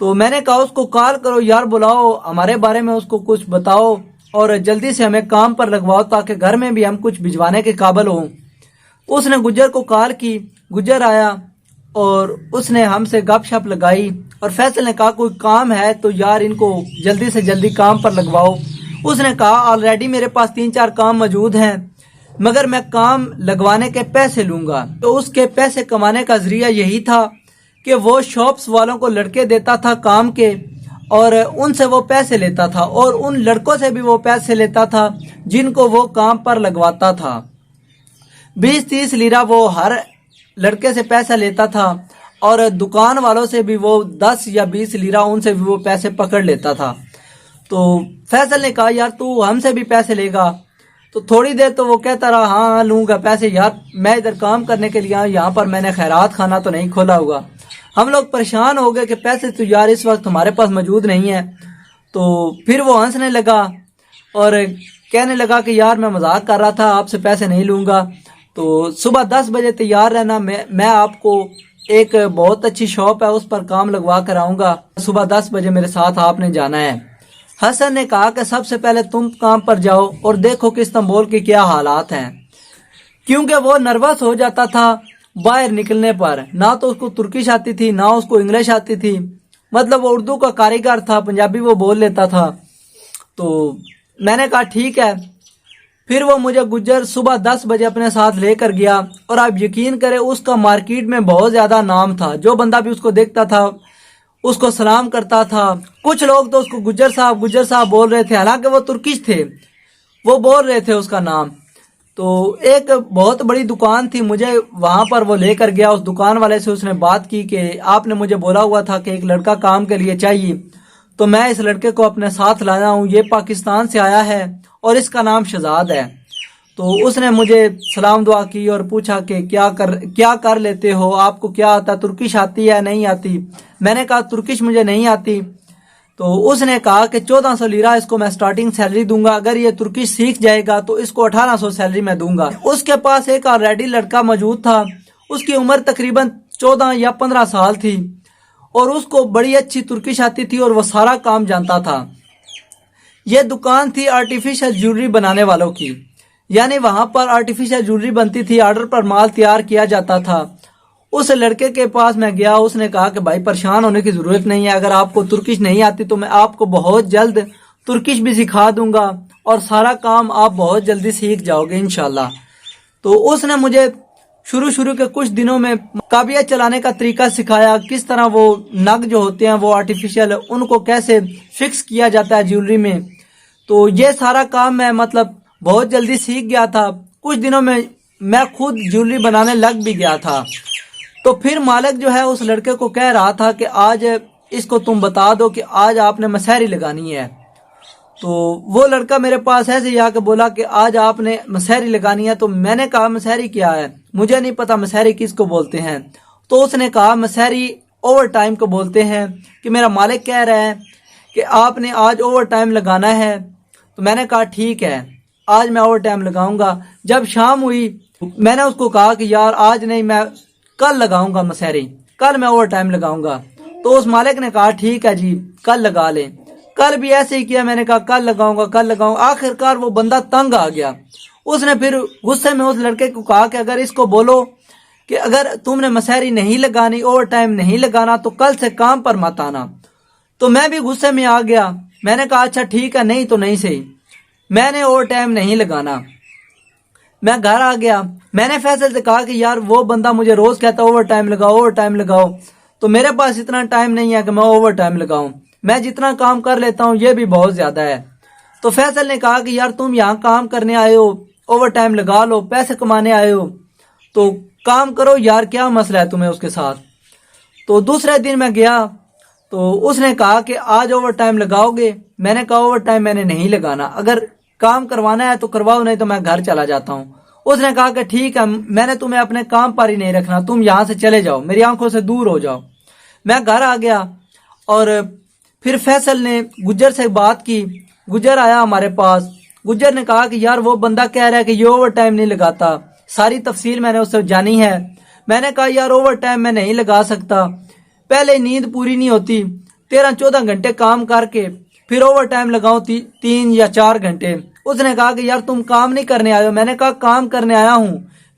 تو میں نے کہا اس کو کال کرو یار، بلاؤ، ہمارے بارے میں اس کو کچھ بتاؤ اور جلدی سے ہمیں کام پر لگواؤ تاکہ گھر میں بھی ہم کچھ بھجوانے کے قابل ہوں. اس نے گجر کو کال کی، گجر آیا اور اس نے ہم سے گپ شپ لگائی اور فیصل نے کہا کوئی کام ہے تو یار ان کو جلدی سے جلدی کام پر لگواؤ۔ اس نے کہا آلریڈی میرے پاس 3-4 کام موجود ہیں مگر میں کام لگوانے کے پیسے لوں گا۔ تو اس کے پیسے کمانے کا ذریعہ یہی تھا کہ وہ شاپس والوں کو لڑکے دیتا تھا کام کے اور ان سے وہ پیسے لیتا تھا اور ان لڑکوں سے بھی وہ پیسے لیتا تھا جن کو وہ کام پر لگواتا تھا۔ 20-30 لیرہ وہ ہر لڑکے سے پیسہ لیتا تھا اور دکان والوں سے بھی وہ 10 یا 20 لیرہ ان سے بھی وہ پیسے پکڑ لیتا تھا۔ تو فیصل نے کہا یار تو ہم سے بھی پیسے لے گا؟ تو تھوڑی دیر تو وہ کہتا رہا ہاں لوں گا پیسے، یار میں ادھر کام کرنے کے لیے یہاں پر میں نے خیرات خانہ تو نہیں کھولا ہوگا۔ ہم لوگ پریشان ہو گئے کہ پیسے تو یار اس وقت ہمارے پاس موجود نہیں ہے۔ تو پھر وہ ہنسنے لگا اور کہنے لگا کہ یار میں مذاق کر رہا تھا، آپ سے پیسے نہیں لوں گا۔ تو صبح 10 بجے تیار رہنا، میں آپ کو ایک بہت اچھی شاپ ہے اس پر کام لگوا کر آؤں گا، صبح 10 بجے میرے ساتھ آپ نے جانا ہے۔ حسن نے کہا کہ سب سے پہلے تم کام پر جاؤ اور دیکھو کہ استنبول کے کیا حالات ہیں، کیونکہ وہ نروس ہو جاتا تھا باہر نکلنے پر۔ نہ تو اس کو ترکش آتی تھی نہ اس کو انگلش آتی تھی، مطلب وہ اردو کا کاریگر تھا، پنجابی وہ بول لیتا تھا۔ تو میں نے کہا ٹھیک ہے۔ پھر وہ مجھے گجر صبح 10 بجے اپنے ساتھ لے کر گیا اور آپ یقین کریں اس کا مارکیٹ میں بہت زیادہ نام تھا، جو بندہ بھی اس کو دیکھتا تھا اس کو سلام کرتا تھا۔ کچھ لوگ تو اس کو گجر صاحب بول رہے تھے، حالانکہ وہ ترکش تھے، وہ بول رہے تھے اس کا نام۔ تو ایک بہت بڑی دکان تھی، مجھے وہاں پر وہ لے کر گیا۔ اس دکان والے سے اس نے بات کی کہ آپ نے مجھے بولا ہوا تھا کہ ایک لڑکا کام کے لیے چاہیے، تو میں اس لڑکے کو اپنے ساتھ لایا ہوں، یہ پاکستان سے آیا ہے اور اس کا نام شہزاد ہے۔ تو اس نے مجھے سلام دعا کی اور پوچھا کہ کیا کر لیتے ہو، آپ کو کیا آتا، ترکش آتی ہے نہیں آتی؟ میں نے کہا ترکش مجھے نہیں آتی۔ تو اس نے کہا کہ 1400 لیرہ اس کو میں سٹارٹنگ سیلری دوں گا، اگر یہ ترکش سیکھ جائے گا تو اس کو 1800 سیلری میں دوں گا۔ اس کے پاس ایک آلریڈی لڑکا موجود تھا، اس کی عمر تقریباً 14 یا 15 سال تھی اور اس کو بڑی اچھی ترکش آتی تھی اور وہ سارا کام جانتا تھا۔ یہ دکان تھی آرٹیفیشل جیولری بنانے والوں کی، یعنی وہاں پر آرٹیفیشل جیولری بنتی تھی، آرڈر پر مال تیار کیا جاتا تھا۔ اس لڑکے کے پاس میں گیا، اس نے کہا کہ بھائی پریشان ہونے کی ضرورت نہیں ہے، اگر آپ کو ترکش نہیں آتی تو میں آپ کو بہت جلد ترکش بھی سکھا دوں گا اور سارا کام آپ بہت جلدی سیکھ جاؤ گے انشاءاللہ۔ تو اس نے مجھے شروع کے کچھ دنوں میں کابیہ چلانے کا طریقہ سکھایا، کس طرح وہ نگ جو ہوتے ہیں وہ آرٹیفیشل ان کو کیسے فکس کیا جاتا ہے جیولری میں۔ تو یہ سارا کام میں مطلب بہت جلدی سیکھ گیا تھا، کچھ دنوں میں میں خود جیولری بنانے لگ بھی گیا تھا۔ تو پھر مالک جو ہے اس لڑکے کو کہہ رہا تھا کہ آج اس کو تم بتا دو کہ آج آپ نے مسحری لگانی ہے۔ تو وہ لڑکا میرے پاس ایسے ہی آ کے بولا کہ آج آپ نے مسحری لگانی ہے۔ تو میں نے کہا مسحری کیا ہے، مجھے نہیں پتا مسحری کس کو بولتے ہیں۔ تو اس نے کہا مسحری اوور ٹائم کو بولتے ہیں، کہ میرا مالک کہہ رہا ہے کہ آپ نے آج اوور ٹائم لگانا ہے۔ تو میں نے کہا ٹھیک ہے آج میں اوور ٹائم لگاؤں گا۔ جب شام ہوئی میں نے اس کو کہا کہ یار آج نہیں، میں کل لگاؤں گا مسحری، کل میں اوور ٹائم لگاؤں گا۔ تو اس مالک نے کہا ٹھیک ہے جی کل لگا لیں۔ کل بھی ایسے ہی کیا، میں نے کہا کل لگاؤں گا۔ آخر کار وہ بندہ تنگ آ گیا، اس نے پھر غصے میں اس لڑکے کو کہا کہ اگر اس کو بولو کہ اگر تم نے مسحری نہیں لگانی، اوور ٹائم نہیں لگانا تو کل سے کام پر مت آنا۔ تو میں بھی غصے میں آ گیا، میں نے کہا اچھا ٹھیک ہے، نہیں تو نہیں صحیح، میں نے اوور ٹائم نہیں لگانا۔ میں گھر آ گیا، میں نے فیصل سے کہا کہ یار وہ بندہ مجھے روز کہتا اوور ٹائم لگاؤ، تو میرے پاس اتنا ٹائم نہیں ہے کہ میں اوور ٹائم لگاؤں، میں جتنا کام کر لیتا ہوں یہ بھی بہت زیادہ ہے۔ تو فیصل نے کہا کہ یار تم یہاں کام کرنے آئے ہو، اوور ٹائم لگا لو، پیسے کمانے آئے ہو تو کام کرو یار، کیا مسئلہ ہے تمہیں اس کے ساتھ۔ تو دوسرے دن میں گیا تو اس نے کہا کہ آج اوور ٹائم لگاؤ گے؟ میں نے کہا اوور ٹائم میں نے نہیں لگانا، اگر کام کروانا ہے تو کرواؤ، نہیں تو میں گھر چلا جاتا ہوں۔ اس نے کہا کہ ٹھیک ہے، میں نے تمہیں اپنے کام پر ہی نہیں رکھنا، تم یہاں سے چلے جاؤ، میری آنکھوں سے دور ہو جاؤ۔ میں گھر آ گیا اور پھر فیصل نے گجر سے بات کی، گجر آیا ہمارے پاس، گجر نے کہا کہ یار وہ بندہ کہہ رہا ہے کہ یہ اوور ٹائم نہیں لگاتا، ساری تفصیل میں نے اس سے جانی ہے۔ میں نے کہا یار اوور ٹائم میں نہیں لگا سکتا، پہلے نیند پوری نہیں ہوتی، 13-14 گھنٹے کام کر کے پھر اوور ٹائم لگاؤں 3 یا 4 گھنٹے۔ اس نے کہا کہ یار تم کام نہیں کرنے آئے ہو؟ میں نے کہا کام کرنے آیا ہوں،